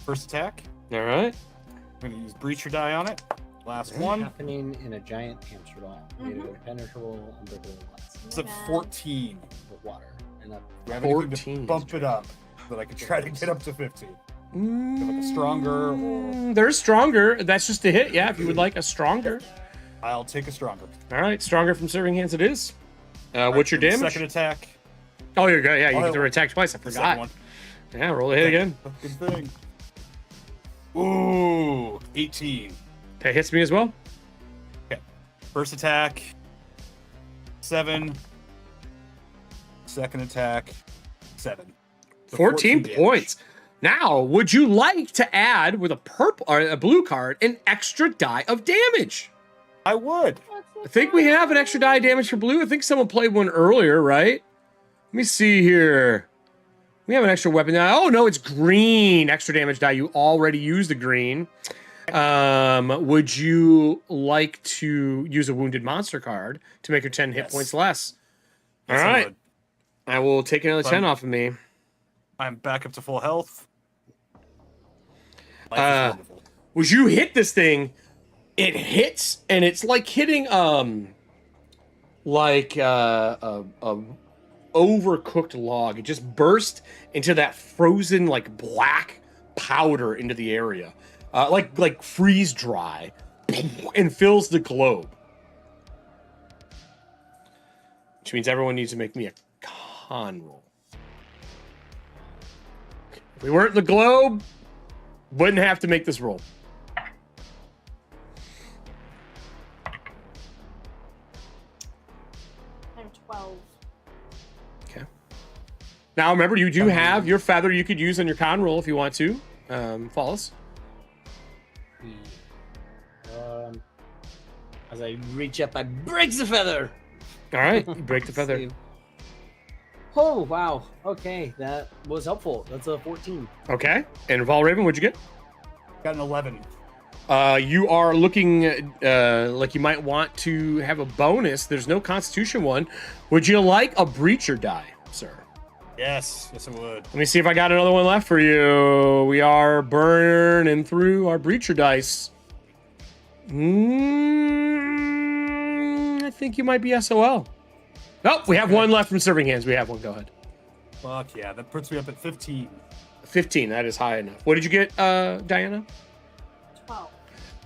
First attack. All right. I'm going to use Breacher die on it. Last What's one. happening in a giant hamster ball made of Mhm. impenetrable unbreakable glass It's at 14. with water and a Do I have anything 14. to bump it up so that I could try to get up to 15? Like a stronger or... There's stronger. That's just a hit, yeah, if you would like a stronger. I'll take a stronger. All right, stronger from serving hands it is. All What's your right, damage? Second attack. Oh, you're good. Yeah, you Oh, get to attack twice. I The second forgot. one. Yeah, roll a hit again. Good thing. Ooh, 18. That hits me as well. First attack, 7. Second attack, 7. So 14 damage. points. Now, would you like to add with a purple or a blue card an extra die of damage? I would. I think we have an extra die of damage for blue. I think someone played one earlier, right? Let me see here. We have an extra weapon now. Oh, no, it's green. Extra damage die. You already used the green. Would you like to use a wounded monster card to make your 10 hit Yes. points less? Yes, All I right. would. I will take another 10 off of me. I'm back up to full health. Life Uh, is wonderful. Was you hit this thing, it hits, and it's like hitting like a overcooked log. It just burst into that frozen like black powder into the area, like freeze dry, and fills the globe. Which means everyone needs to make me a con roll. If we weren't in the globe, wouldn't have to make this roll. I'm 12. Okay. Now remember, you do have your feather you could use on your con roll if you want to. Falas. As I reach up, I break the feather. All right, you break the feather. Save. Oh wow! Okay, that was helpful. That's a 14. Okay. And Valraven, what'd you get? Got an 11. You are looking like you might want to have a bonus. There's no Constitution one. Would you like a breacher die, sir? Yes, I would. Let me see if I got another one left for you. We are burning through our breacher dice. I think you might be SOL. Nope, we have one left from serving hands. We have one. Go ahead. Fuck yeah, that puts me up at 15. 15. That is high enough. What did you get, Diana? 12.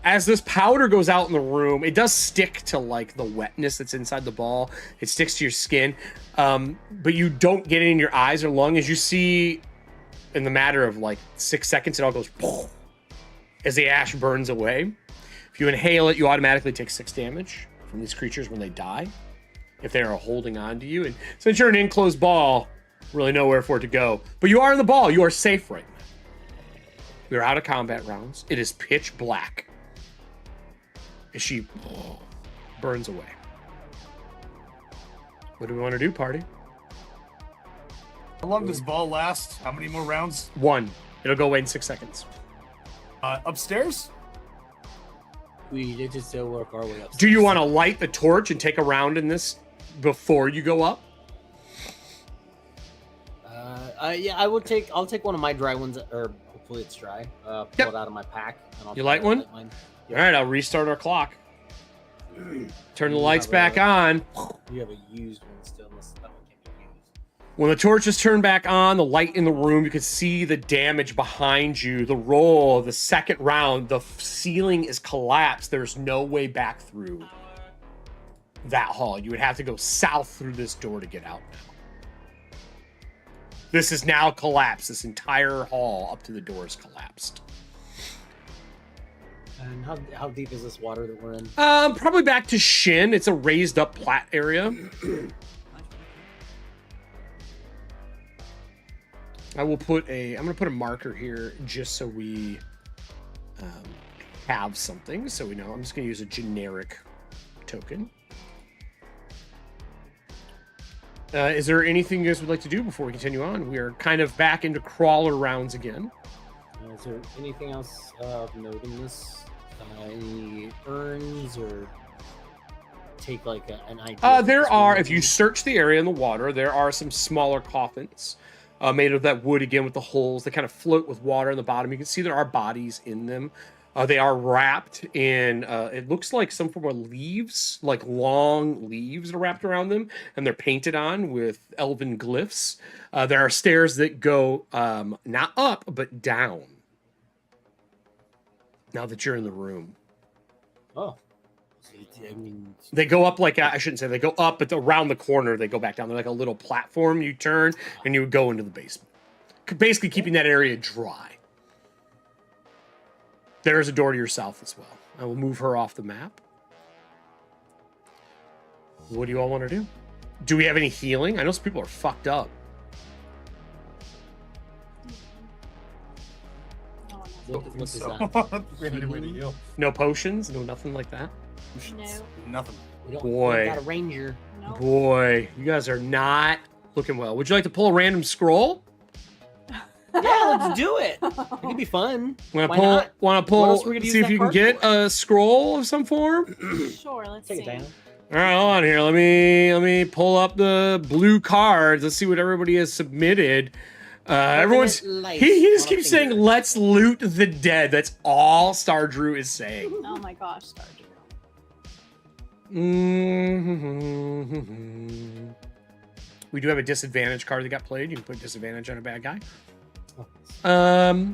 As this powder goes out in the room, it does stick to like the wetness that's inside the ball. It sticks to your skin, but you don't get it in your eyes or lung. As you see, in the matter of like 6 seconds, it all goes as the ash burns away. If you inhale it, you automatically take 6 damage from these creatures when they die, if they are holding on to you. And since you're an enclosed ball, really nowhere for it to go. But you are in the ball. You are safe right now. We're out of combat rounds. It is pitch black as she burns away. What do we want to do, party? How long does ball last? How many more rounds? 1. It'll go away in 6 seconds. Upstairs? We did just still work our way up. Do you want to light the torch and take a round in this before you go up? Yeah, I would take. I'll take one of my dry ones, or hopefully it's dry. Pull Yep. it out of my pack. And I'll You light one? mine. All right, I'll restart our clock. Turn the lights back on. You have a used one still, unless that one can't be used. When the torches turn back on, the light in the room, you can see the damage behind you. The roll, the second round, the ceiling is collapsed. There's no way back through that hall. You would have to go south through this door to get out now. This is now collapsed. This entire hall up to the door is collapsed. And how deep is this water that we're in? Probably back to shin. It's a raised up plat area. I'm gonna put a marker here just so we have something so we know. I'm just gonna use a generic token. Is there anything you guys would like to do before we continue on? We are kind of back into crawler rounds again. Is there anything else of note in this? Any urns or take like an idea? There are, if you search the area in the water, there are some smaller coffins made of that wood again with the holes. They kind of float with water in the bottom. You can see there are bodies in them. They are wrapped in, it looks like some form of leaves, like long leaves are wrapped around them, and they're painted on with elven glyphs. There are stairs that go not up, but down. Now that you're in the room. Oh. I mean, they go up like, I shouldn't say they go up, but around the corner they go back down. They're like a little platform you turn and you would go into the basement. Basically keeping that area dry. There's a door to your south as well. I will move her off the map. What do you all want to do? Do we have any healing? I know some people are fucked up. what is that? Really way to heal. No potions? No nothing like that? No. Nothing. We don't Boy. got a ranger. No. Boy, you guys are not looking well. Would you like to pull a random scroll? Yeah, let's do it. It could be fun. Want Why to pull? not? Want to What else pull? we gonna use See if that you can card get for? a scroll of some form. Sure, let's Take see. it down. All right, hold on here. Let me pull up the blue cards. Let's see what everybody has submitted. Everyone's Life he just on a keeps saying, finger. "Let's loot the dead." That's all Star Drew is saying. Oh my gosh, Stardew. We do have a disadvantage card that got played. You can put disadvantage on a bad guy. Oh,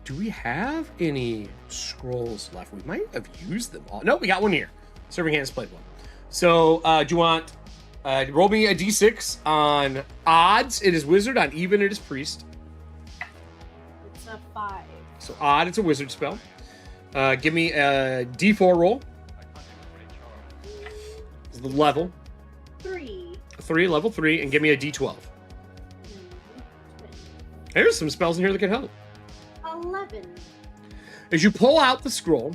Do we have any scrolls left? We might have used them all. No, we got one here. Serving Hands played one. So, do you want roll me a d6 on odds? It is wizard. On even, it is priest. It's a 5. So odd, it's a wizard spell. Give me a d4 roll. It's the level 3. 3, level 3, and give me a d12. There's some spells in here that can help. 11. As you pull out the scroll,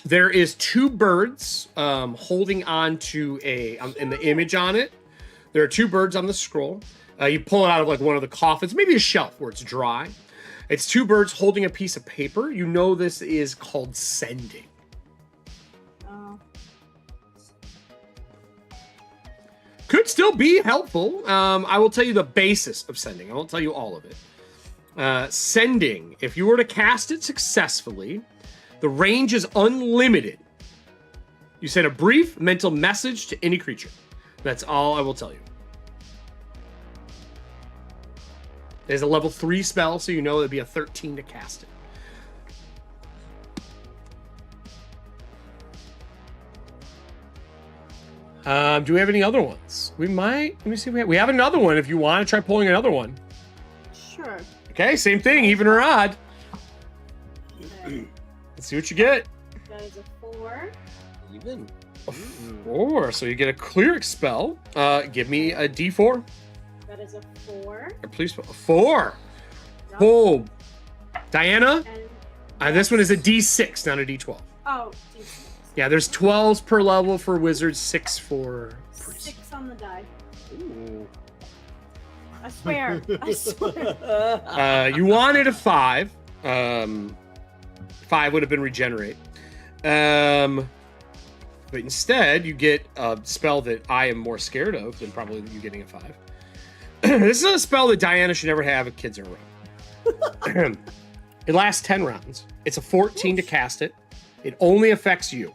there is 2 birds holding on to in the image on it. There are 2 birds on the scroll. You pull it out of like one of the coffins, maybe a shelf where it's dry. It's 2 birds holding a piece of paper. You know this is called sending. Oh. Could still be helpful. I will tell you the basis of sending. I won't tell you all of it. Sending, if you were to cast it successfully, the range is unlimited. You send a brief mental message to any creature. That's all I will tell you. There's a level 3 spell, so you know it'd be a 13 to cast it. Do we have any other ones? We might. Let me see. We have another one if you want to try pulling another one. Sure. Okay, same thing, even or odd. Okay. Let's see what you get. That is a 4. Even. A 4. So you get a cleric spell. Give me a d4. That is a 4. Or please, 4. Oh, Diana. And This one is a d6, not a d12. oh, D6. Yeah, there's 12s per level for wizards, 6 for priests. 6 on the die. Ooh. I swear. I swear. You wanted a 5. 5 would have been regenerate. But instead, you get a spell that I am more scared of than probably you getting a 5. This is a spell that Diana should never have if kids are around. It lasts 10 rounds. It's a 14 to cast it. It only affects you.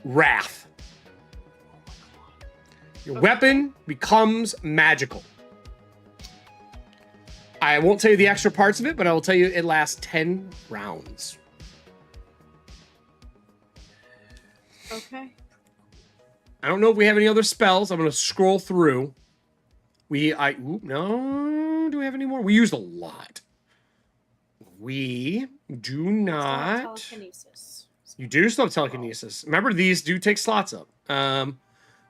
wrath. Your weapon becomes magical. I won't tell you the extra parts of it, but I will tell you it lasts 10 rounds. Okay. I don't know if we have any other spells. I'm going to scroll through. Do we have any more? We used a lot. We do not. Telekinesis. You do still have telekinesis. Remember, these do take slots up.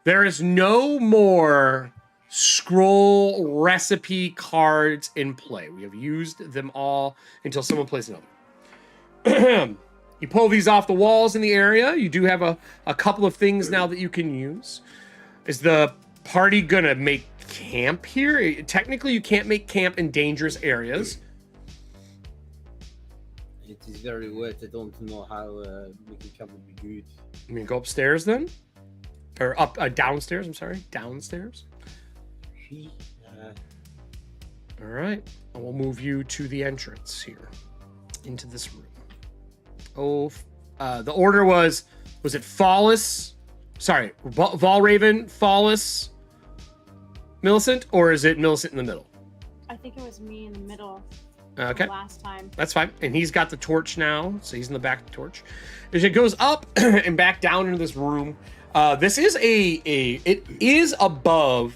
There is no more scroll recipe cards in play. We have used them all until someone plays another. You pull these off the walls in the area. You do have a couple of things now that you can use. Is the party gonna make camp here? Technically, you can't make camp in dangerous areas. It is very wet. I don't know how making camp would be good. You mean go upstairs then? Or up downstairs, I'm sorry. Downstairs. All right. And we'll move you to the entrance here. Into this room. The order was it Falas? Sorry, Valraven, Falas, Millicent, or is it Millicent in the middle? I think it was me in the middle. Okay. Last time. That's fine. And he's got the torch now, so he's in the back of the torch. As it goes up and back down into this room, this is it is above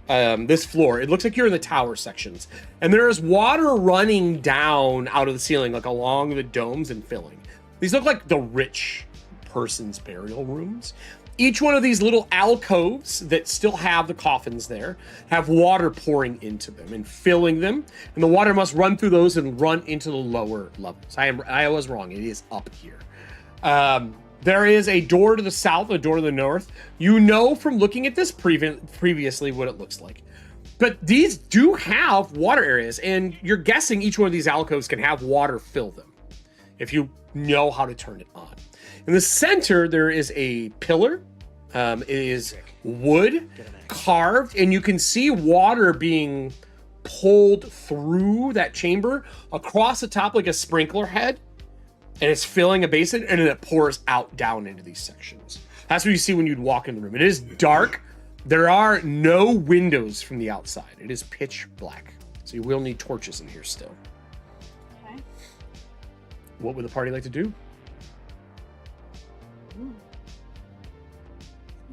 this floor. It looks like you're in the tower sections, and there is water running down out of the ceiling, like along the domes and filling. These look like the rich person's burial rooms. Each one of these little alcoves that still have the coffins there have water pouring into them and filling them, and the water must run through those and run into the lower levels. I was wrong. It is up here. There is a door to the south, a door to the north. You know from looking at this previously what it looks like. But these do have water areas, and you're guessing each one of these alcoves can have water fill them if you know how to turn it on. In the center, there is a pillar. It is wood carved, and you can see water being pulled through that chamber across the top like a sprinkler head, and it's filling a basin, and then it pours out down into these sections. That's what you see when you'd walk in the room. It is dark. There are no windows from the outside. It is pitch black, so you will need torches in here still. Okay. What would the party like to do?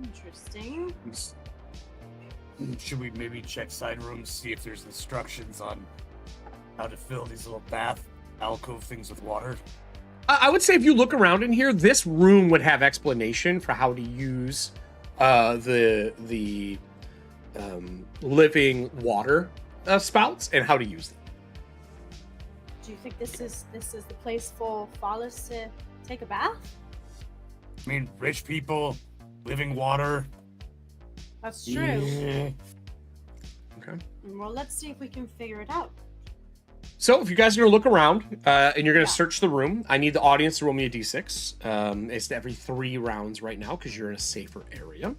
Interesting. Should we maybe check side rooms, see if there's instructions on how to fill these little bath alcove things with water? I would say if you look around in here, this room would have explanation for how to use the living water spouts and how to use them. Do you think this is the place for Falas to take a bath? I mean, rich people, living water. That's true. Yeah. Okay. Well, let's see if we can figure it out. So if you guys are going to look around and you're going to search the room, I need the audience to roll me a d6. It's every 3 rounds right now because you're in a safer area.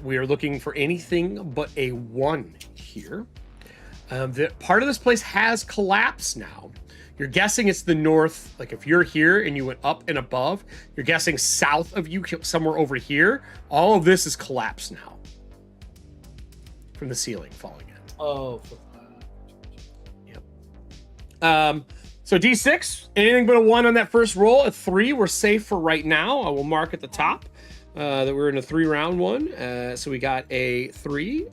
We are looking for anything but a 1 here. The part of this place has collapsed now. You're guessing it's the north. Like if you're here and you went up and above, you're guessing south of you, somewhere over here. All of this is collapsed now from the ceiling falling in. Oh. So D6, anything but a 1 on that first roll. A 3, we're safe for right now. I will mark at the top that we're in a 3-round one. So we got a 3.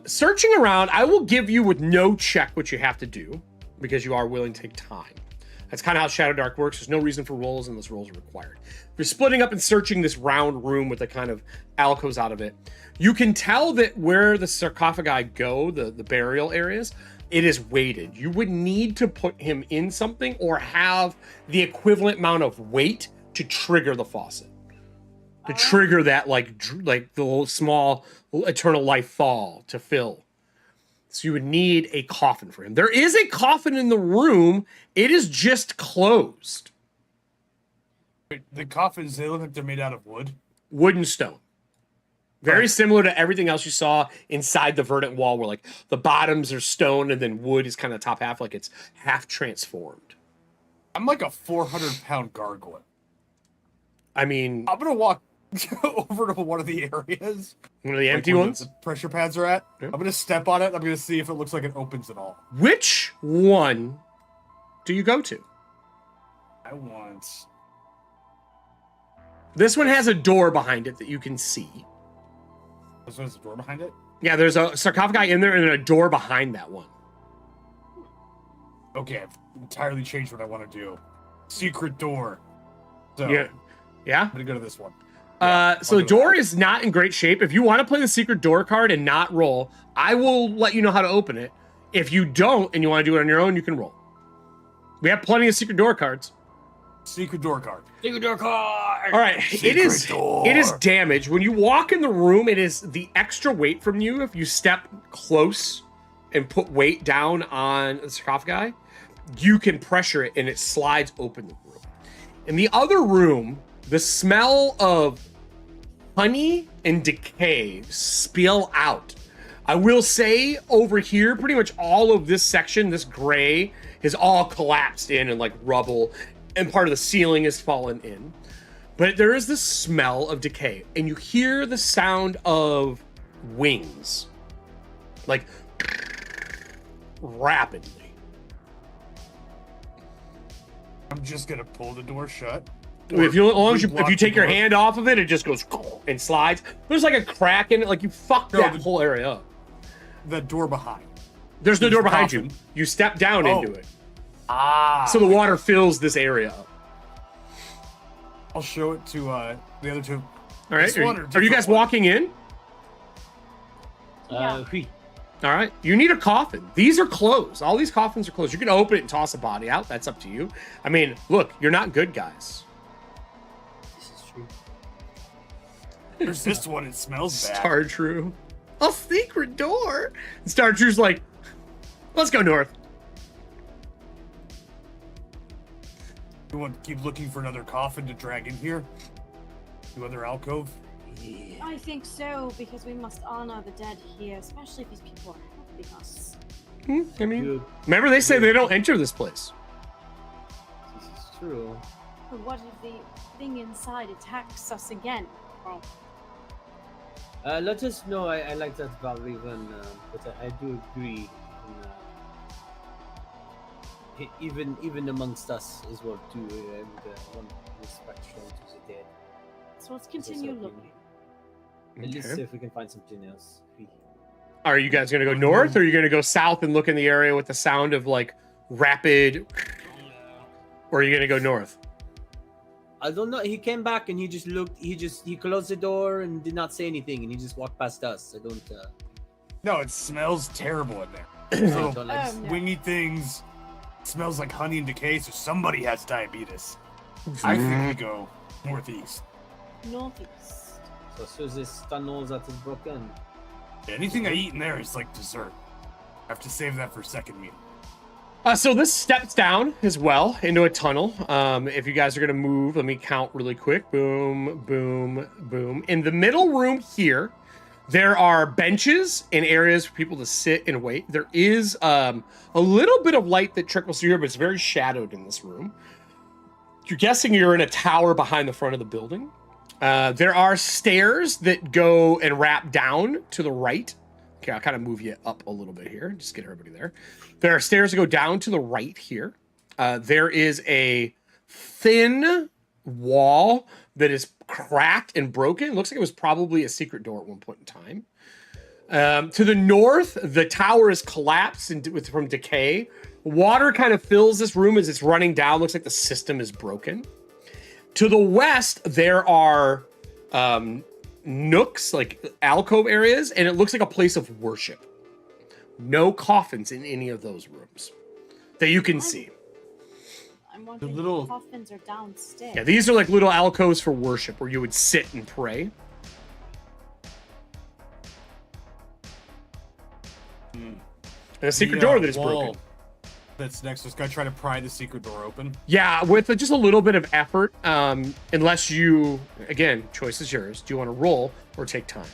Searching around, I will give you with no check what you have to do because you are willing to take time. That's kind of how Shadowdark works. There's no reason for rolls unless rolls are required. If you're splitting up and searching this round room with the kind of alcoves out of it, you can tell that where the sarcophagi go, the burial areas, it is weighted. You would need to put him in something or have the equivalent amount of weight to trigger the faucet. To trigger that like the little small eternal life fall to fill. So you would need a coffin for him. There is a coffin in the room. It is just closed. The coffins, they look like they're made out of wood. Wood and stone. Very similar to everything else you saw inside the verdant wall where like the bottoms are stone and then wood is kind of top half, like it's half transformed. I'm like a 400-pound gargoyle. I mean, I'm gonna walk over to one of the areas. one of the empty where ones. The pressure pads are at. Yeah. I'm gonna step on it. I'm gonna see if it looks like it opens at all. Which one do you go to? I want. This one has a door behind it that you can see. This one has a door behind it. Yeah, there's a sarcophagi in there and a door behind that one. Okay, I've entirely changed what I want to do. Secret door. So Yeah. Yeah? I'm gonna go to this one. So the door is not in great shape. If you want to play the secret door card and not roll, I will let you know how to open it. If you don't and you want to do it on your own, you can roll. We have plenty of secret door cards. Secret door card. Secret door card. All right, it is door. damaged. When you walk in the room, it is the extra weight from you. If you step close and put weight down on the sarcophagi, you can pressure it and it slides open the room. In the other room, the smell of honey and decay spill out. I will say over here, pretty much all of this section, this gray, is all collapsed in and like rubble, and part of the ceiling has fallen in. But there is this smell of decay, and you hear the sound of wings, like rapidly. I'm just gonna pull the door shut. If you, as long as you, if Block you take the your door. hand off of it, it just goes and slides. There's like a crack in it, like you fucked No, that the- whole area up. The door behind. There's no there's door behind you. coffin. You step down Oh. into it, Ah. so the water fills this area up. I'll show it to the other two. All right, This one or are you different guys one? walking in? Oui. All right, you need a coffin. These are closed. All these coffins are closed. You can open it and toss a body out. That's up to you. I mean, look, you're not good guys. This is true. There's this one. It smells bad. Star True. A secret door. And Star True's like, let's go north. You want to keep looking for another coffin to drag in here? The other alcove? I think so, because we must honor the dead here, especially if these people are helping us. I mean, Good. remember they say they don't enter this place. This is true. But what if the thing inside attacks us again? Well, Let us know. I like that Valraven, but I do agree. Even amongst us is what do and one respect shown to the dead. so let's continue okay. looking. At least Okay. see if we can find something else. Are you guys going to go north, or are you going to go south and look in the area with the sound of like rapid, or are you going to go north? I don't know. He came back and he just looked. He closed the door and did not say anything, and he just walked past us. I don't. No, it smells terrible in there. I Little don't like. No. wingy things. Smells like honey and decay, so somebody has diabetes. I think we go northeast. Northeast. So this tunnel that is broken. Anything I eat in there is like dessert. I have to save that for second meal. So this steps down as well into a tunnel. If you guys are going to move, let me count really quick. Boom, boom, boom. In the middle room here, there are benches and areas for people to sit and wait. There is a little bit of light that trickles through here, but it's very shadowed in this room. You're guessing you're in a tower behind the front of the building. There are stairs that go and wrap down to the right. Okay, I'll kind of move you up a little bit here. Just get everybody there. There are stairs that go down to the right here. There is a thin wall that is cracked and broken. It looks like it was probably a secret door at one point in time. To the north, the tower is collapsed from decay. Water kind of fills this room as it's running down. Looks like the system is broken. To the west, there are nooks, like alcove areas, and it looks like a place of worship. No coffins in any of those rooms that you can see. I'm wondering little- if coffins are downstairs. Yeah, these are like little alcoves for worship where you would sit and pray. And a secret door that is wall broken. That's next to us. Gotta try to pry the secret door open. Yeah, with just a little bit of effort. Unless you, again, choice is yours. Do you want to roll or take time?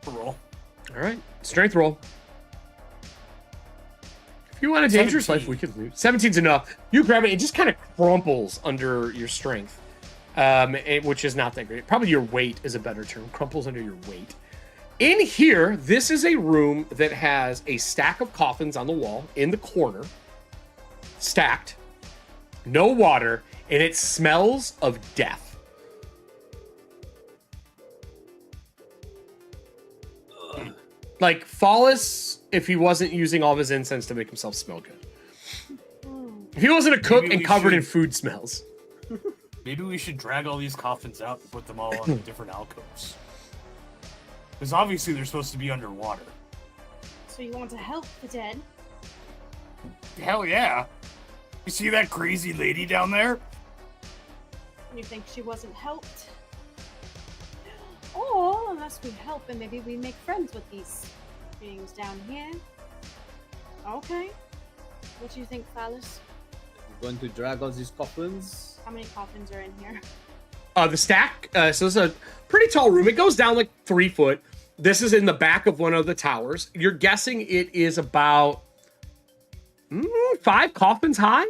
Roll. All right, strength roll. If you want a dangerous 17. life, we could loot. 17's enough. You grab it, it just kind of crumples under your strength, which is not that great. Probably your weight is a better term. Crumples under your weight. In here, this is a room that has a stack of coffins on the wall in the corner, stacked, no water, and it smells of death. Like Falas, if he wasn't using all of his incense to make himself smell good. If he wasn't a cook Maybe and we covered in should- food smells. Maybe we should drag all these coffins out and put them all on different alcoves. Because obviously they're supposed to be underwater. So you want to help the dead? Hell yeah. You see that crazy lady down there? You think she wasn't helped? Or unless we help and maybe we make friends with these beings down here. Okay. What do you think, Falas? We're going to drag all these coffins. How many coffins are in here? The stack, so this is a pretty tall room. It goes down like 3 foot. This is in the back of one of the towers. You're guessing it is about 5 coffins high.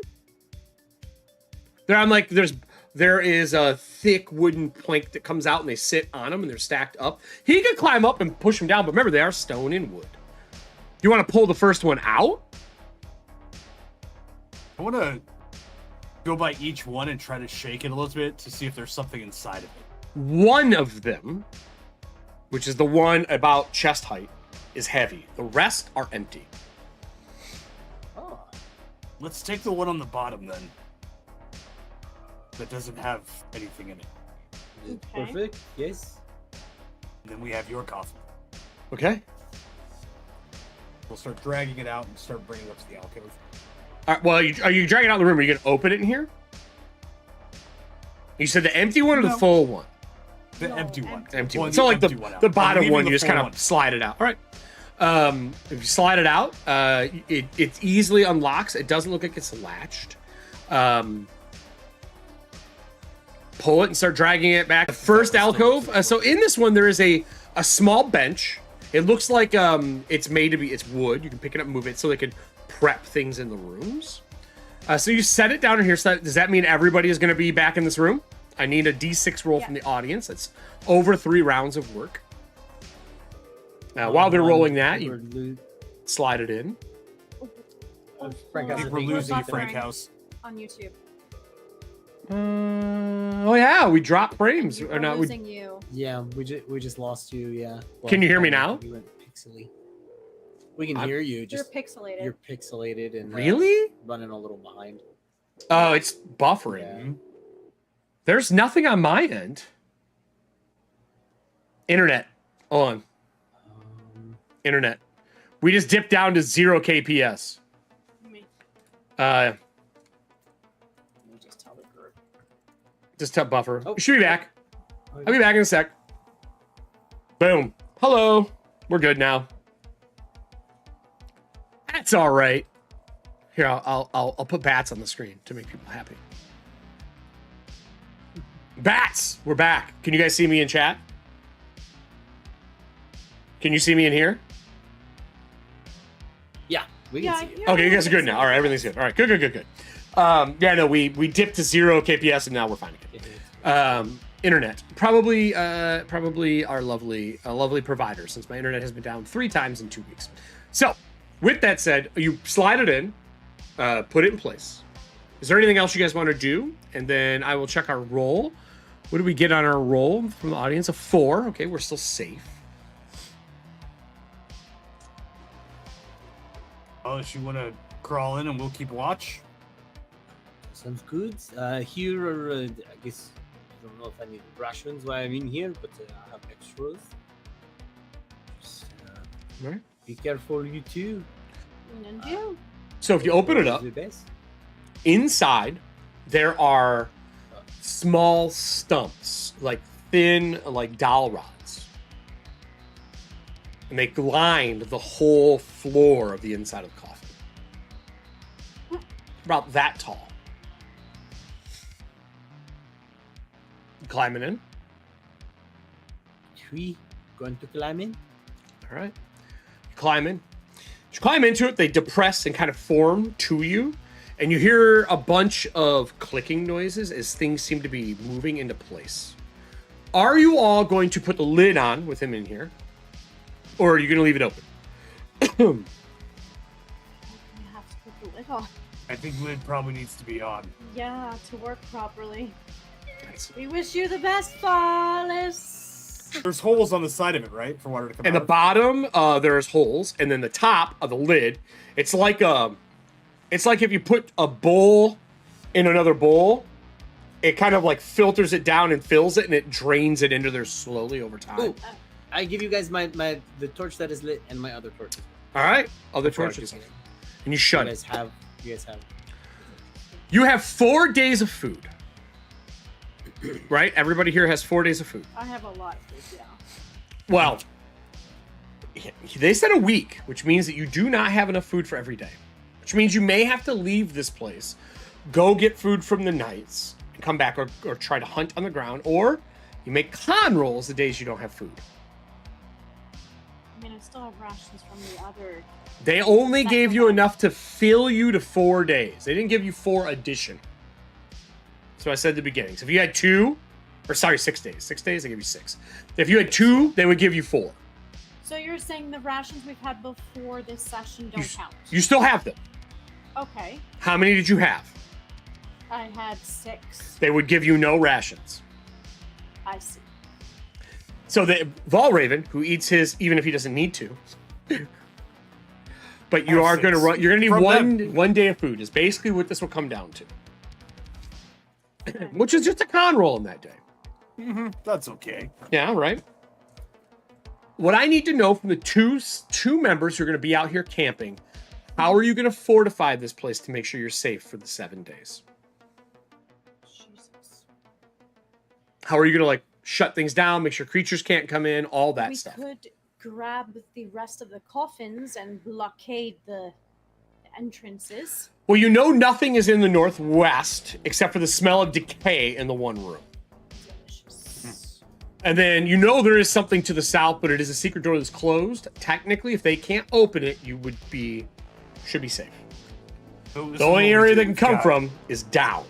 There is a thick wooden plank that comes out and they sit on them and they're stacked up. He could climb up and push them down, but remember they are stone and wood. You want to pull the first one out? I want to go by each one and try to shake it a little bit to see if there's something inside of it. One of them, which is the one about chest height, is heavy. The rest are empty. Oh, Let's take the one on the bottom then. That doesn't have anything in it. Okay. perfect. Yes. And then we have your coffin. Okay. We'll start dragging it out and start bringing it up to the alcove. All right, well, are you dragging it out of the room? Are you going to open it in here? You said the empty one or the No. full one? The No, empty one. Empty Well, one. So like empty one out. the I'm bottom leaving one, the you just full kind one. of slide it out. All right. If you slide it out, it easily unlocks. It doesn't look like it's latched. Pull it and start dragging it back. The first alcove. So in this one, there is a small bench. It looks like it's wood. You can pick it up and move it so they can prep things in the rooms. So you set it down in here. So does that mean everybody is going to be back in this room? I need a D6 roll from the audience. That's over 3 rounds of work. While they're rolling that, you slide it in. Frank I has think a we're thing losing with Frank Ethan. House. On YouTube. Oh yeah, we dropped frames. You Or are not? losing you. Yeah, we just lost you. Yeah. Can you hear me kind of, now? You went pixely. We can I'm- hear you. You're Just pixelated. you're pixelated and Really? running a little behind. Oh, it's buffering. Yeah. There's nothing on my end. Internet. Hold on. Internet. We just dipped down to 0 kps. Me. Just Tell the group. tap buffer. Oh. Should be back. I'll be back in a sec. Boom. Hello. We're good now. That's all right. Here, I'll put bats on the screen to make people happy. Bats. We're back. Can you guys see me in chat? Can you see me in here? Yeah, we can Yeah, see you. yeah. Okay, you guys are good now. All right, everything's good. All right, good. Yeah, no, we dipped to 0 kps and now we're fine again. Internet, probably our lovely provider, since my internet has been down 3 times in 2 weeks. So, with that said, you slide it in, put it in place. Is there anything else you guys want to do? And then I will check our roll. What do we get on our roll from the audience? A 4. Okay, we're still safe. Unless you want to crawl in and we'll keep watch. Sounds good. Here are, I guess, I don't know if I need rations while I'm in here, but I have extras. Just, All right. be careful, you two. And you. So if you open it up, The best. inside there are small stumps, like thin, like dowel rods. And they lined the whole floor of the inside of the coffin. About that tall. Climbing in. 3 going to climb in. All right. Climb in. You climb into it, they depress and kind of form to you, and you hear a bunch of clicking noises as things seem to be moving into place. Are you all going to put the lid on with him in here, or are you going to leave it open? You have to put the lid on. I think lid probably needs to be on. Yeah, to work properly. Nice. We wish you the best, Falas. There's holes on the side of it, right, for water to come And out. the bottom, there's holes, and then the top of the lid, it's like if you put a bowl in another bowl, it kind of like filters it down and fills it, and it drains it into there slowly over time. Ooh, I give you guys the torch that is lit and my other torches. All right, other Before I torches, give it. and you shut You it. guys have. You have 4 days of food. Right? Everybody here has 4 days of food. I have a lot of food, yeah. Well, they said a week, which means that you do not have enough food for every day. Which means you may have to leave this place, go get food from the knights, and come back or try to hunt on the ground, or you make con rolls the days you don't have food. I mean, I still have rations from the other. They only That's gave a you lot. enough to fill you to 4 days. They didn't give you 4 addition. So I said at the beginning. So if you had 6 days. 6 days, they give you 6. If you had 2, they would give you 4. So you're saying the rations we've had before this session don't count? You still have them. Okay. How many did you have? I had 6. They would give you no rations. I see. So the Valraven, who eats his even if he doesn't need to, but you are going to run. You're going to need From one day of food. Is basically what this will come down to, which is just a con roll in that day. That's okay. Yeah, right. What I need to know from the two members who are going to be out here camping, how are you going to fortify this place to make sure you're safe for the 7 days? Jesus. How are you going to like shut things down, make sure creatures can't come in, all that We stuff? could grab the rest of the coffins and blockade the entrances. Well, you know nothing is in the northwest except for the smell of decay in the one room. Delicious. And then you know there is something to the south, but it is a secret door that's closed. Technically, if they can't open it, you should be safe. So this The is only what area we they do. can come Got- from is down.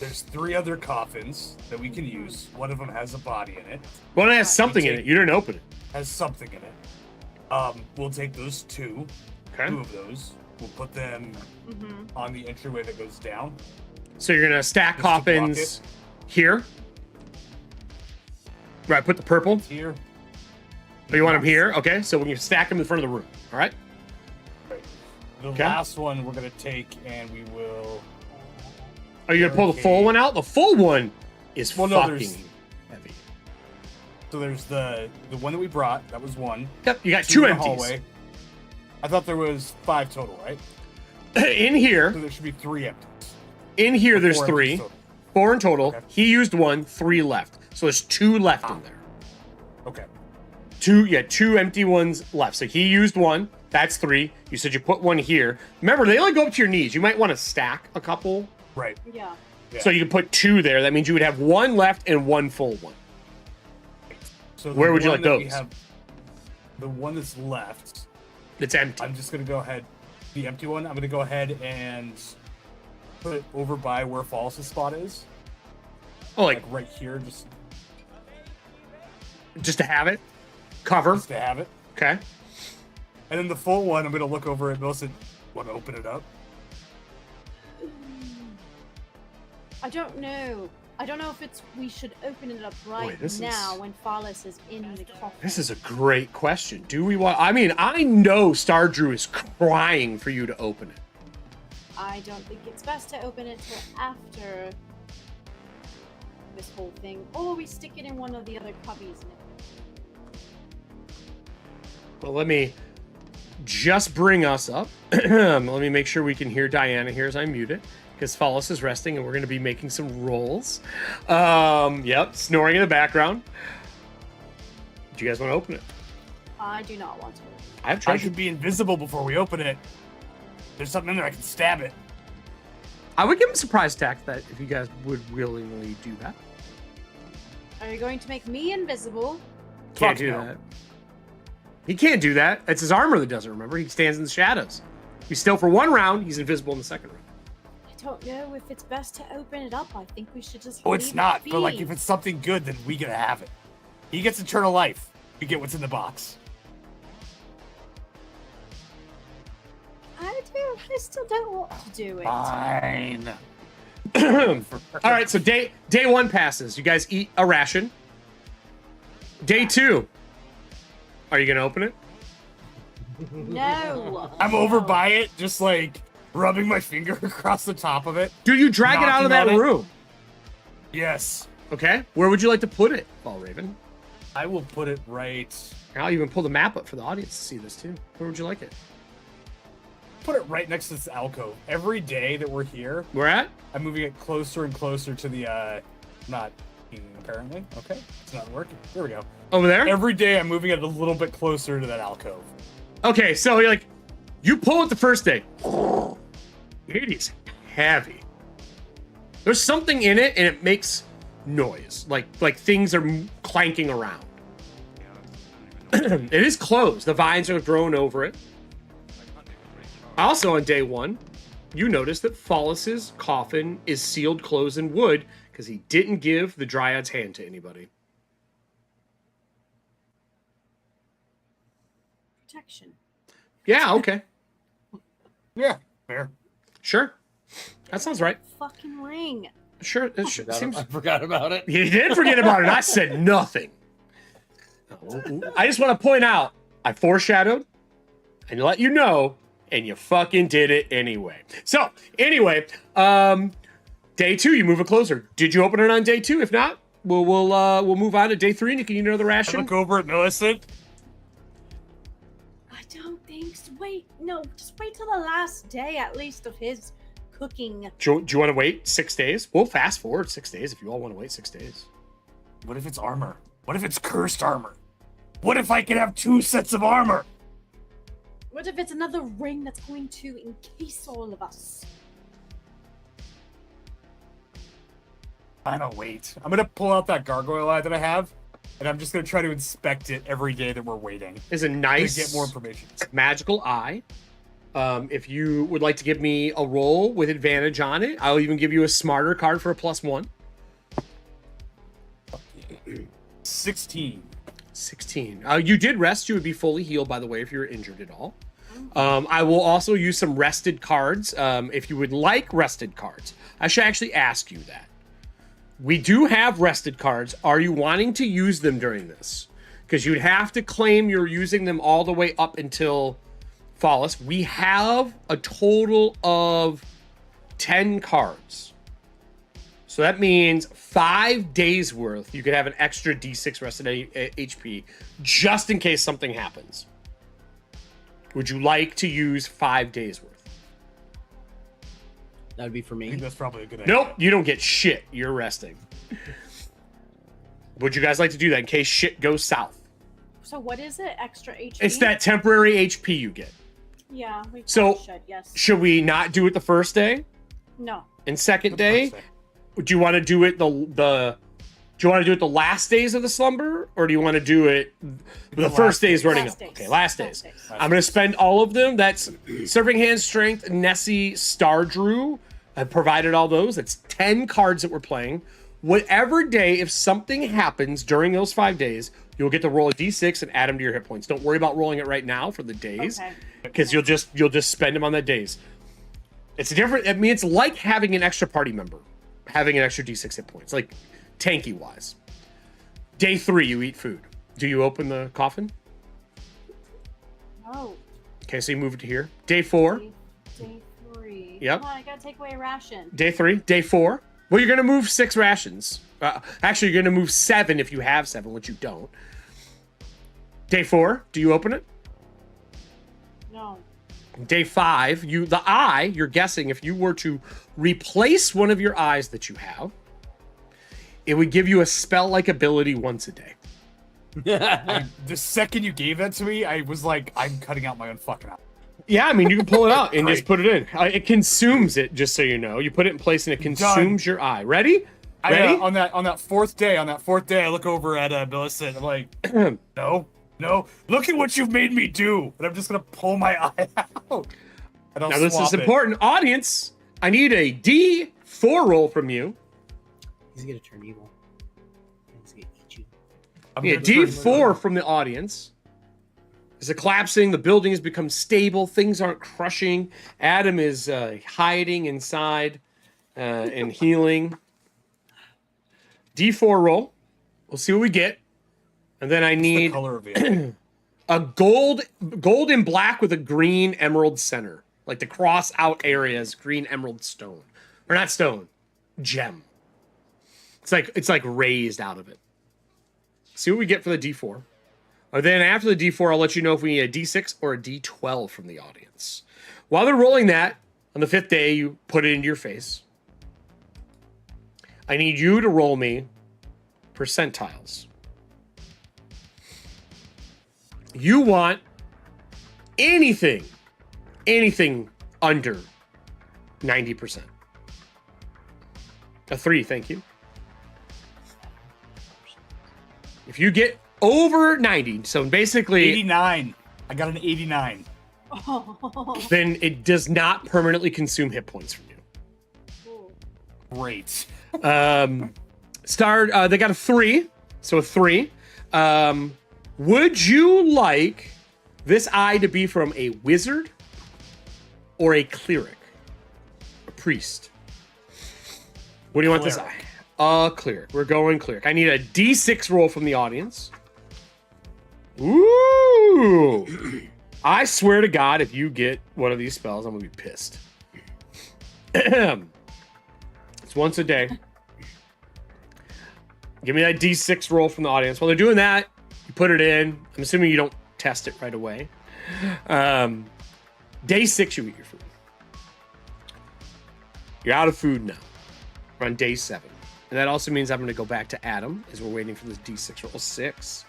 There's 3 other coffins that we can use. One of them has a body in it. One has something in it. You didn't open it. Has something in it. We'll take those 2. Okay. 2 of those. We'll put them on the entryway that goes down. So you're gonna stack Just to block coffins here. Right. Put the purple. Here. Oh, you want them here? Okay. So when you stack them in front of the room. All right. Right. The Okay. last one we're gonna take and we will. Are you gonna pull the full one out? The full one is Well, no, fucking there's- heavy. So there's the one that we brought. That was 1. Yep. You got 2 2 in the empties hallway. I thought there was 5 total, right? in here. So there should be 3 empties. In here, there's 4 3. empties total. 4 in total. Okay. He used 1. 3 left. So there's 2 left in there. Okay. 2 empty ones left. So he used 1. That's 3. You said you put 1 here. Remember, they only go up to your knees. You might want to stack a couple. Right. Yeah. Yeah. So you can put 2 there. That means you would have 1 left and 1 full one. So the Where would you one like that we those? have- the one that's left. It's empty. I'm just gonna go ahead. The empty one. I'm gonna go ahead and put it over by where Falas' spot is. Oh, Like like right here, just to have it? Cover. just to have it. Okay. And then the full one, I'm gonna look over at Melissa. Want to open it up? I don't know. I don't know if we should open it up right this now is- when Falas is in the coffin. This is a great question. Do we want... I mean, I know Star Drew is crying for you to open it. I don't think it's best to open it till after this whole thing. Or we stick it in one of the other cubbies. Well, let me just bring us up. Let me make sure we can hear Diana here as I mute it, because Falas is resting and we're going to be making some rolls. Yep, snoring in the background. Do you guys want to open it? I do not want to. I have I treasure. should be invisible before we open it. There's something in there. I can stab it. I would give him a surprise attack that if you guys would willingly do that. Are you going to make me invisible? Can't Fuck do no. that. He can't do that. It's his armor that doesn't, remember? He stands in the shadows. He's still for 1 round. He's invisible in the 2nd round. I don't know if it's best to open it up. I think we should just. Oh, leave it's it not. be. But like, if it's something good, then we gotta have it. He gets eternal life. We get what's in the box. I do. I still don't want to do it. Fine. All right, so day 1 passes. You guys eat a ration. Day 2. Are you gonna open it? No. I'm over by it, just like rubbing my finger across the top of it. Do you drag it out of that Knocking on it? room? Yes. Okay. Where would you like to put it, Ball Raven? I will put it right. I'll even pull the map up for the audience to see this too. Where would you like it? Put it right next to this alcove. Every day that we're here, Where at? I'm moving it closer and closer to the not apparently. Okay. It's not working. There we go. Over there? Every day I'm moving it a little bit closer to that alcove. Okay, so you're like, you pull it the first day. It is heavy. There's something in it, and it makes noise, like things are clanking around. It is closed. The vines are grown over it. Also, on day 1, you notice that Falas's coffin is sealed closed in wood because he didn't give the Dryad's hand to anybody. Protection. Yeah, okay. Yeah. Fair. Sure. That sounds right. Fucking ring. Sure. It seems... I forgot about it. You did forget about it. I said nothing. I just want to point out, I foreshadowed and let you know, and you fucking did it anyway. So, anyway, day 2, you move it closer. Did you open it on day 2? If not, we'll move on to day 3, and you can eat another I ration. look over at Millicent. I don't think so. Wait, no, just wait till the last day at least of his cooking. Do you want to wait 6 days? We'll fast forward 6 days if you all want to wait 6 days. What if it's armor? What if it's cursed armor? What if I can have 2 sets of armor? What if it's another ring that's going to encase all of us? I don't wait. I'm gonna pull out that gargoyle eye that I have, and I'm just gonna try to inspect it every day that we're waiting. It's a nice To get more information. magical eye. If you would like to give me a roll with advantage on it, I'll even give you a smarter card for a +1. 16. 16. You did rest. You would be fully healed, by the way, if you were injured at all. I will also use some rested cards. If you would like rested cards, I should actually ask you that. We do have rested cards. Are you wanting to use them during this? Because you'd have to claim you're using them all the way up until Falas. We have a total of 10 cards. So that means 5 days worth. You could have an extra D6 rested HP just in case something happens. Would you like to use 5 days worth? That would be for I think me. that's probably a good idea. Nope, you don't get shit. You're resting. Would you guys like to do that in case shit goes south? So what is it? Extra HP? It's that temporary HP you get. Yeah, we So- probably should, yes. Should we not do it the first day? No. And second The day? first day. Do you want to do it the do you want to do it the last days of the slumber, or do you want to do it the first days running Last up? days. Okay, last Last days. days. I'm going to spend all of them. That's Serving Hand Strength, Nessie, Star Drew. I provided all those. That's 10 cards that we're playing. Whatever day, if something happens during those 5 days, you'll get to roll a d6 and add them to your hit points. Don't worry about rolling it right now for the days, Okay. because you'll just spend them on that days. It's different. I mean, it's like having an extra party member, having an extra d6 hit points, like tanky wise. Day 3, you eat food. Do you open the coffin? No. Okay, so you move it to here. Day 4. Day 3. Yep. Come on, I gotta take away a ration. Day 3. Day 4. Well, you're gonna move 6 rations. Actually, you're gonna move 7 if you have 7, which you don't. Day 4. Do you open it? No. Day 5. The eye. You're guessing if you were to replace one of your eyes that you have, it would give you a spell-like ability once a day. The second you gave that to me, I was like, I'm cutting out my own fucking eye. Yeah, I mean, you can pull it out and just Great. put it in. It consumes it, just so you know. You put it in place and it consumes your eye. Ready? Ready? On that fourth day, I look over at Millicent. I'm like, no, No, look at what you've made me do. And I'm just gonna pull my eye out. And I'll Now this swap is it. important. Audience, I need a D4 roll from you. He's gonna turn evil. He's gonna eat you. I'm Yeah, gonna turn- D4 from the audience. Is it collapsing? The building has become stable. Things aren't crushing. Adam is hiding inside and healing. D4 roll. We'll see what we get. And then I What's the need color of it? a gold and black with a green emerald center. Like the cross out areas, green emerald stone. Or not stone, gem. It's like raised out of it. See what we get for the D4. Or then after the D4, I'll let you know if we need a D6 or a D12 from the audience. While they're rolling that, on the 5th day, you put it into your face. I need you to roll me percentiles. You want anything under 90%. A 3, thank you. If you get over 90, so basically 89. I got an 89. then it does not permanently consume hit points from you. Great. They got a 3, so a 3. Would you like this eye to be from a wizard or a cleric? A priest? What do you want this eye? A cleric. We're going cleric. I need a D6 roll from the audience. Ooh! I swear to God, if you get one of these spells, I'm gonna be pissed. It's once a day. Give me that D6 roll from the audience. While they're doing that, you put it in. I'm assuming you don't test it right away. Day 6, you eat your food. You're out of food now. We're on day 7. And that also means I'm going to go back to Adam as we're waiting for this D6 roll. 6.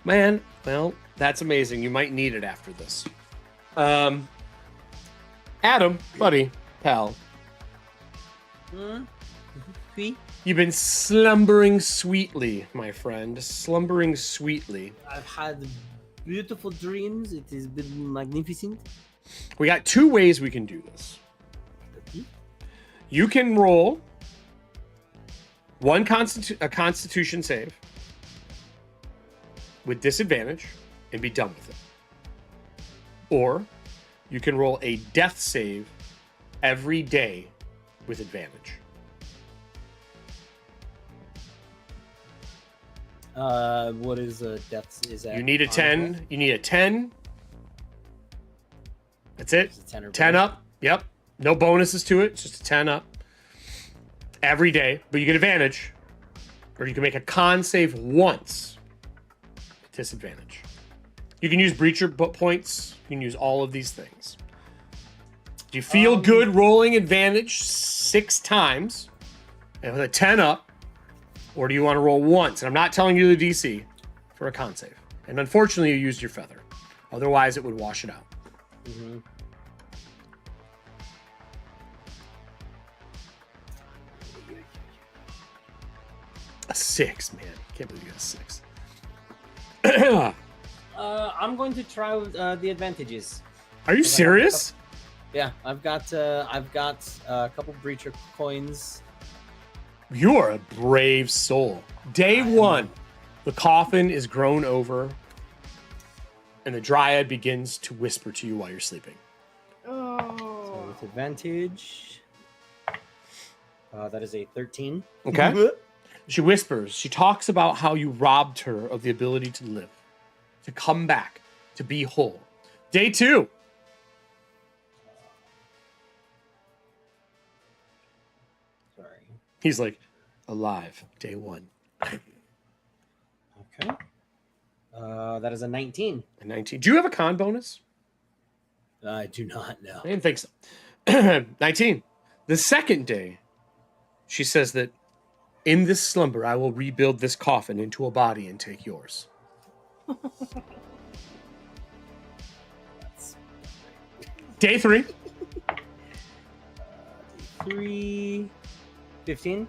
Man, well, that's amazing. You might need it after this. Adam, buddy, pal. You've been slumbering sweetly, my friend. Slumbering sweetly. I've had beautiful dreams. It has been magnificent. We got 2 ways we can do this. You can roll a constitution save with disadvantage and be done with it. Or you can roll a death save every day with advantage. What is death? Is that You need a 10. You need a 10. That's it. It's a 10 or 10 up. Yep. No bonuses to it. It's just a 10 up. Every day. But you get advantage. Or you can make a con save once. Disadvantage. You can use breacher points. You can use all of these things. Do you feel good rolling advantage 6 times? And with a 10 up. Or do you want to roll once? And I'm not telling you the DC for a con save. And unfortunately, you used your feather. Otherwise, it would wash it out. Mm-hmm. A 6, man. Can't believe you got a 6. I'm going to try the advantages. Are you serious? Yeah, I've got a couple breacher coins. You are a brave soul. Day 1, the coffin is grown over, and the dryad begins to whisper to you while you're sleeping. So with advantage, that is a 13. Okay. She whispers. She talks about how you robbed her of the ability to live, to come back, to be whole. Day 2. Sorry. He's like, alive. Day 1. Okay. That is a 19. A 19. Do you have a con bonus? I do not know. I didn't think so. 19. The second day, she says that in this slumber, I will rebuild this coffin into a body and take yours. Day 3. 3, 15.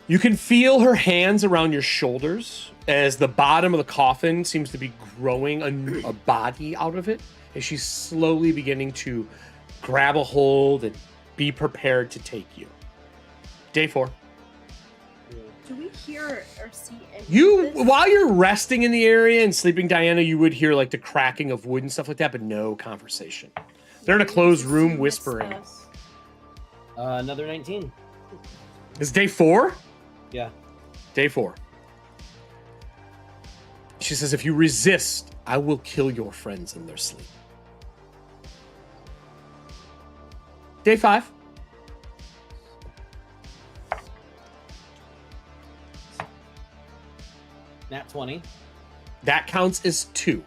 You can feel her hands around your shoulders as the bottom of the coffin seems to be growing a body out of it, as she's slowly beginning to grab a hold and be prepared to take you. Day 4. Do we hear or see any You, of this? while you're resting in the area and sleeping, Diana, you would hear like the cracking of wood and stuff like that, but no conversation. They're in a closed room Assume whispering. it's us. Another 19. Is day 4? Yeah. Day 4. She says, if you resist, I will kill your friends in their sleep. Day 5. Nat 20. That counts as 2.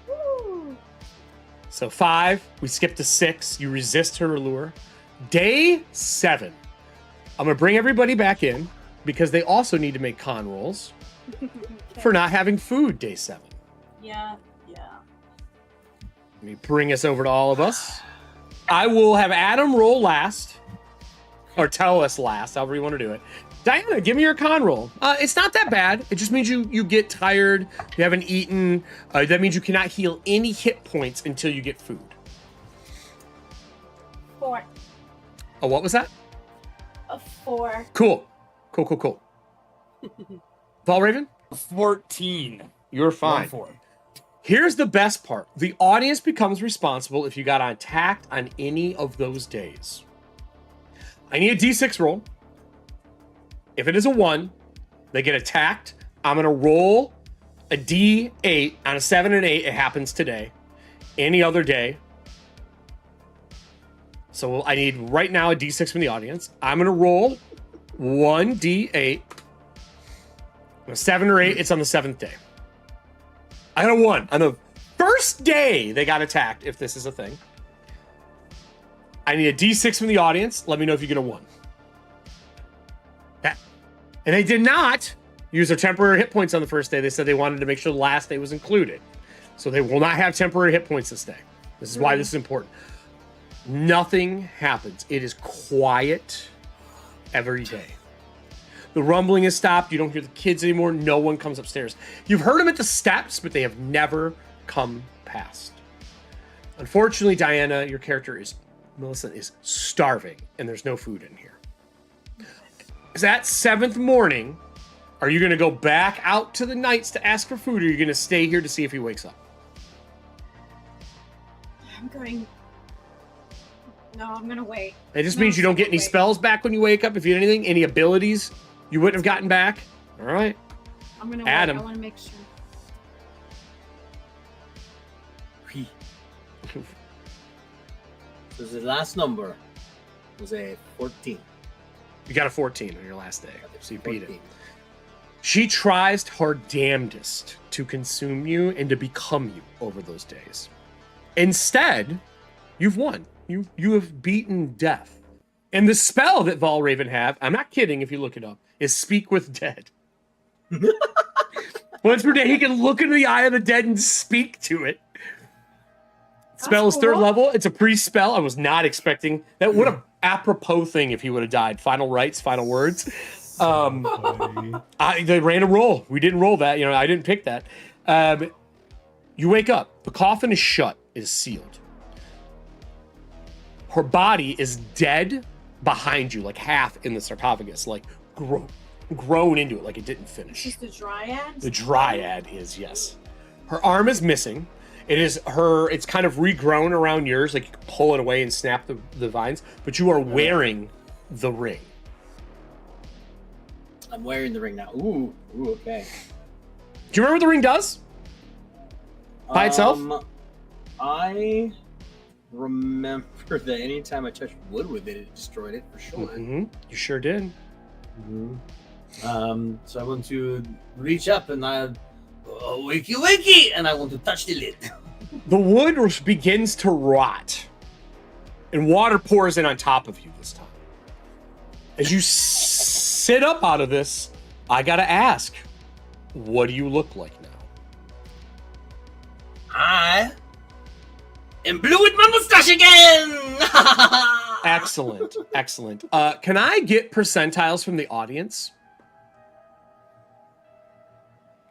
Woo! So 5, we skip to 6. You resist her allure. Day 7. I'm going to bring everybody back in because they also need to make con rolls for not having food day 7. Yeah. Let me bring us over to all of us. I will have Adam roll last, or tell us last, however you want to do it. Diana, give me your con roll. It's not that bad. It just means you get tired, you haven't eaten. That means you cannot heal any hit points until you get food. 4. Oh, what was that? A 4. Cool. Valraven? 14. You're fine. 4. Here's the best part. The audience becomes responsible if you got attacked on any of those days. I need a d6 roll. If it is a 1, they get attacked. I'm going to roll a d8 on a 7 and 8. It happens today. Any other day. So I need right now a d6 from the audience. I'm going to roll 1 d8. A 7 or 8, it's on the 7th day. I got a 1. On the first day they got attacked, if this is a thing. I need a d6 from the audience. Let me know if you get a 1. And they did not use their temporary hit points on the first day. They said they wanted to make sure the last day was included. So they will not have temporary hit points this day. This is why this is important. Nothing happens. It is quiet every day. The rumbling has stopped. You don't hear the kids anymore. No one comes upstairs. You've heard them at the steps, but they have never come past. Unfortunately, Diana, your character Millicent is starving, and there's no food in here. That 7th morning, are you going to go back out to the Knights to ask for food, or are you going to stay here to see if he wakes up? I'm going. No, I'm gonna wait. It just means you don't get any spells back when you wake up. If you had anything, any abilities you wouldn't have gotten back. All right. I'm gonna Adam. wait. I want to make sure. So the last number was a 14. You got a 14 on your last day, so you beat it. 14. She tries her damnedest to consume you and to become you over those days. Instead, you've won. You have beaten death. And the spell that Valraven have, I'm not kidding if you look it up, is Speak with Dead. Once per day, he can look into the eye of the dead and speak to it. Spell is 3rd level. It's a pre-spell. I was not expecting that. What a apropos thing if he would have died. Final rites, final words. They ran a roll. We didn't roll that. I didn't pick that. You wake up. The coffin is shut. It is sealed. Her body is dead behind you, like half in the sarcophagus, like grown into it, like it didn't finish. Is this the dryad? The dryad is, yes. Her arm is missing. It's kind of regrown around yours, like you can pull it away and snap the vines, but you are wearing the ring. I'm wearing the ring now. Ooh, okay. Do you remember what the ring does? By itself? I remember that anytime I touched wood with it, it destroyed it for sure. Mm-hmm. You sure did. Mm-hmm. So I want to reach up and wakey wakey, and I want to touch the lid. The wood begins to rot, and water pours in on top of you this time. As you sit up out of this, I gotta ask, what do you look like now? I am blue with my mustache again! Excellent. Can I get percentiles from the audience?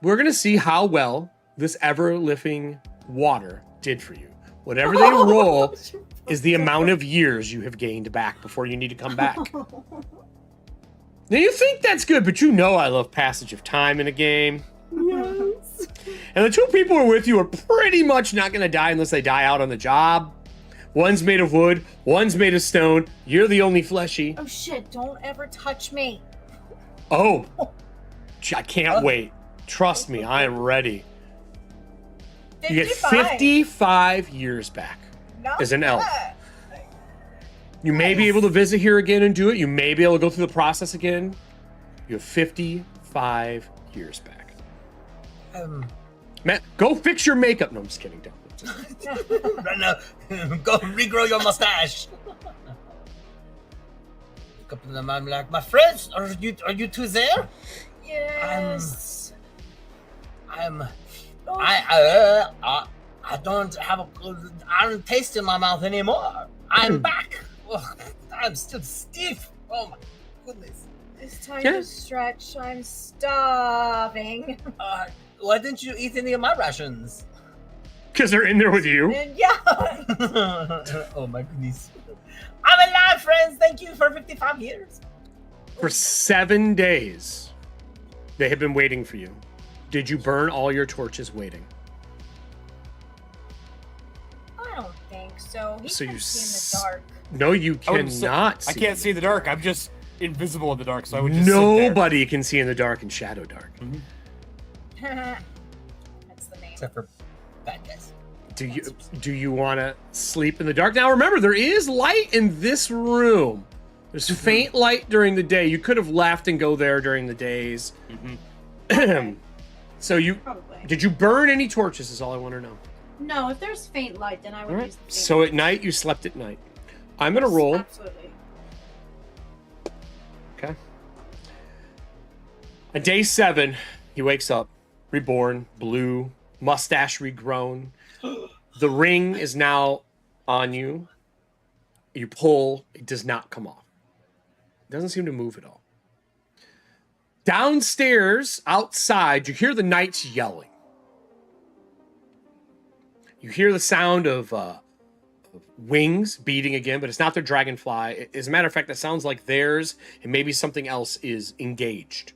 we're gonna see how well this ever-living water did for you. Whatever they roll is the amount of years you have gained back before you need to come back. Now you think that's good, but you know I love passage of time in a game. Yes. And the two people who are with you are pretty much not gonna die unless they die out on the job. One's made of wood, one's made of stone. You're the only fleshy. Oh shit, don't ever touch me. Oh, I can't wait. Trust me, I am ready. You get 55 years back as an elf. You may be able to visit here again and do it. You may be able to go through the process again. You have 55 years back. Matt, go fix your makeup. No, I'm just kidding. Don't. Right now, go regrow your mustache. A couple of them, I'm like, my friends, are you two there? Yes. I don't have a good iron taste in my mouth anymore. I'm back. Ugh, I'm still stiff. Oh my goodness. It's time to stretch. I'm starving. Why didn't you eat any of my rations? Because they're in there with you. And yeah. Oh my goodness. I'm alive, friends. Thank you for 55 years. For 7 days, they have been waiting for you. Did you burn all your torches waiting? I don't think so. He So can you see in the dark. No, you I wouldn't say- cannot see. I can't see in the dark. I'm just invisible in the dark, so I would just Nobody can see in the dark in Shadowdark. That's the name. Except for bad guys. Do you want to sleep in the dark? Now remember, there is light in this room. There's faint light during the day. You could have left and go there during the days. So Probably. did you burn any torches? Is all I want to know. No, if there's faint light, then I would All right. use the faint So light. at night you slept at night. I'm gonna roll. Absolutely. Okay. On day 7, he wakes up, reborn, blue, mustache regrown. The ring is now on you. You pull, it does not come off. It doesn't seem to move at all. Downstairs, outside, you hear the knights yelling. You hear the sound of wings beating again, but it's not their dragonfly. As a matter of fact, it sounds like theirs, and maybe something else is engaged.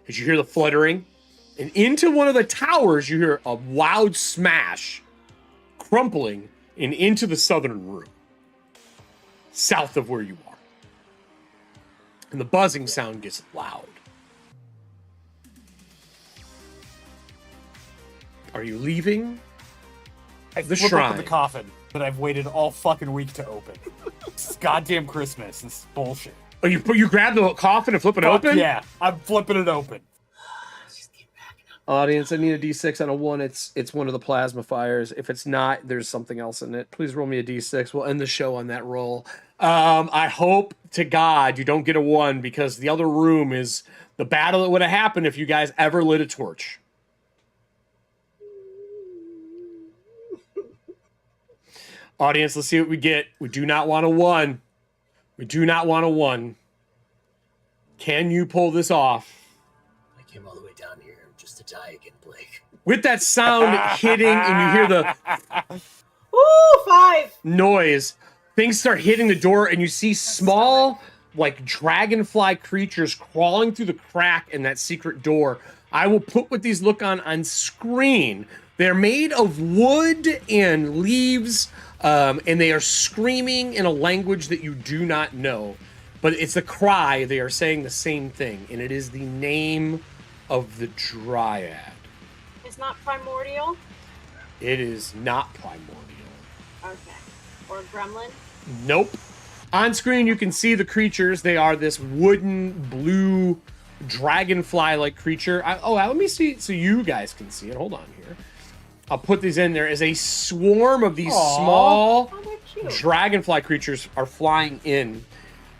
Because you hear the fluttering, and into one of the towers, you hear a loud smash, crumpling, and into the southern room, south of where you are. And the buzzing sound gets loud. Are you leaving I the flip shrine? open the coffin that I've waited all fucking week to open. It's goddamn Christmas. This is bullshit. Oh, you grab the coffin and flip it Fuck open? yeah, I'm flipping it open. Audience, I need a D6 on a 1. It's one of the plasma fires. If it's not, there's something else in it. Please roll me a D6. We'll end the show on that roll. I hope to God you don't get a 1 because the other room is the battle that would have happened if you guys ever lit a torch. Audience, let's see what we get. We do not want a 1. We do not want a 1. Can you pull this off? I came all the way down here just to die again, Blake. With that sound hitting and you hear the Ooh, 5. noise, things start hitting the door and you see small, like dragonfly creatures crawling through the crack in that secret door. I will put what these look on screen. They're made of wood and leaves, and they are screaming in a language that you do not know. But it's a cry. They are saying the same thing, and it is the name of the Dryad. It's not primordial? It is not primordial. Okay. Or gremlin? Nope. On screen, you can see the creatures. They are this wooden, blue, dragonfly-like creature. Let me see so you guys can see it. Hold on here. I'll put these in there as a swarm of these small Oh, they're cute. dragonfly creatures are flying in.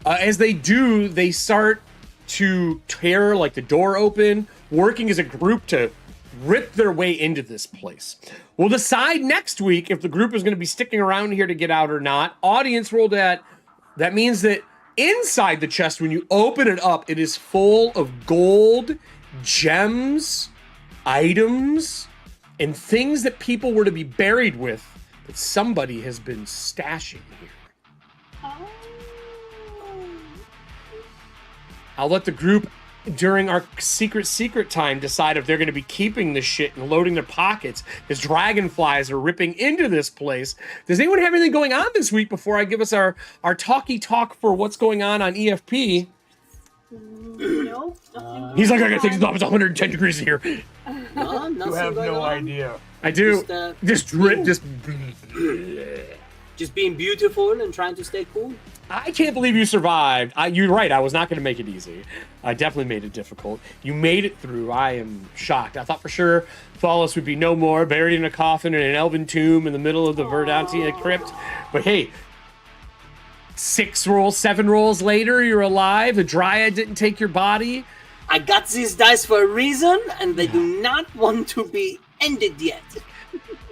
As they do, they start to tear like the door open, working as a group to rip their way into this place. We'll decide next week if the group is going to be sticking around here to get out or not. Audience roll that. That means that inside the chest, when you open it up, it is full of gold, gems, items and things that people were to be buried with that somebody has been stashing here. Oh. I'll let the group during our secret time decide if they're going to be keeping this shit and loading their pockets as dragonflies are ripping into this place. Does anyone have anything going on this week before I give us our talky talk for what's going on EFP? Nope. Nothing He's like, I got going things on. off. It's 110 degrees here. No, You nothing have going no on. idea. I do. Just Just being beautiful and trying to stay cool. I can't believe you survived. You're right. I was not going to make it easy. I definitely made it difficult. You made it through. I am shocked. I thought for sure Falas would be no more, buried in a coffin in an elven tomb in the middle of the Verdantia crypt. But hey, 7 rolls later, you're alive. The Dryad didn't take your body. I got these dice for a reason, and they do not want to be ended yet.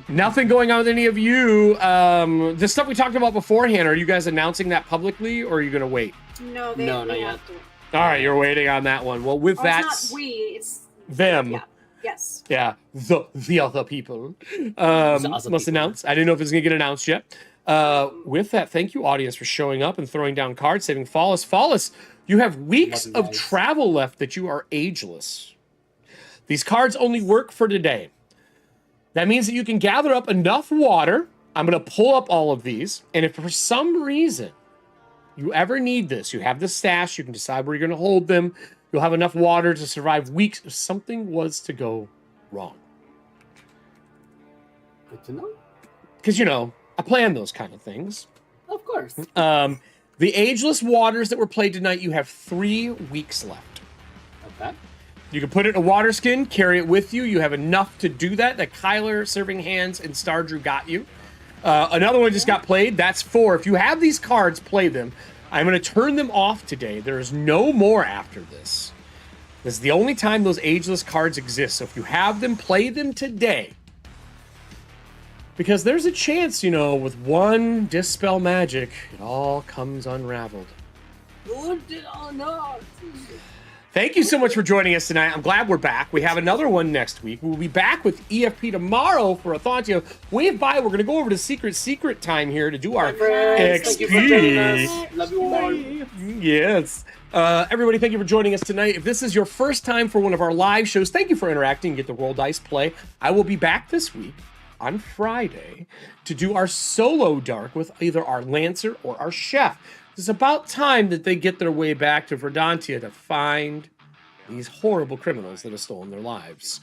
Nothing going on with any of you. The stuff we talked about beforehand, are you guys announcing that publicly, or are you going to wait? No, they No, not have yet. to. All right, you're waiting on that one. Well, with Oh, that, it's not we. It's them. yeah. Yes. Yeah, the other people other must people. announce. I didn't know if it's going to get announced yet. With that, thank you, audience, for showing up and throwing down cards, saving Falas. Falas, you have weeks Love you of guys. travel left that you are ageless. These cards only work for today. That means that you can gather up enough water. I'm going to pull up all of these. And if for some reason you ever need this, you have the stash, you can decide where you're going to hold them. You'll have enough water to survive weeks if something was to go wrong. Good to know. Because, I plan those kind of things. Of course. The Ageless Waters that were played tonight, you have 3 weeks left. Okay. You can put it in a water skin, carry it with you. You have enough to do that. The Kyler, Serving Hands, and Stardrew got you. Another one just got played. That's 4. If you have these cards, play them. I'm going to turn them off today. There's no more after this. This is the only time those Ageless cards exist. So if you have them, play them today. Because there's a chance, with one Dispel Magic, it all comes unraveled. Good or not? Thank you so much for joining us tonight. I'm glad we're back. We have another one next week. We'll be back with EFP tomorrow for ETHUANTIA. Wave by. We're going to go over to secret time here to do our Friends, thank you for joining XP. us. Love you all. Yes. Everybody, thank you for joining us tonight. If this is your first time for one of our live shows, thank you for interacting. Get the Roll Dice play. I will be back this week on Friday to do our solo dark with either our Lancer or our Chef. It's about time that they get their way back to Verdantia to find these horrible criminals that have stolen their lives.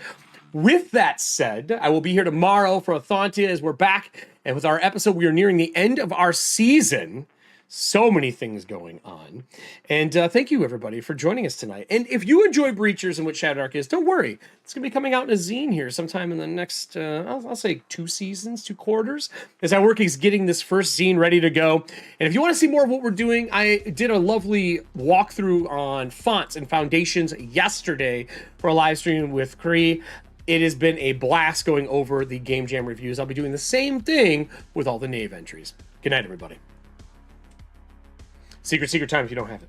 With that said, I will be here tomorrow for ETHUANTIA as we're back. And with our episode, we are nearing the end of our season. So many things going on. And thank you, everybody, for joining us tonight. And if you enjoy Breachers and what Shadowdark is, don't worry. It's going to be coming out in a zine here sometime in the next, I'll say 2 seasons, 2 quarters, as I work is getting this first zine ready to go. And if you want to see more of what we're doing, I did a lovely walkthrough on fonts and foundations yesterday for a live stream with Cree. It has been a blast going over the Game Jam reviews. I'll be doing the same thing with all the Knave entries. Good night, everybody. Secret time if you don't have it.